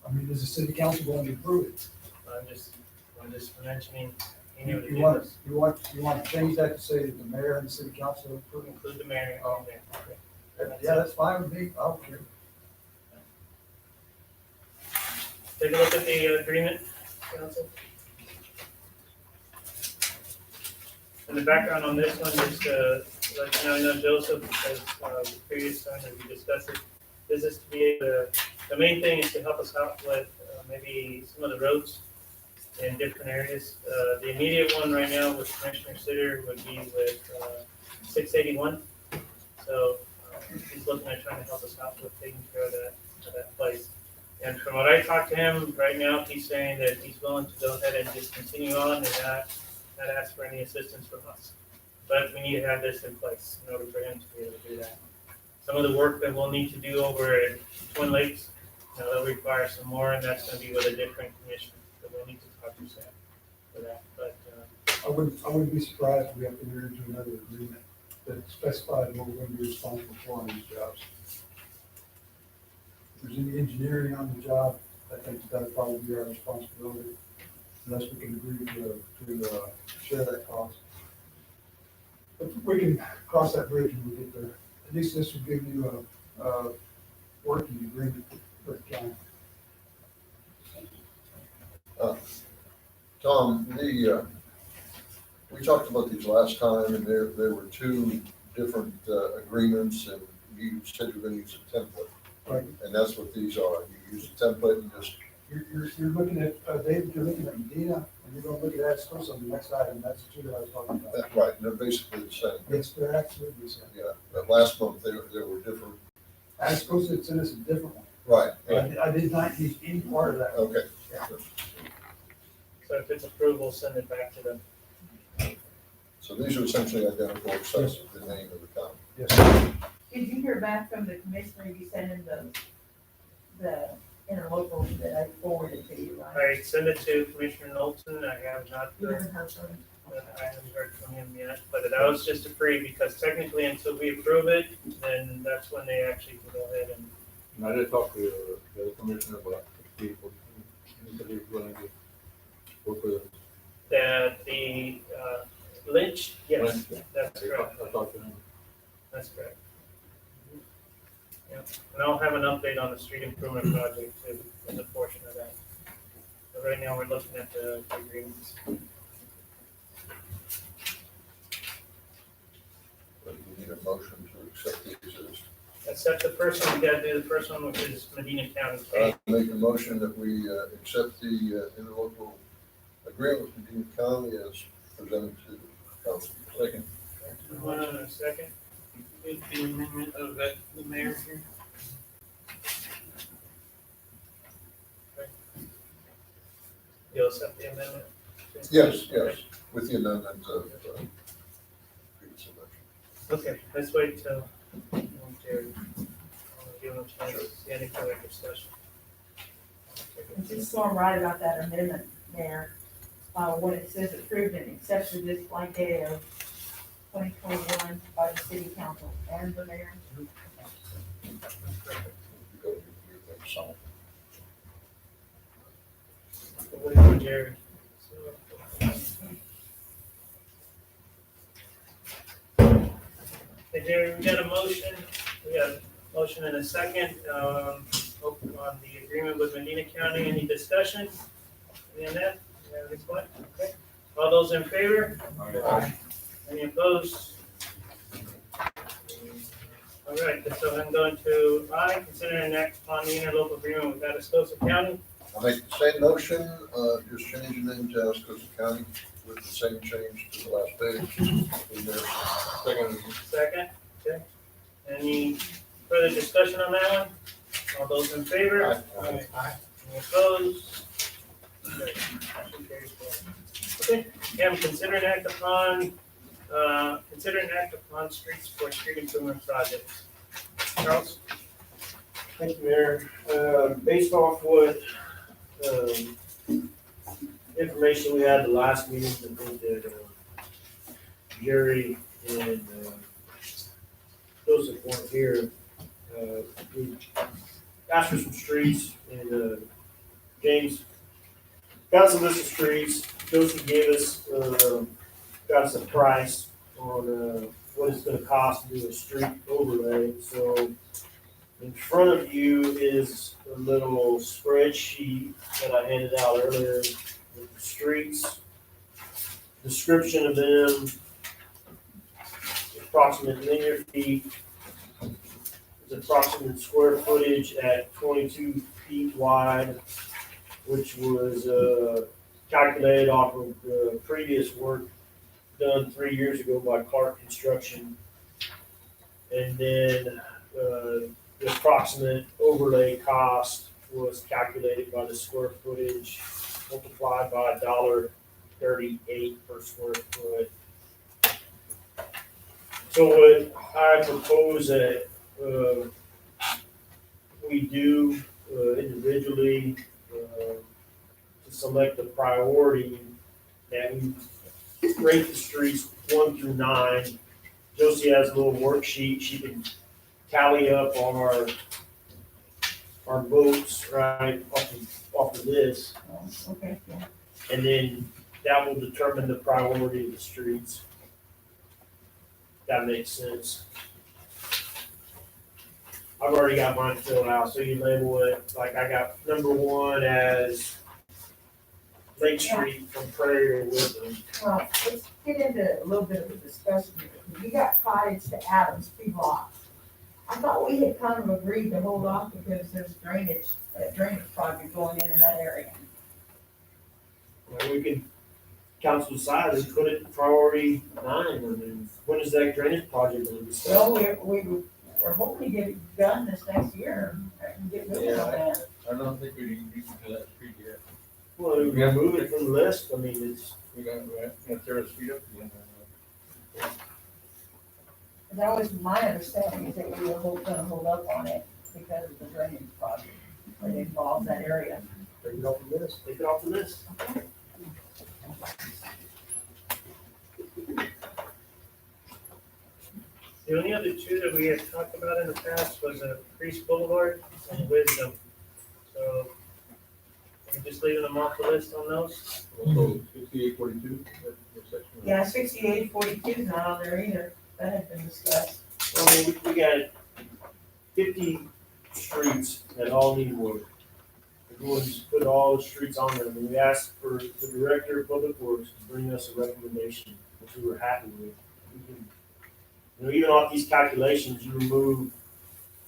I mean, is the city council going to approve it? I'm just mentioning, you know, You want to change that to say that the mayor and the city council approve it? include the mayor on there. Yeah, that's fine with me, I don't care. Take a look at the agreement, council. And the background on this one, just to let you know, I know Joseph, as the previous time that we discussed it, this is to be, the main thing is to help us out with maybe some of the roads in different areas. The immediate one right now with Commissioner Sitter would be with 681. So he's looking at trying to help us out with taking care of that place. And from what I talked to him, right now, he's saying that he's willing to go ahead and just continue on and not ask for any assistance from us. But we need to have this in place in order for him to be able to do that. Some of the work that we'll need to do over at Twin Lakes, that'll require some more, and that's gonna be with a different commissioner. So we'll need to talk to Sam for that, but, I wouldn't be surprised if we have to enter into another agreement that specifies what we're going to be responsible for on these jobs. If there's any engineering on the job, I think that'll probably be our responsibility, unless we can agree to share that cost. But we can cross that bridge when we get there. At least this will give you a working agreement with the county. Tom, we talked about these last time, and there were two different agreements, and you said you were gonna use a template. Right. And that's what these are. You use a template and just, You're looking at, David, you're looking at Medina, and you're gonna look at Ascos on the next item, that's the two that I was talking about. right, and they're basically the same. Yes, they're absolutely the same. Yeah, but last month, there were different, Ascos had sent us a different one. right, right, I did not use any part of that. okay. so if it's approved, we'll send it back to them. So these are essentially identical, except the name of the county. Yes. Did you hear back from the commissioner you sent him the interlocal that I forwarded to you, right? I send it to Commissioner Knowlton, I have not, You haven't heard from him? I haven't heard from him yet, but that was just a free, because technically until we approve it, then that's when they actually can go ahead and, And I did talk to the commissioner about people, he said he was willing to work with us. the Lynch, yes, that's I correct, talked to him. that's correct. Yeah, and I'll have an update on the street improvement project too, as a portion of that. But right now, we're looking at the agreements. But we need a motion to accept these as. Except the first one, we gotta do the first one, which is Medina County. Make a motion that we accept the interlocal agreement with Medina County as presented to the council. Second. Hold on a second. Get the amendment of the mayor here. Okay. You'll accept the amendment? Yes, yes, with the amendment of previous motion. Okay, let's wait till Terry. Give them a chance to see any further discussion. Just so I'm right about that amendment, Mayor, when it says approved and accepted this blank date of 2021 by the city council and the mayor. What do you, Jerry? Hey, Jerry, we got a motion, we got a motion and a second, on the agreement with Medina County, any discussion? Any on that? You have any point? Okay. All those in favor? Any opposed? All right, so I'm going to, consider an act upon the interlocal agreement with Atascosa County. I make the same motion, just changing it to Atascosa County with the same change to the last page. In there. Second, okay. Any further discussion on that one? All those in favor? Any opposed? Okay, motion carries forward. Okay, yeah, consider an act upon streets for street improvement projects. Charles? Thank you, Mayor. Based off what, information we had the last meeting, I think that, Jerry and, Joseph weren't here. We asked for some streets and, James got some list of streets. Joseph gave us, got us a price on, what it's gonna cost to do a street overlay. So in front of you is a little spreadsheet that I handed out earlier with the streets, description of them, approximate linear feet, approximate square footage at 22 feet wide, which was calculated off of the previous work done 3 years ago by Clark Construction. And then the approximate overlay cost was calculated by the square footage multiplied by $1.38 per square foot. So what I propose that we do individually to select a priority, that we rate the streets 1 through 9. Josie has a little worksheet. She can tally up on our votes, right, off of this. Okay, yeah. And then that will determine the priority of the streets. That makes sense. I've already got mine filled out, so you label it, like I got number 1 as Lake Street from Prairie to Woodland. Well, let's get into a little bit of a discussion here. We got Cottage to Adams, 2 blocks. I thought we had kind of agreed to hold off because there's drainage project going in that area. Well, we could council decide and put it in priority 9. I mean, when is that drainage project going to be started? Well, we're hoping to get it done this next year and get moving on that. I don't think we can do that street yet. Well, we got to move it from the list. I mean, it's, We got to tear the street up again. That was my understanding, is that we were gonna hold up on it because of the drainage project that involves that area. Take it off the list. Take it off the list. The only other 2 that we had talked about in the past was Priest Boulevard and Wisdom. So we're just leaving them off the list on those. Also, 6842. Yeah, 6842 is not on there either. That had been discussed. well, I mean, we got 50 streets that all need work. We're going to put all the streets on there. And we asked for the Director of Public Works to bring us a recommendation, which we were happy with. We can, you know, even off these calculations, you remove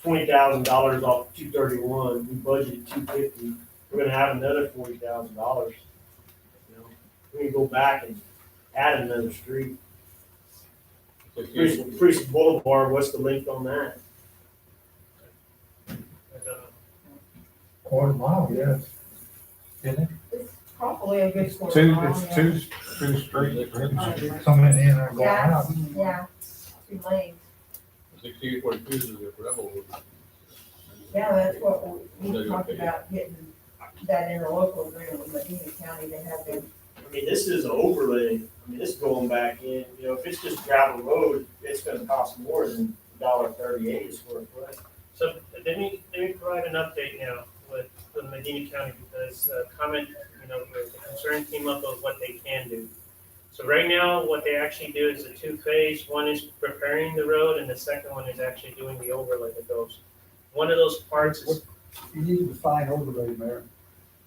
$20,000 off 231, we budgeted $250. We're gonna have another $40,000. You know, we can go back and add another street. Priest Boulevard, what's the length on that? Quarter mile, yes. Isn't It's probably a good quarter Two, mile, it's yeah. two streets. it? Coming in and going Yeah, out. yeah, 2 lanes. 6842 is a gravel road. Yeah, that's what we talked about, getting that interlocal agreement with Medina County to have them I mean, this is an overlay, I mean, this is going back in, you know, if it's just gravel road, it's gonna cost more than $1.38 a square foot. So let me provide an update now with Medina County because comment, you know, the concern came up of what they can do. So right now, what they actually do is a two-phase. One is preparing the road and the second one is actually doing the overlay that goes. One of those parts is, You need to define overlay, Mayor.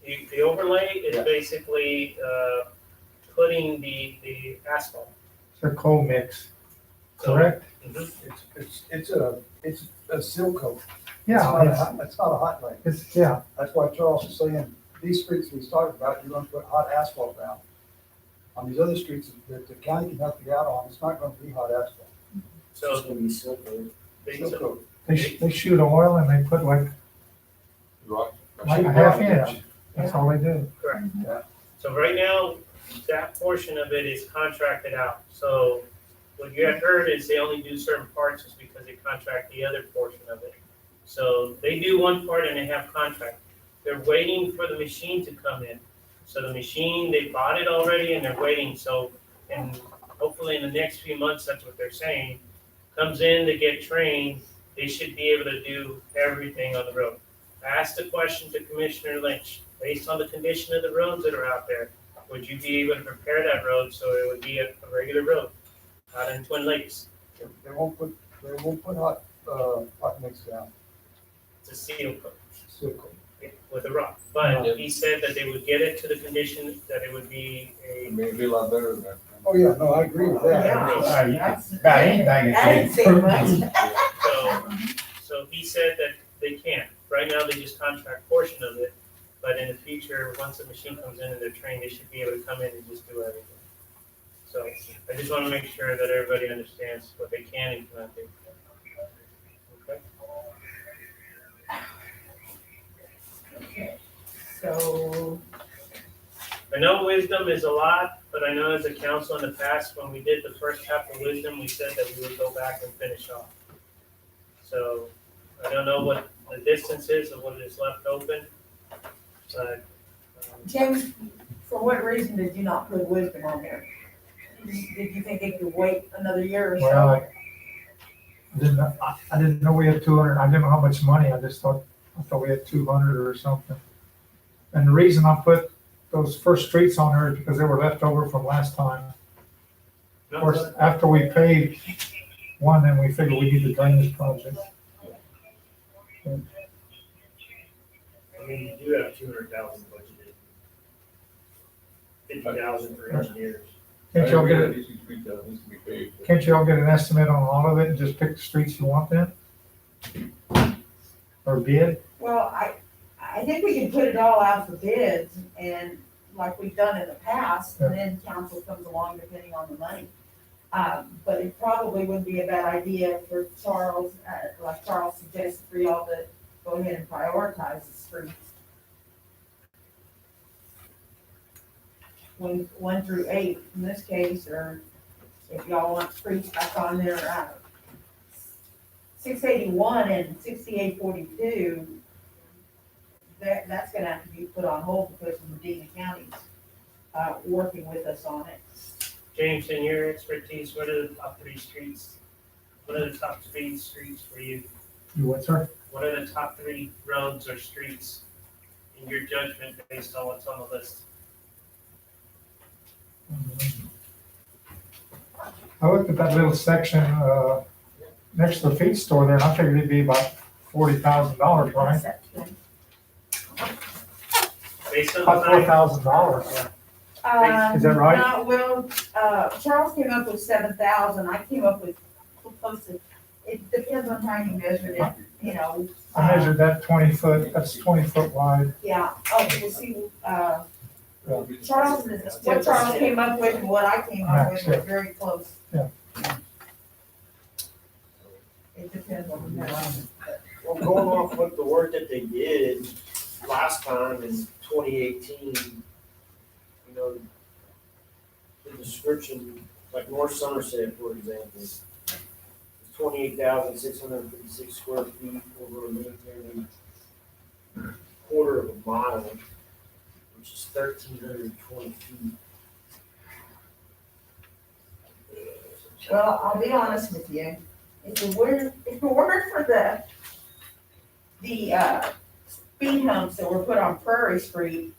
the overlay is Yeah. basically putting the asphalt. It's a coal mix, So- correct? Mhm. It's a seal coat. Yeah, It's not a hot lane. it's, yeah, That's why Charles is saying, these streets we started about, you're gonna put hot asphalt down. On these other streets that the county can help you out on, it's not gonna be hot asphalt. It's just So gonna be simple. Seal coat. they shoot oil and they put like a half inch, that's all they do. correct. So right now, that portion of it is contracted out. So what you had heard is they only do certain parts is because they contract the other portion of it. So they do one part and they have contract. They're waiting for the machine to come in. So the machine, they bought it already and they're waiting. So, and hopefully in the next few months, that's what they're saying, comes in, they get trained, they should be able to do everything on the road. I asked the question to Commissioner Lynch, based on the condition of the roads that are out there, would you be able to prepare that road so it would be a regular road out in Twin Lakes? They won't put hot mix down, It's a seal coat seal coat. with a rock. But he said that they would get it to the condition that it would be a, Maybe a lot better than that. Oh, yeah, no, I agree with that. About anything I didn't is say much. so he said that they can. Right now, they just contract portion of it, but in the future, once the machine comes in and they're trained, they should be able to come in and just do everything. So I just want to make sure that everybody understands what they can and cannot do. Okay? So, I know wisdom is a lot, but I know as a council in the past, when we did the first half of wisdom, we said that we would go back and finish off. So I don't know what the distance is of what is left open, but, James, for what reason did you not put wisdom on there? Did you think it could wait another year or so? Well, I didn't know we had 200, I didn't know how much money, I thought we had 200 or something. And the reason I put those first streets on there is because they were left over from last time. Of course, after we paved one, then we figured we need to drain this project. I mean, you do have 200,000 budgeted. 50,000 for engineers. Can't y'all get it, These streets that needs to be paved. can't y'all get an estimate on all of it and just pick the streets you want then? Or bid? Well, I think we can put it all out for bids and like we've done in the past, and then council comes along depending on the money. But it probably wouldn't be a bad idea for Charles, like Charles suggested, for y'all to go ahead and prioritize the streets. 1 through 8 in this case, or if y'all want streets back on there, 681 and 6842, that's gonna have to be put on hold because of Medina County's working with us on it. James, in your expertise, what are the top 3 streets? What are the top 3 streets for you? You what, sir? What are the top 3 roads or streets in your judgment based on what's on the list? I looked at that little section, next to the feed store there, and I figured it'd be about $40,000, right? Based on About the time, $4,000. Is that right? No, well, Charles came up with 7,000, I came up with close to, it depends on how you measure it, you know. I measured that 20 foot, that's 20 foot wide. Yeah, oh, we'll see, Charles, what Charles came up with and what I came up with were very close. Yeah. It depends on the measure. Well, going off with the work that they did last time in 2018, you know, the description, like North Somerset, for example, is 28,656 square feet over a maintained quarter of a mile, which is 1,320 feet. Well, I'll be honest with you, if it weren't for the speed humps that were put on Prairie Street,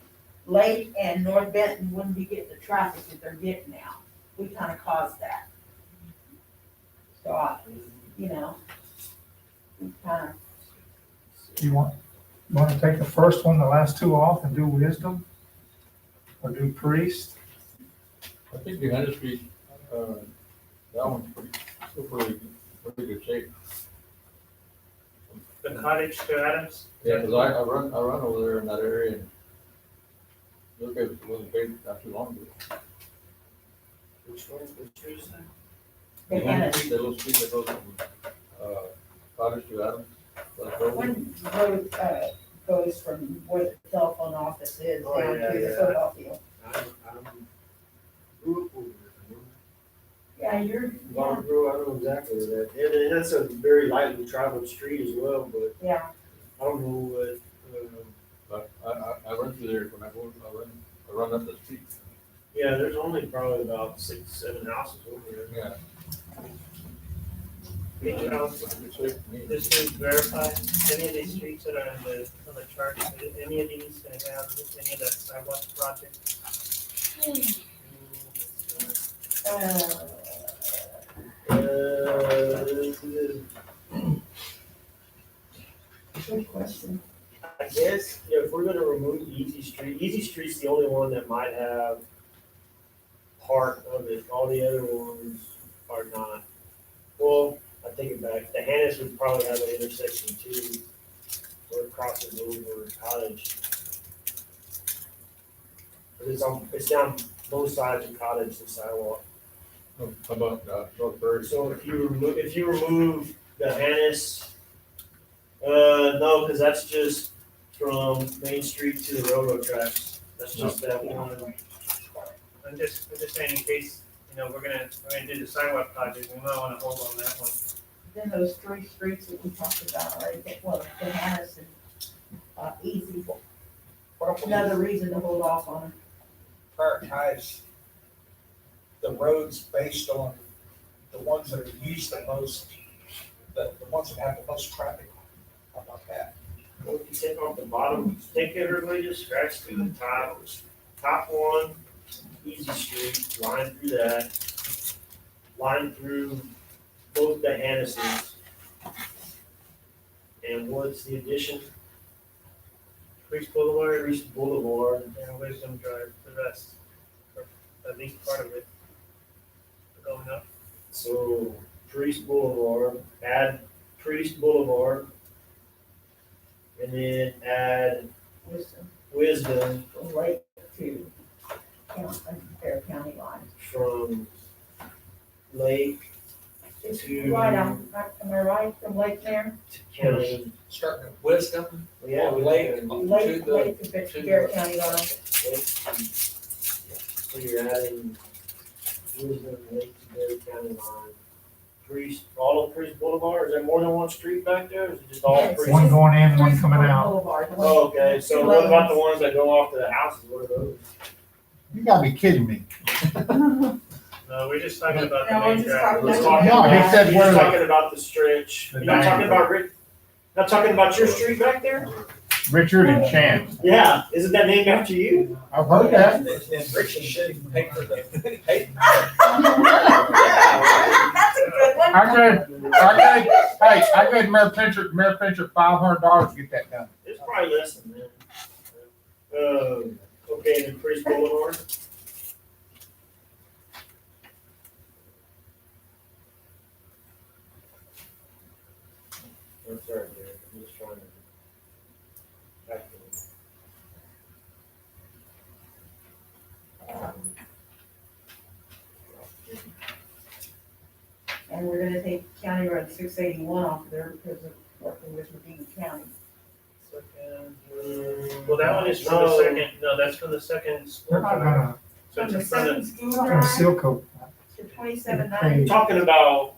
Lake and North Benton wouldn't be getting the traffic that they're getting now. We kinda caused that. So we kinda, You want to take the first one, the last two off and do wisdom? Or do priest? I think the United Street, that one's pretty good shape. The Cottage to Adams? Yeah, cause I run over there in that area and look at, it wasn't paid not too long ago. Which is that? the United Hannah, Street, that little street that goes from, Cottage to Adams. Like over. one road, goes from where the telephone office is Oh, down yeah, to the yeah. football field. I'm grew up over there. Yeah, you're, Long Grove, I know exactly where that, and that's a very lightly traveled street as well, but yeah, I don't know what, But I run through there when I run up the street. yeah, there's only probably about 6-7 houses over there. Yeah. Hey, Charles, It's safe to me. just to verify, any of these streets that are on the chart, any of these gonna have any of that sidewalk project? good question. I guess, yeah, if we're gonna remove Easy Street's the only one that might have part of it, all the other ones are not. Well, I take it back, the Hannah's would probably have an intersection too, where it crosses over Cottage. But it's down both sides of Cottage, the sidewalk. How about, North Prairie? So if you remove the Hannah's, no, cause that's just from Main Street to the railroad tracks. That's just that one. I'm just saying in case, we're gonna do the sidewalk project, we might wanna hold on that one. Then those three streets that we talked about, right, well, the Hannah's and, Easy. Another reason to hold off on it. Prioritize the roads based on the ones that are used the most, the ones that have the most traffic. How about that? Well, if you take off the bottom, take everybody just scratch through the top one, Easy Street, line through that, line through both the Hannah's. And what's the addition? Priest Boulevard Priest Boulevard, and Wisdom Drive, the rest, or at least part of it, going up. so Priest Boulevard, add Priest Boulevard. And then add Wisdom From Lake to Bear County line. from Lake It's to. right on, am I right, from Lake there? to County. Starting with Wisdom, Yeah, Lake, Lake, to Lake to Bear the- County line. So you're adding Wisdom, Lake to Berry County line. Priest, all of Priest Boulevard, is there more than one street back there, or is it just all Yes. Priest? One going in, one coming out. Boulevard. Oh, okay, so what about the ones that go off to the houses, what are those? You gotta be kidding me. No, we're just talking about the No, we're main just drive. talking Let's about- talk No, he about, said you're where the- talking about the stretch, The you're not talking diagonal. about Rick, not talking about your street back there? Richard and Chance. Yeah, isn't that named after you? I've heard that. And Richie should pay for the, pay. That's a good one. I gave Mayor Pincher $500 to get that done. It's probably less than that. Okay, then Priest Boulevard. I'm sorry, Derek, I'm just trying to. calculate. And we're gonna take County Road 681 off of there because of working with Medina County. Well, that one is from the second, no, that's from the second school They're not drive. gonna, So it's From in the front second of, school gonna drive seal coat. to 2790. Talking about,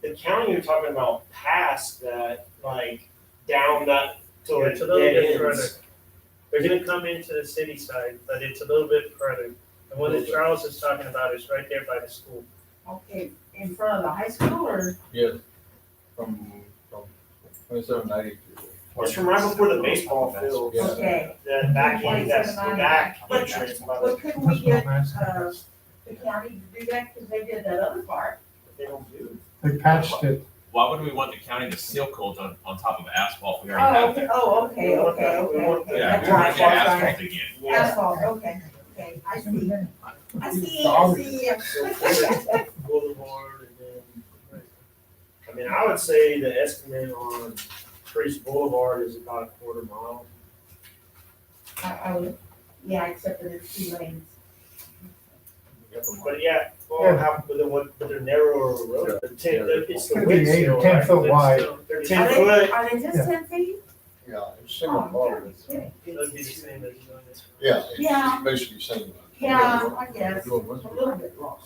the county, you're talking about past that, like, down that, till yeah, it it's a little bit dead further. ends. They're gonna come into the city side, but it's a little bit further. The one that Charles is talking about is right there by the school. Okay, in front of the high school or? Yes, from 2790 It's from right before the baseball field, Yeah. Okay, that back end, that's the back entrance, by but the, couldn't we get, the county to do that, cause they did that other part? they don't do. They patched it. Why would we want the county to seal coat on top of asphalt? We already Oh, have okay, that. oh, okay, okay, okay. Yeah, That's we want right, to that's asphalt right. again. Yeah. Asphalt, okay, okay, I see. I see. Boulevard and then, I mean, I would say the estimate on Priest Boulevard is about a quarter mile. I would, yeah, except that it's 2 lanes. But yeah, well, how, but they're narrower road, the ten, it's the Could be width 8 or still, 10 right? foot It's wide. still 30 Are 10 they, foot. are they just Yeah. 10 feet? Yeah, it's similar Oh, model. okay. It'd be the same as doing this. Yeah, it's Yeah. basically saying. Yeah, I guess, a little bit long.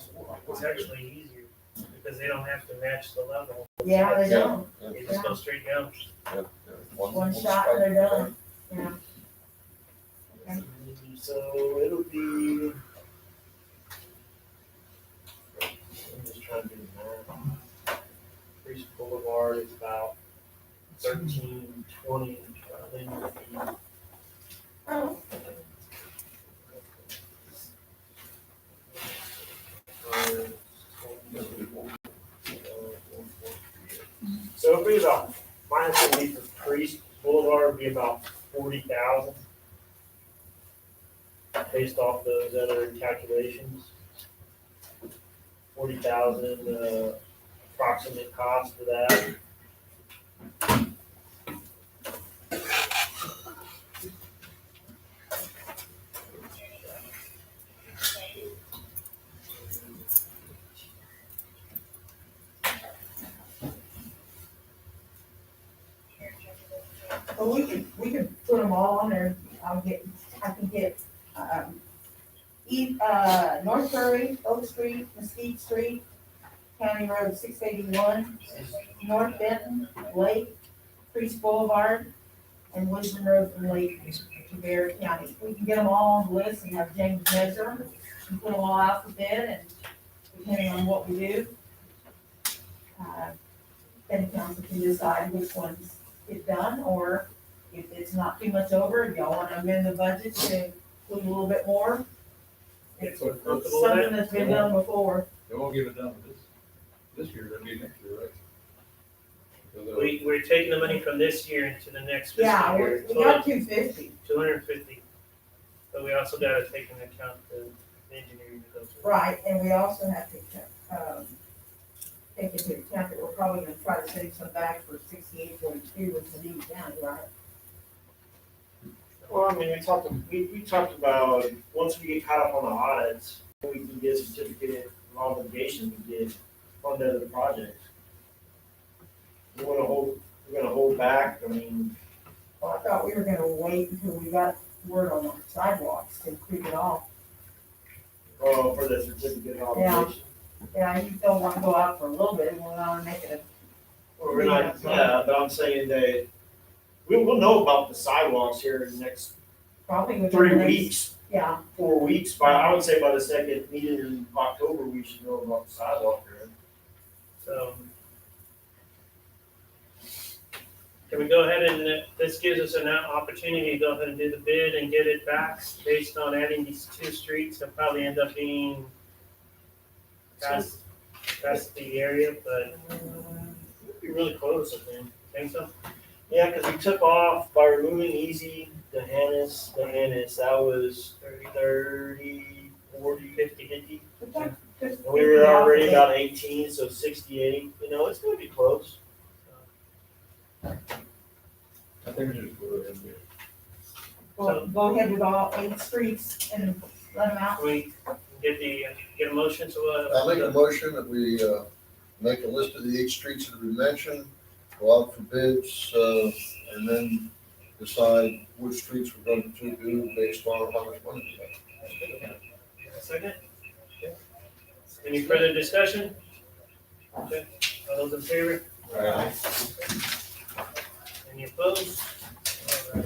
It's actually easier because they don't have to match the level. Yeah, they don't, They just go straight down. one shot and they're done, yeah. Okay. So it'll be. I'm just trying to do the math. Priest Boulevard is about 13, 20 linear feet. Oh, So it'll be about, my estimate for Priest Boulevard would be about 40,000. Based off those other calculations. 40,000, approximate cost for that. well, we can put them all on there, I can get, North Prairie, Oak Street, Mesquite Street, County Road 681, North Benton, Lake, Priest Boulevard, and Wisdom Road from Lake to Bear County. We can get them all on the list and have James measure them and put them all out for bid, and depending on what we do, then council can decide which ones get done, or if it's not too much over, if y'all wanna amend the budget to include a little bit more. It's something that's been done before. They won't give it done this year, that'll be next year, right? Because, We're taking the money from this year into the next Yeah, fiscal year. we got 250, 250. But we also gotta take into account the engineering that goes with it. right, and we also have to, take into account that we're probably gonna try to save some back for 6842 with the new county, right? Well, I mean, we talked about, once we get caught up on the audits, we can get a certificate of obligation to get funded the project. We're gonna hold back, I mean, Well, I thought we were gonna wait until we got word on the sidewalks to include it all. for the certificate of obligation. Yeah, you don't wanna go out for a little bit, we wanna make it Well, we're not, yeah, but I'm saying that we'll know about the sidewalks here in the next probably within 3 the next- weeks, Yeah, 4 weeks, but I would say by the second meeting in October, we should know about the sidewalk there. So. Can we go ahead and, this gives us an opportunity to go ahead and do the bid and get it back based on adding these 2 streets. They'll probably end up being past the area, but it'd be really close, I think so? Yeah, because we took off by removing Easy, the Hannis, that was 30, 40, 50, 50. but that just. And we were already about 18, so 68, it's gonna be close. I think we should go ahead and do it. Well, go ahead with all 8 streets and let them out. Can we get a motion to, I make a motion that we, make a list of the 8 streets that we mentioned, go out for bids, and then decide which streets we're going to do based on how much money we have. second? Any further discussion? Okay, all those in favor? Any opposed? All right.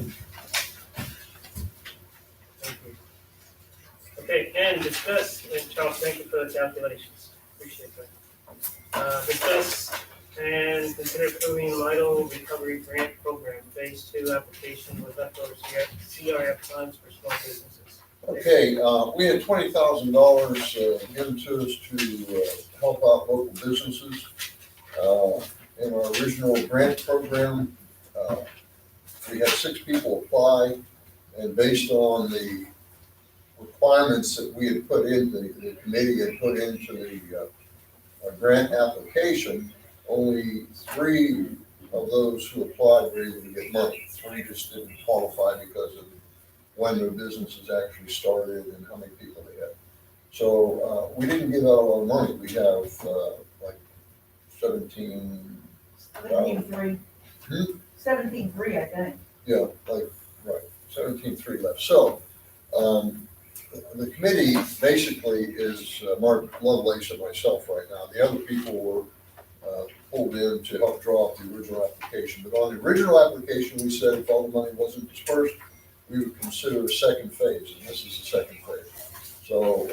Thank you. Okay, and discuss, and Charles, thank you for the calculations. appreciate that. Discuss and consider approving Lytle Recovery Grant Program Phase 2 application with leftover CRF funds for small businesses. Okay, we had $20,000 given to us to help out local businesses. In our original grant program, we had 6 people apply, and based on the requirements that we had put in, the committee had put into the grant application, only 3 of those who applied were able to get money. 3 just didn't qualify because of when their businesses actually started and how many people they had. So we didn't give out a lot of money. We have like 17. 17.3. 17.3, I think. Yeah, like, right, 17.3 left. So, the committee basically is Mark Lovelace and myself right now. The other people were pulled in to help draw up the original application. But on the original application, we said if all the money wasn't dispersed, we would consider a second phase, and this is the second phase. So,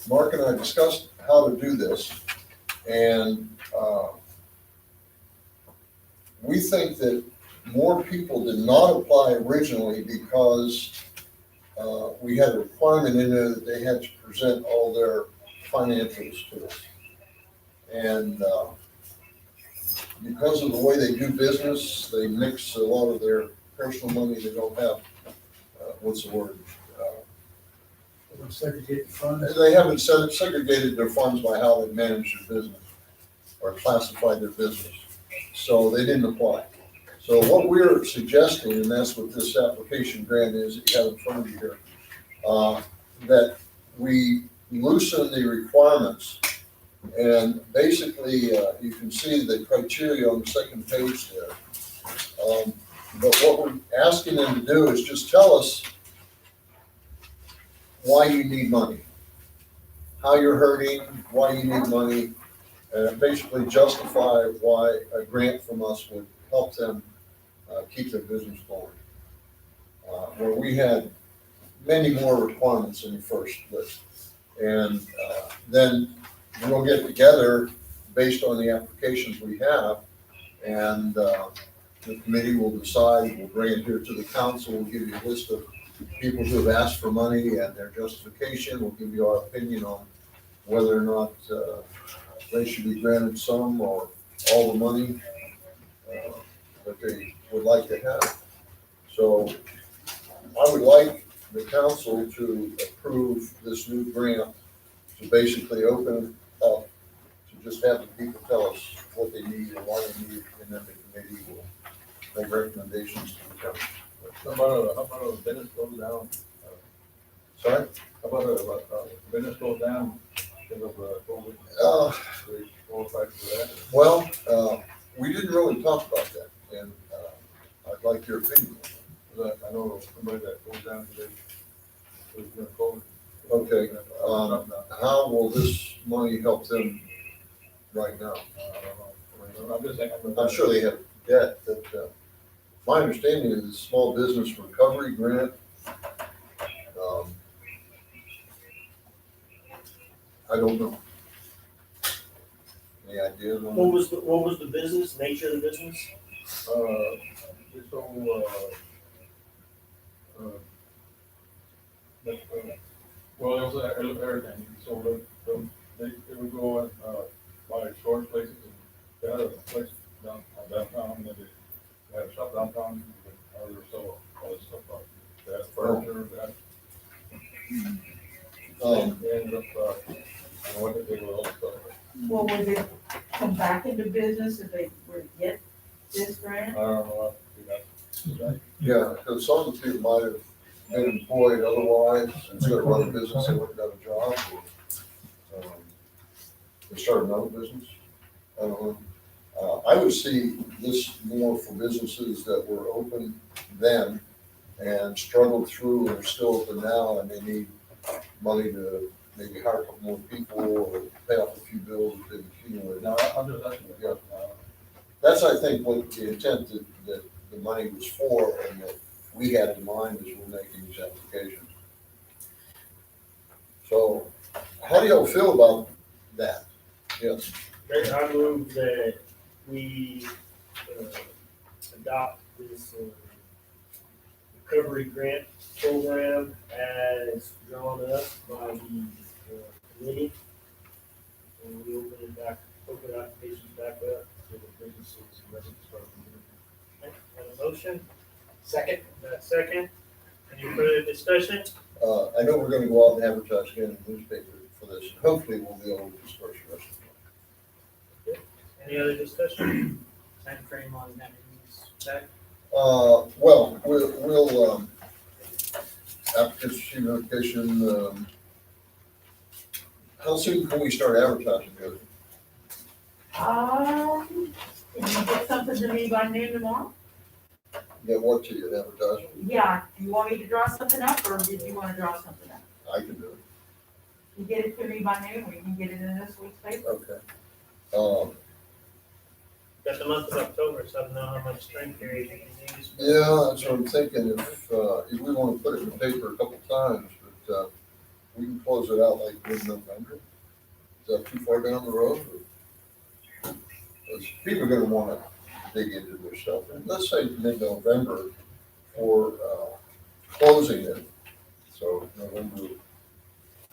Mark and I discussed how to do this, and we think that more people did not apply originally because we had a requirement in there that they had to present all their financials to us. And because of the way they do business, they mix a lot of their personal money. They don't have, what's the word? Segregated funds. They haven't segregated their funds by how they manage their business or classified their business. So they didn't apply. So what we're suggesting, and that's what this application grant is that you have in front of you here, that we loosen the requirements. And basically, you can see the criteria on the second page there. But what we're asking them to do is just tell us why you need money, how you're hurting, why you need money, and basically justify why a grant from us would help them keep their business going. Where we had many more requirements in the first list. And then we'll get together based on the applications we have, and the committee will decide, we'll bring it here to the council, we'll give you a list of people who have asked for money and their justification, we'll give you our opinion on whether or not they should be granted some or all the money that they would like to have. So I would like the council to approve this new grant to basically open up to just have the people tell us what they need and why they need it, and then the committee will make recommendations to the council. How about a business goes down? Sorry? How about a business goes down because of COVID? They qualify for that? Well, we didn't really talk about that, and I'd like your opinion. I know somebody that goes down today. There's no COVID. Okay, how will this money help them right now? I don't know. I'm just saying. I'm sure they have debt, but my understanding is the Small Business Recovery Grant. I don't know. Any ideas on What was the business, nature of the business? This whole, well, it was everything. So they would go and buy storage places, and they had a place downtown, and they had a shop downtown, and they sell all this stuff out. They had furniture, they had. They ended up, what did they do with all the stuff? Well, would it come back into business if they were to get this grant? I don't know. Yeah, because some of the people might have been employed otherwise, instead of running a business, they wouldn't have a job. Or, they started another business. I don't know. I would see this more for businesses that were open then and struggled through and are still open now, and they need money to maybe hire a couple more people or pay off a few bills that they've accumulated. No, I'm just asking. Yeah. That's, I think, what the intent that the money was for, and that we had in mind as we're making these applications. So, how do y'all feel about that. Yes. Mayor, I move that we adopt this recovery grant program as drawn up by the committee. And we open applications back up to the businesses and residents of our community. Okay, got a motion, Second? got a second, any further discussion? I know we're gonna go out and advertise again in the newspaper for this, and hopefully we'll be able to disperse the rest of it. Any other discussion? Timeframe on having these back? Well, we'll, applicants receive notification, how soon can we start advertising it? Can you get something to me by noon tomorrow? Get what to you, advertising? Yeah, do you want me to draw something up, or did you wanna draw something up? I can do it, You get it to me by noon, we can get it in this week's paper. okay. Got the month of October, so I don't know how much time period you can use. Yeah, that's what I'm thinking, if we wanna put it in the paper a couple times, but, we can close it out like mid-November. Is that too far down the road? Or- 'cause people are gonna wanna dig into their stuff, and let's say mid-November for, closing it, so November. I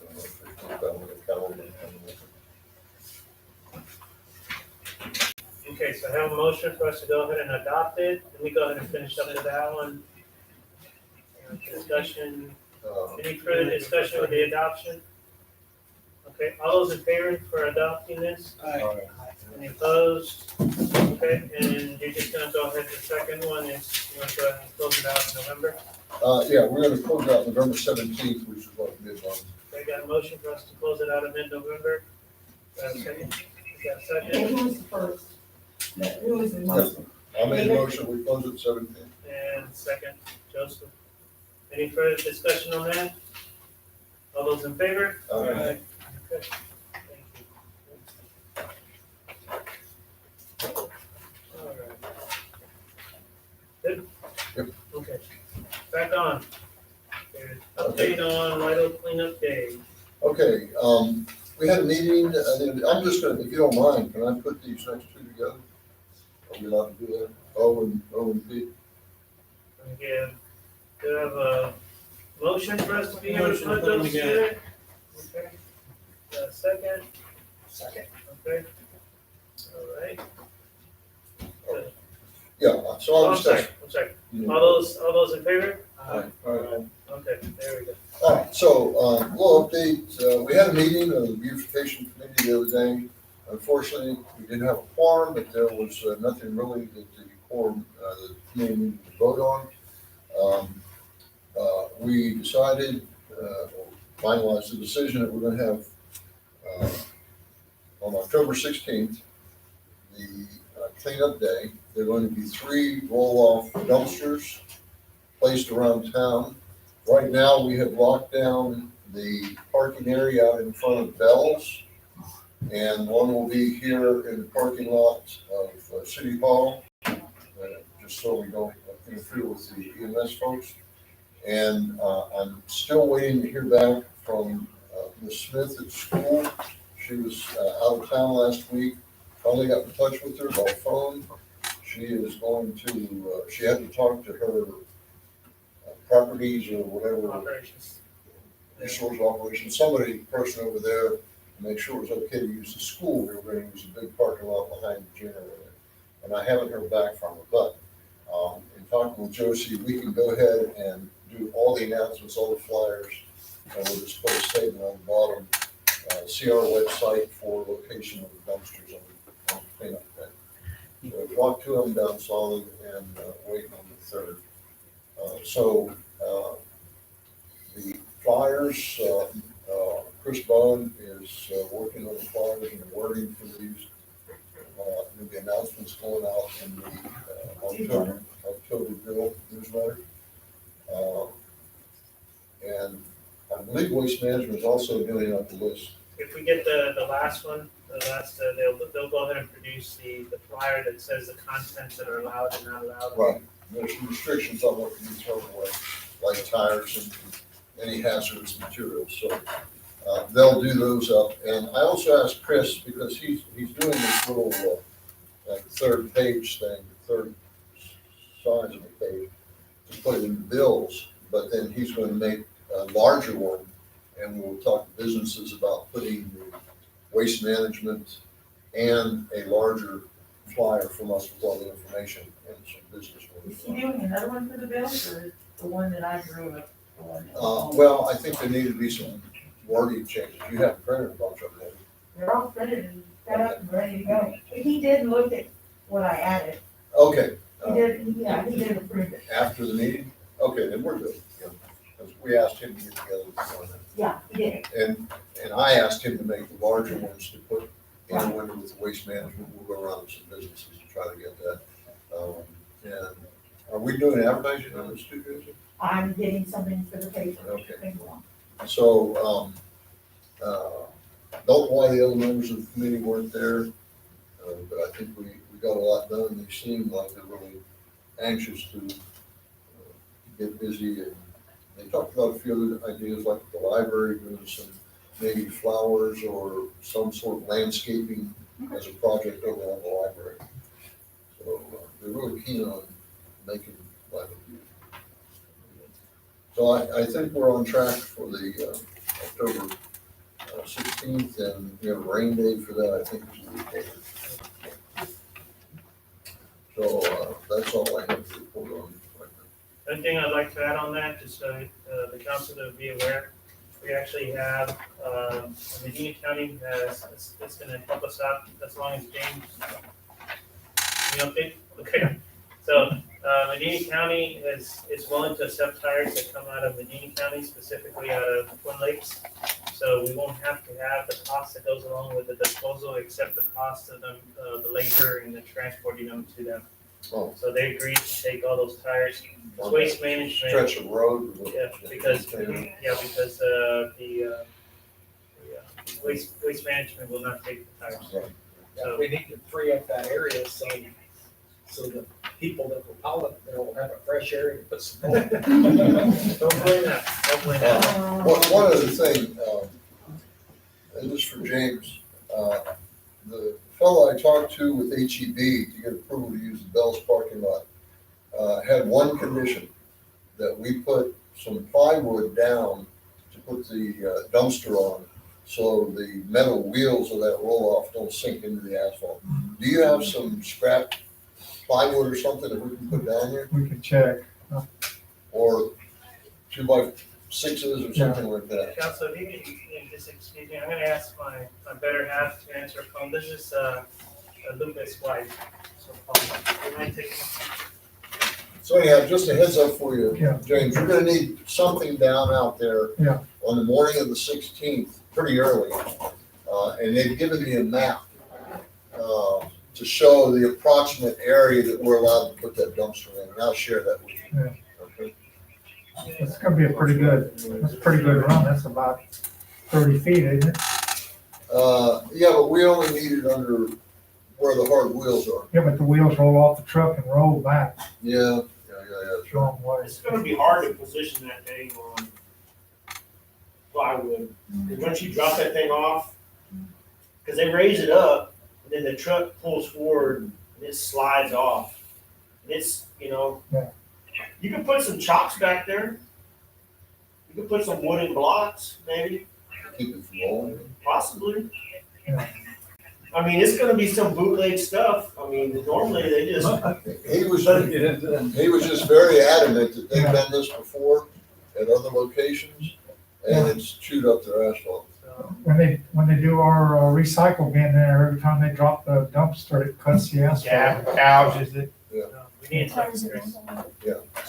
don't know, 15th, I'm gonna calendar. Okay, so I have a motion for us to go ahead and adopt it, and we go ahead and finish up with that one. Discussion, any further discussion with the adoption? Okay, all those in favor for adopting this? Any opposed? Okay, and you're just gonna go ahead, the second one is, you want to go ahead and close it out in November? Yeah, we're gonna close out November 17th, which is like mid-month. Okay, got a motion for us to close it out in mid-November? Got a second? Got a second? Okay, who was the first? Who was the most? I made a motion, we close it 17th. And second, Joseph. Any further discussion on that? All those in favor? Okay, thank you. All right. Good? Yep. Okay, back on. There's update on Lido cleanup day. Okay, we had a meeting, I'm just gonna, if you don't mind, can I put these next two together? Are we allowed to do that? O and P? Again, do I have a motion for us to be able to Motion to put put them those together. together? Okay. Got a second? Second. Okay. All right. Good. Yeah, so Oh, I'll I'm sorry, discuss. I'm sorry. you know. All those in favor? All right. Okay, there we go. All right, so, we'll update, we had a meeting of the beautification committee the other day. Unfortunately, we didn't have a quorum, but there was nothing really that the quorum, the committee needed to vote on. We decided, finalized the decision that we're gonna have, on October 16th, the cleanup day. There are going to be 3 roll-off dumpsters placed around town. Right now, we have locked down the parking area out in front of Bell's, and one will be here in the parking lot of City Hall, just so we don't interfere with the EMS folks. And I'm still waiting to hear back from Ms. Smith at school. She was out of town last week. Finally got in touch with her by phone. She is going to, she had to talk to her properties or whatever, Operations. resource operations, person over there, to make sure it was okay to use the school. We were going to use a big parking lot behind the generator. And I haven't heard back from her, but in talking with Josie, we can go ahead and do all the announcements, all the flyers, and we'll just put a statement on the bottom. See our website for location of the dumpsters on cleanup day. So we've locked 2 of them down solid and waiting on the 3rd. So the flyers, Chris Bowen is working on the flyers and the wording for these. There'll be announcements going out in the October Bill newsletter. And I believe Waste Management is also doing up the list. If we get the last one, they'll go ahead and produce the flyer that says the contents that are allowed and not allowed. Right. There's restrictions on what can be thrown away, like tires and any hazardous materials. So they'll do those up. And I also asked Chris, because he's doing this little, like third page thing, third size of the page, to put in bills, but then he's gonna make a larger one, and we'll talk to businesses about putting the waste management and a larger flyer from us with all the information and some business Is he ones. doing another one for the bills, or the one that I drew up? the one that- Well, I think there need to be some wording changes. You have printed a bunch of them. They're all printed and set up and ready to go. He did look at what I added. Okay, He did, yeah, he did approve it. after the meeting? Okay, then we're good. Yeah. 'Cause we asked him to get together on that. Yeah, he did. And I asked him to make the larger ones to put in the window with the waste management. We'll go around with some businesses to try to get that. And are we doing advertising on this too, Jason? I'm getting something for the paper. Okay. Paper one. So, don't know why the other members of the committee weren't there, but I think we got a lot done. They seemed like they're really anxious to get busy, and they talked about a few other ideas like the library, doing some maybe flowers or some sort of landscaping as a project over on the library. So they're really keen on making life beautiful. So I think we're on track for the October 16th, and we have a rain date for that, I think is the week later. So that's all I have to report on right now. One thing I'd like to add on that, just so the council to be aware, we actually have, Medina County has, it's gonna help us out as long as James, you update? Okay, so, Medina County is willing to accept tires that come out of Medina County, specifically out of Twin Lakes. So we won't have to have the cost that goes along with the disposal, except the cost of them, the labor and the transporting them to them. Oh. So they agreed to take all those tires. It's waste management. Stretch of road. Yeah, because the waste management will not take the tires. Right. Yeah, we need to free up that area so the people that will haul it, they'll have a fresh area to put some. Don't blame that, don't blame that. One other thing, and this is for James, the fellow I talked to with HEB to get approval to use the Bell's parking lot, had one condition, that we put some plywood down to put the dumpster on, so the metal wheels of that roll-off don't sink into the asphalt. Do you have some scrap plywood or something that we can put down there? We can check. Or 2x6s or something like that? Council, if you can just excuse me, I'm gonna ask my better half to answer a phone. This is Lucas' wife. So, you might take So anyhow, just a heads up for you, Yeah. James, you're gonna need something down out there Yeah. on the morning of the 16th, pretty early. And they've given me a map to show the approximate area that we're allowed to put that dumpster in, and I'll share that with you. Yeah. Okay? It's gonna be that's a pretty good run. That's about 30 feet, isn't it? Yeah, but we only need it under where the hard wheels are. Yeah, but the wheels roll off the truck and roll back Yeah, that's the right. wrong way. It's gonna be hard to position that thing on plywood, because once you drop that thing off, because they raise it up, and then the truck pulls forward, and it slides off. And it's, Yeah. you can put some chocks back there. You can put some wooden blocks, maybe, Keep it from rolling. possibly. Yeah. I mean, it's gonna be some bootleg stuff. I mean, normally they just, He was just very adamant that they've done this before at other locations, and it's chewed up their asphalt. When they do our recycle bin there, every time they drop the dumpster, it cuts the asphalt, gouges it. We need to talk to Chris.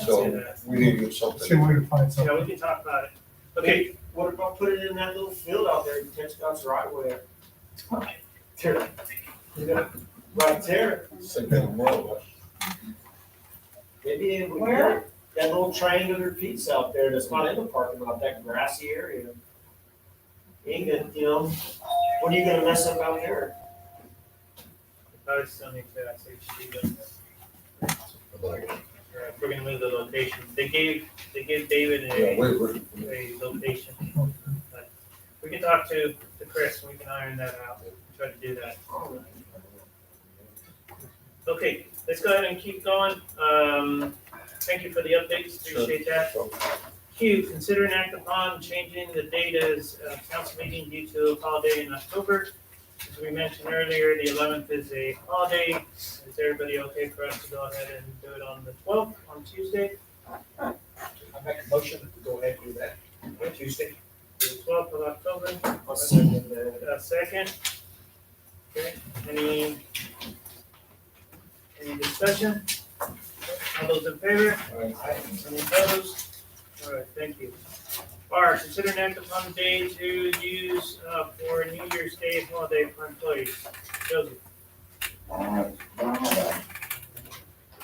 So we need to get See something. where we can find Yeah, something. we can talk about it. okay, what about putting it in that little field out there, Tenskott's right away? There. Right there. Thinking more. Maybe if we Where? put that little triangular piece out there that's not in the parking lot, that grassy area. Ain't gonna, what are you gonna mess up out there? Probably still need to ask HG. We're gonna move the location. They gave David Yeah, a we're. location. we can talk to Chris, and we can iron that out, try to do that. Okay, let's go ahead and keep going. Thank you for the updates, appreciate that. Q, consider and act upon changing the date as council meeting due to a holiday in October. As we mentioned earlier, the 11th is a holiday. Is everybody okay for us to go ahead and do it on the 12th, on Tuesday? I make a motion to go ahead and do that. Tuesday. The 12th of October? I'll second that. A second. Okay, any discussion? All those in favor? Any opposed? All right, thank you. R, consider an act upon the day to use for New Year's Day holiday for employees. Joseph. You'll have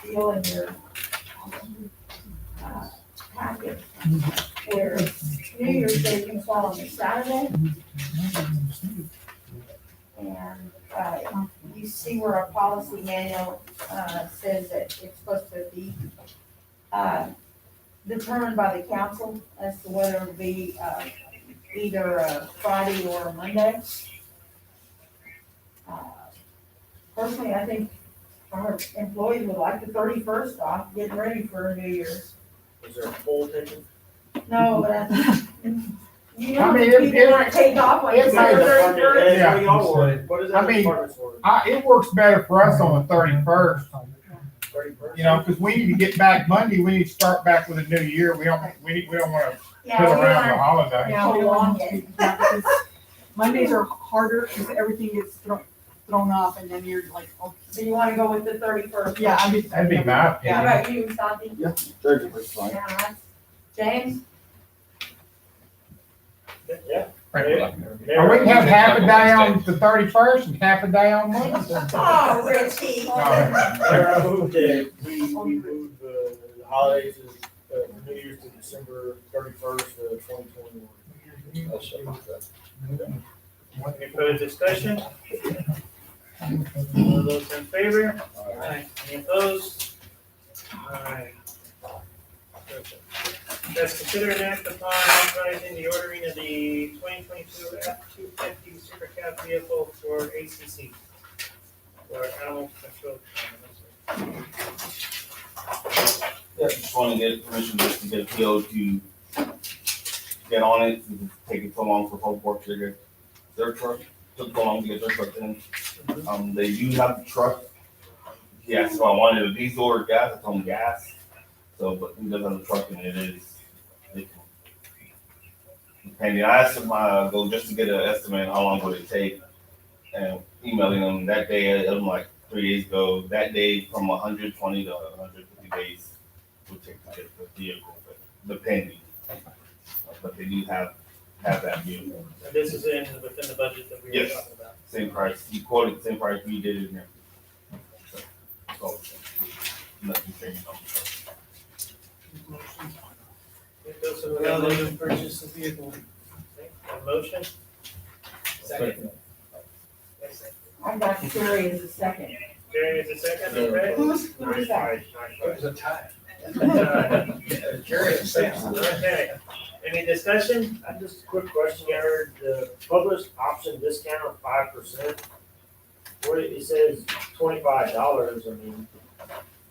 a deal in your packet where New Year's Day can fall on a Saturday. And you see where our policy manual says that it's supposed to be determined by the council as to whether it be either a Friday or a Monday. Personally, I think our employees would like the 31st off, getting ready for New Year's. Is there a poll taken? No, but you know, I mean, people want to take off like it December might- 31st. Yeah. What do y'all want? What is I that mean, department's for? It works better for us on the 31st, 31st? you know, because we need to get back Monday, we need to start back with a new year. We don't want to Yeah, fiddle we around the want holiday. to prolong it. Yeah, because Mondays are harder because everything gets thrown off and then you're like, oh, So you want to go with the 31st? yeah, I mean. That'd be my How opinion. about you, Santi? Yeah, 31st fine. Yeah, that's, James? Yeah. Or we can have half a day on the 31st and half a day on Monday. Oh, Richie. Mayor, I moved it, we moved the holidays to New Year's to December 31st of 2021. I'll second that. Any further discussion? All those in favor? Aye. Any opposed? All right. Perfect. Let's consider an act upon authorizing the ordering of the 2022 F-250 Super Cab vehicle for ACC. For animal control. Yeah, just want to get permission just to get a PO to get on it, because it's taking so long for Public Works to get their truck, took so long to get their truck in. They do have the truck. Yeah, so I wanted a diesel or gas, I told them gas. So, but he doesn't have the truck and it is, depending, I asked him, go just to get an estimate, how long would it take? And emailing them that day, it was like 3 days ago, that day from 120 to 150 days would take to get the vehicle, but depending. But they do have that vehicle, And this is within the budget that we were Yes. talking about. same price, he quoted the same price we did it in there. So, nothing changed on the truck. If those are available to purchase the vehicle. Okay, a motion? Second. I got Terry as a second. Jerry is a second, okay? Who's that? It was a tie. Uh, Jerry and Sam. Okay, any discussion? Just a quick question, I heard the published option discount of 5%. What it says $25, I mean,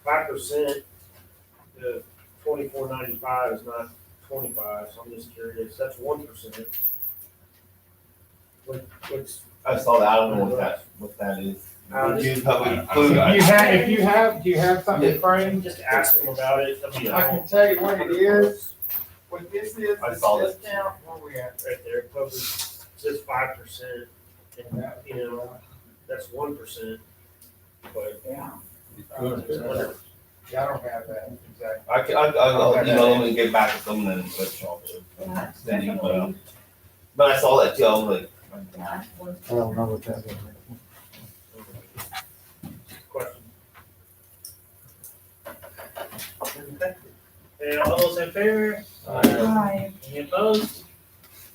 5% to $24.95 is not 25, so I'm just curious, that's 1%. What's, I saw that, I don't know what that is. You probably include- Do you have something, Frank? just ask them about it, I mean, I can tell you what it is. What this is, I saw this that. discount, where we at? right there, published, says 5%, and, you know, that's 1%. But, Yeah. Yeah, I don't have that exactly. I'll email them and get back with them and let y'all do. Yeah, Then you, definitely. But I saw that too, I was like, Yeah. I don't know what that is. question. And all those in favor? Right. Any opposed?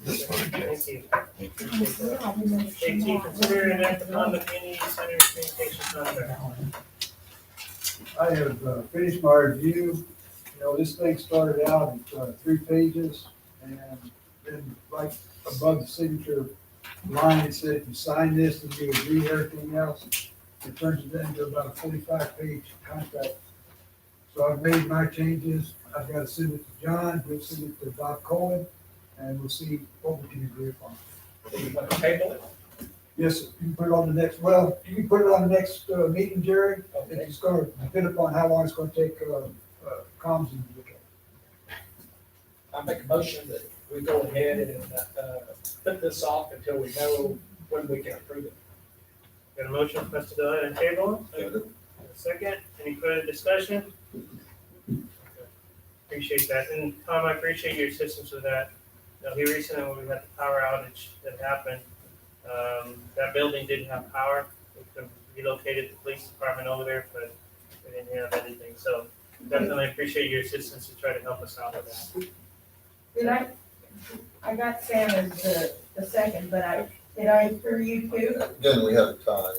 Thank you. Appreciate that. Thank you. Consider an act upon the community center communication contract. I have finished my review. You know, this thing started out at 3 pages, and then like above the signature line, it said, if you sign this, and you agree to everything else, it turns it into about a 45-page contract. So I've made my changes, I've got to send it to John, we'll send it to Bob Cohen, and we'll see what we can agree upon. Do you want to table it? Yes, sir. You can put it on the next, well, you can put it on the next meeting, Jerry. It's going to depend upon how long it's going to take comms and look at. I make a motion that we go ahead and, put this off until we know when we can approve it. Got a motion for us to go ahead and table? A second, any further discussion? Appreciate that, and Tom, I appreciate your assistance with that. Here recently, when we had the power outage that happened, that building didn't have power. We relocated the police department over there, but we didn't have anything, so definitely appreciate your assistance to try to help us out with that. I got Sam as the second, but did I hear you too? Again, we have a tie.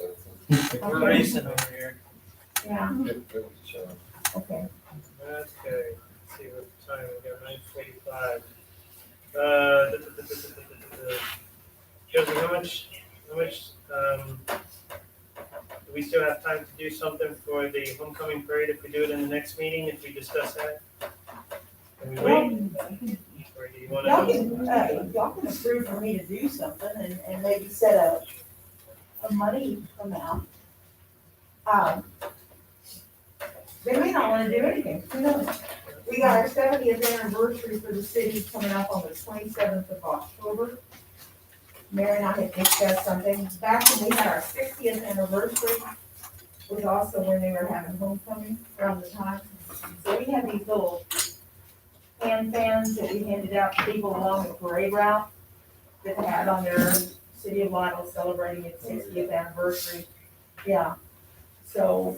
We're racing over here. Yeah, It was, okay. Okay, let's see what time, we got 9:45. Josie, how much, do we still have time to do something for the homecoming parade if we do it in the next meeting, if we discuss that? Can we wait? Or do you wanna? Y'all can approve for me to do something and maybe set a money amount. They may not wanna do anything, who knows? We got our 70th anniversary for the city coming up on the 27th of October. Mary and I had discussed something, back when we had our 60th anniversary, was also when they were having homecoming around the time. So we had these little hand fans that we handed out to people along the parade route that had on their City of Lytle celebrating its 60th anniversary. Yeah, so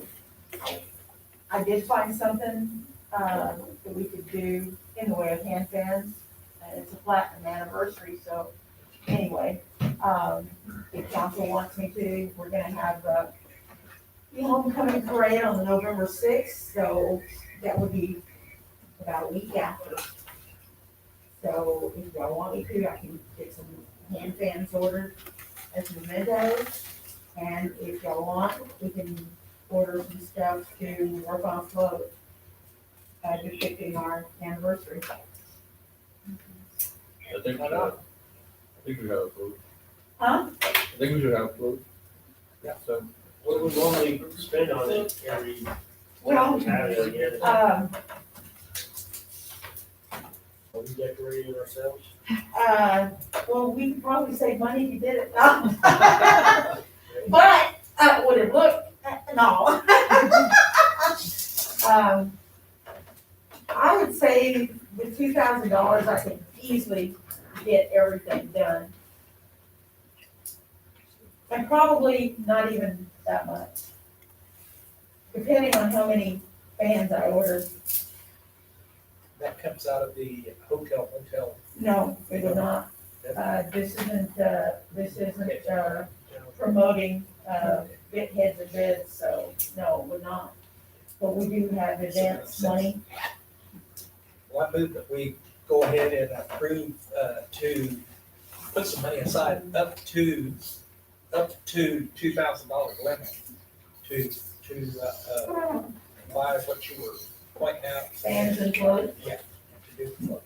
I did find something that we could do in the way of hand fans. And it's a platinum anniversary, so anyway, if council wants me to, we're gonna have the homecoming parade on November 6th, so that would be about a week after. So if y'all want me to, I can get some hand fans ordered as mementos. And if y'all want, we can order some stuff to work on float, depicting our anniversary. I think, I think we have a vote. Huh? I think we should have a vote. Yeah. So, What do we normally spend on it every? Well, Saturday? Are we decorating ourselves? well, we could probably save money if you did it. But, would it look, no. I would say with $2,000, I could easily get everything done. And probably not even that much. Depending on how many fans I order. That comes out of the hotel. No, it would not. This isn't promoting, heads and bids, so no, it would not. But we do have advance money. Well, I move that we go ahead and approve, to put some money aside up to $2,000 limit to buy what you were pointing out. Fans and float. Yeah. To do the float.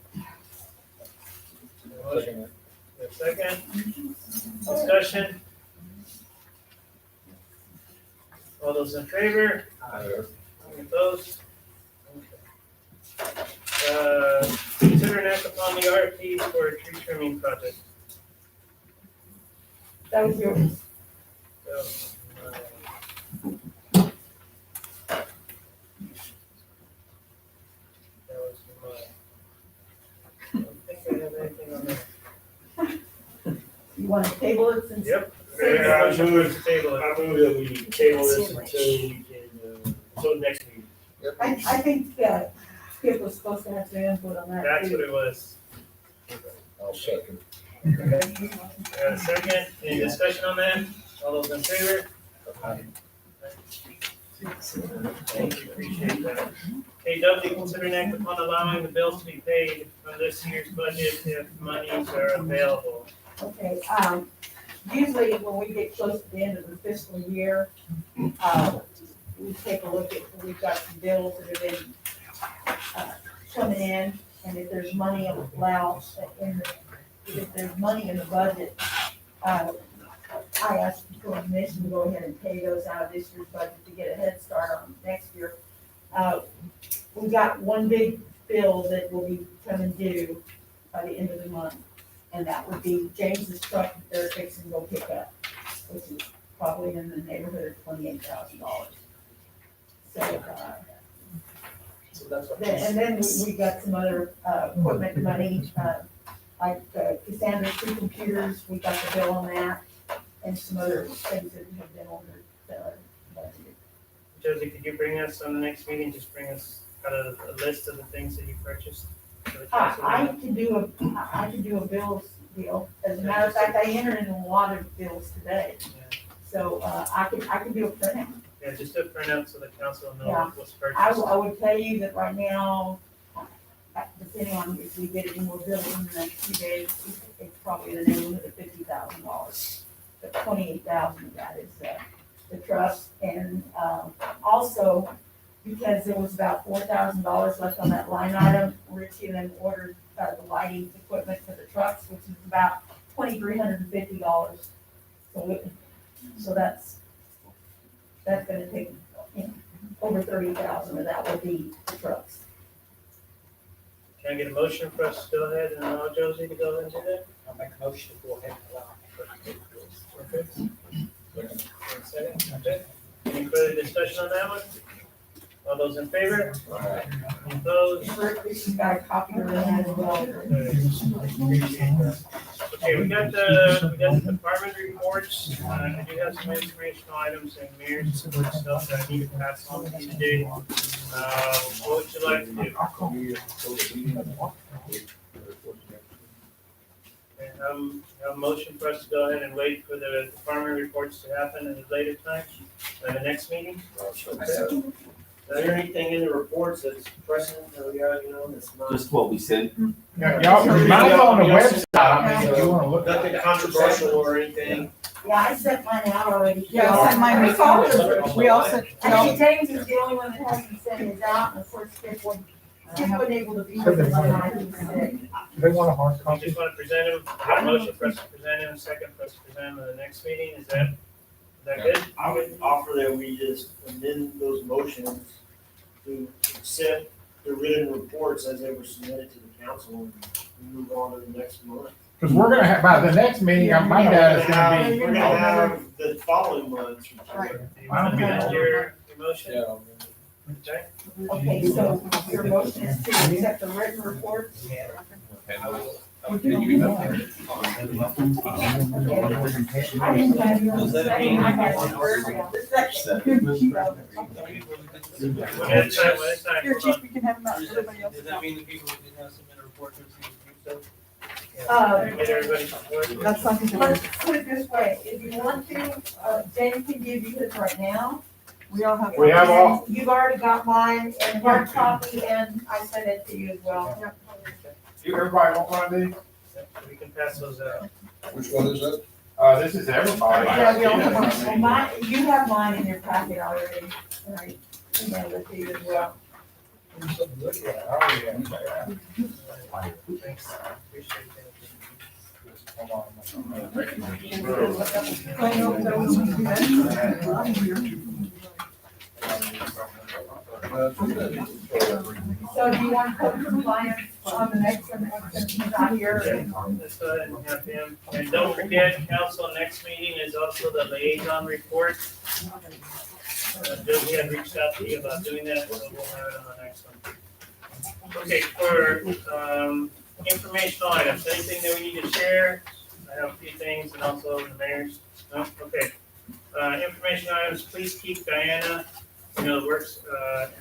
Motion. A second, discussion? All those in favor? Any opposed? Okay. Consider an act upon the RFP for a tree trimming project. That was yours. So, that was mine. I don't think I have anything on there. You want to table it since? Yep. Yeah, I move, to table it. I move that we table this until we can, until next meeting. I think, Skip was supposed to have some input on that That's too. what it was. I'll second. Got a second, any discussion on that? All those in favor? Thank you, appreciate that. Okay, W, consider an act upon allowing the bills to be paid from this year's budget if monies are available. Okay, usually when we get close to the end of the fiscal year, we take a look at, we've got some bills that have been, coming in, and if there's money allowed if there's money in the budget, I asked for permission to go ahead and pay those out of this year's budget to get a head start on next year. We got one big bill that will be coming due by the end of the month, and that would be James's truck that they're fixing to go pick up, which is probably in the neighborhood of $28,000. So that's what. And then we got some other, equipment money, like Cassandra's two computers, we got the bill on that, and some other things that have been ordered, budgeted. Josie, could you bring us on the next meeting, just bring us kind of a list of the things that you purchased? for the council? I can do a bills deal, as a matter of fact, I entered in a lot of bills today, so, I can do a printout. Yeah, just a printout so the council will know Yeah. what's purchased. I would tell you that right now, depending on if we get any more bills in the next few days, it's probably in the neighborhood of $50,000. But 28,000 of that is, the trust, and, also, because there was about $4,000 left on that line item, Richie then ordered, the lighting equipment for the trucks, which is about $2,350. So that's gonna take, over 30,000 of that will be the trucks. Can I get a motion for us to go ahead and allow Josie to go ahead and do that? I'll make a motion to go ahead and allow. Okay. Second, okay. Any further discussion on that one? All those in favor? Any opposed? Richie's got a copy of that as well. Okay, we got the department reports. I do have some informational items and Mayor's stuff that I need to pass on to you today. What would you like to do? Okay, have a motion for us to go ahead and wait for the department reports to happen at a later time, at the next meeting? Is there anything in the reports that's precedent that we got, that's not? Just what we said. Y'all, mine's on the website, I mean, if you wanna look. Nothing controversial or anything? Yeah, I sent mine out already. Yeah, I sent mine We all before. We all sent, Actually, James is the only one that hasn't sent his out, and of course, Skip wasn't able to be here the one night he was sick. They want a hard We copy. just want to present him, have a motion for us to present him, second for us to present him at the next meeting, is that good? I would offer that we just amend those motions to accept the written reports as they were submitted to the council and move on to the next month. Cause we're gonna have, by the next meeting, my dad is gonna be. We're gonna have the following months. Right. Do you want to amend your motion? Yeah. Okay, Okay, so your motion is to accept the written report? I didn't have you on the second, I had you first on the second. one at a time, one at a time. Here, Chief, we can have them out, everybody else. Does that mean the people who didn't have submitted a report to receive stuff? Get everybody support. That's something to, Let's put it this way, if you want to, James can give you his right now. we all have. We have all, You've already got mine and hard copy, and I sent it to you as well. everybody want one of these? We can pass those out. Which one is that? This is everybody. Yeah, we all have mine. Well, mine, you have mine in your packet already, and I emailed it to you as well. Thanks, appreciate that. I know, that was something that- I'm here. So do you want code compliance on the next one, since he's not here? Let's go ahead and have him, and don't forget, council next meeting is also the liaison report. Josie had reached out to you about doing that, so we'll have it on the next one. Okay, for, informational items, anything that we need to share? I have a few things, and also the mayor's, no, okay. Information items, please keep Diana, works,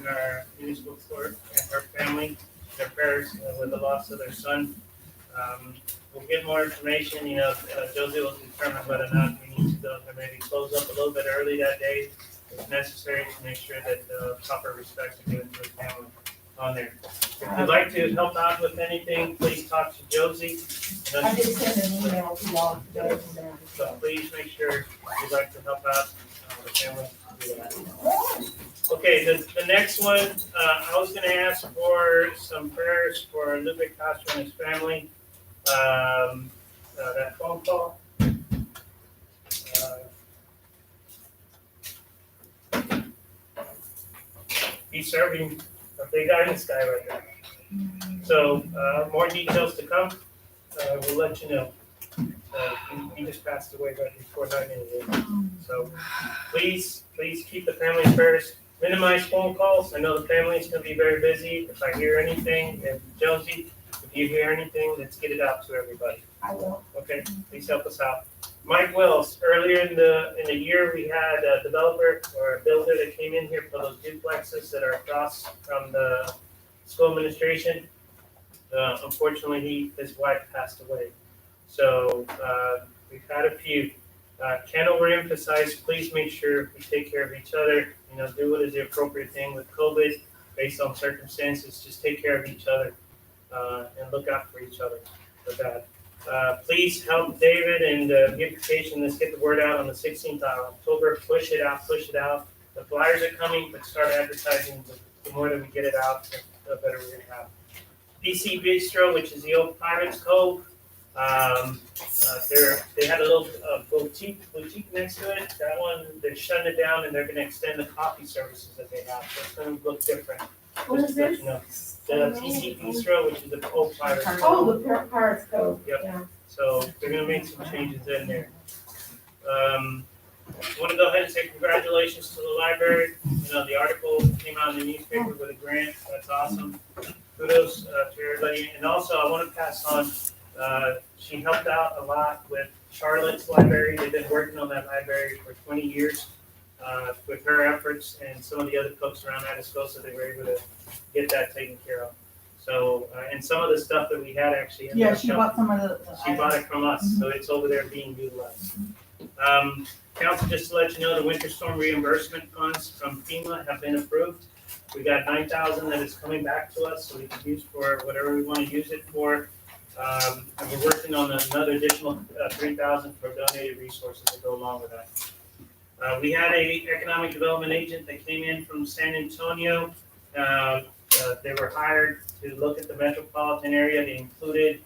in our municipal court, and her family, their prayers with the loss of their son. We'll get more information, Josie will determine whether or not we need to go, or maybe close up a little bit early that day, if necessary to make sure that proper respect is given to the family on there. If you'd like to help out with anything, please talk to Josie. I did send an email to y'all today. So please make sure you'd like to help out the family. Do that. Okay, the next one, I was gonna ask for some prayers for Ludwig Castro and his family. That phone call. He's serving a big guy in the sky right now. So, more details to come. We'll let you know. He just passed away right before 9 a.m. So please keep the family first. Minimize phone calls. I know the family's gonna be very busy. If I hear anything, if Josie, if you hear anything, let's get it out to everybody. I will. Okay, please help us out. Mike Wells, earlier in the year, we had a developer or a builder that came in here for those duplexes that are across from the school administration. Unfortunately, his wife passed away. So, we've had a few. Can't overemphasize, please make sure we take care of each other, do what is the appropriate thing with COVID, based on circumstances, just take care of each other, and look out for each other for that. Please help David and beautification, let's get the word out on the 16th of October, push it out. The flyers are coming, but start advertising, the more that we get it out, the better we're gonna have. DC Bistro, which is the old Pirates Cove, they had a little boutique next to it. That one, they're shutting it down and they're gonna extend the coffee services that they have, so it's gonna look different. What Just is to let this? you know. The TC Bistro, which is the old Pirates Cove. Oh, the Pirates Cove. Yep. Yeah. So they're gonna make some changes in there. I wanna go ahead and say congratulations to the library. The article came out in the newspaper with a grant. That's awesome. Kudos to everybody. And also, I wanna pass on, she helped out a lot with Charlotte's library. They've been working on that library for 20 years. With her efforts and some of the other folks around Atascosa, they were able to get that taken care of. So, and some of the stuff that we had actually. ended Yeah, up she helping. bought some of the. She bought it from us, so it's over there being utilized. Council, just to let you know, the winter storm reimbursement funds from FEMA have been approved. We got 9,000 that is coming back to us, so we can use for whatever we want to use it for. And we're working on another additional 3,000 for donated resources to go along with that. We had a economic development agent that came in from San Antonio. They were hired to look at the metropolitan area. They included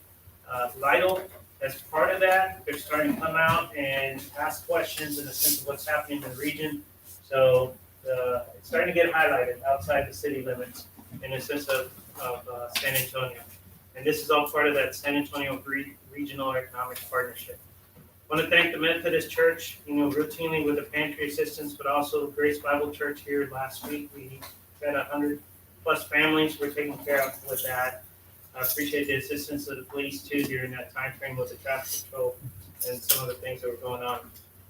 Lytle as part of that. They're starting to come out and ask questions in the sense of what's happening in the region. So it's starting to get highlighted outside the city limits in the sense of San Antonio. And this is all part of that San Antonio Regional Economic Partnership. I want to thank the Methodist Church, routinely with the pantry assistance, but also Grace Bible Church here last week. We had 100+ families we're taking care of with that. I appreciate the assistance of the police too during that time frame with the traffic control and some of the things that were going on.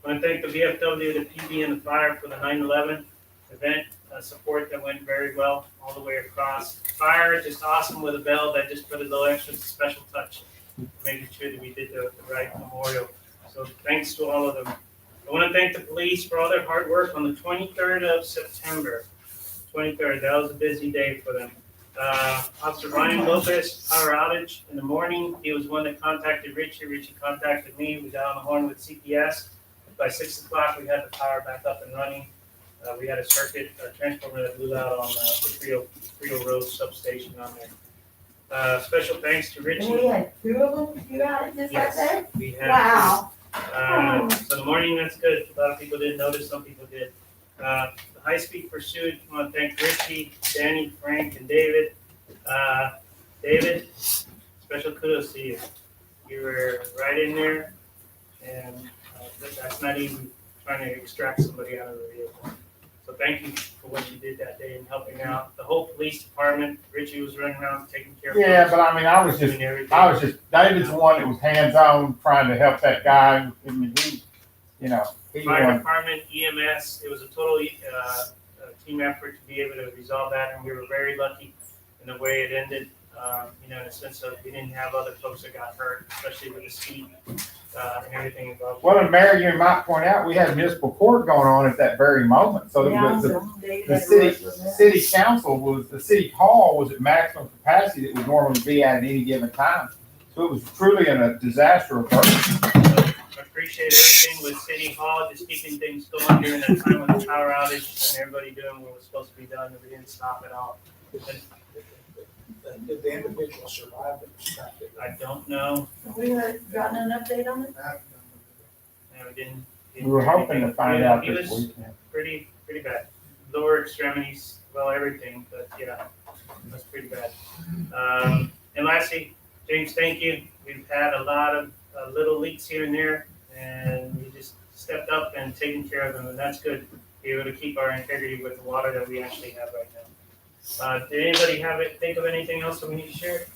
I want to thank the VFW, the PD, and the fire for the 9/11 event support that went very well all the way across. Fire, just awesome with a bell that just put a little extra special touch, making sure that we did the right memorial. So thanks to all of them. I want to thank the police for all their hard work on the 23rd of September. 23rd, that was a busy day for them. Officer Ryan Lopez, power outage in the morning. He was one that contacted Richie. Richie contacted me. We got on the horn with CPS. By 6 o'clock, we had the power back up and running. We had a circuit transformer that blew out on the Frio Road substation on there. Special thanks to Richie. And we had 2 of them, 2 outages like Yes, that? we had. Wow. So the morning, that's good. A lot of people didn't notice, some people did. The high-speed pursuit, I want to thank Richie, Danny, Frank, and David. David, special kudos to you. You were right in there, and that's not even trying to extract somebody out of the vehicle. So thank you for what you did that day and helping out. The whole police department, Richie was running around taking care of. Yeah, but I mean, David's the one that was hands-on trying to help that guy. I mean, he Fire won. department, EMS, it was a total team effort to be able to resolve that, and we were very lucky in the way it ended. In a sense of we didn't have other folks that got hurt, especially with the speed and everything involved. Well, and Mayor, you might point out, we had municipal court going on at that very moment, so Yeah, the city council the city hall was at maximum capacity that would normally be at any given time. So it was truly a disaster aversion. I appreciate everything with City Hall, just keeping things going during that time with the power outage and everybody doing what was supposed to be done, and we didn't stop at all. Did the individual survive the traffic? I don't know, We had gotten an update on it? and we didn't. We were hoping to find out He this was weekend. pretty bad. Lower extremities, well, everything, but yeah, that's pretty bad. And lastly, James, thank you. We've had a lot of little leaks here and there, and you just stepped up and taken care of them, and that's good. Be able to keep our integrity with the water that we actually have right now. Did anybody think of anything else that we need to share?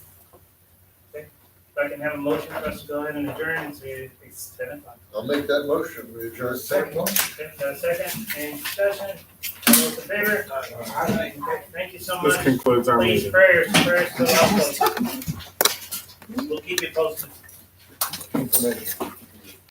Okay. If I can have a motion for us to go ahead and adjourn and say it's 10 o'clock. I'll make that motion, we adjourn at 7 o'clock. Okay, got a second, any discussion? All those in favor? Thank you so This much. concludes our Please, meeting. prayers to the We'll keep you posted. Information.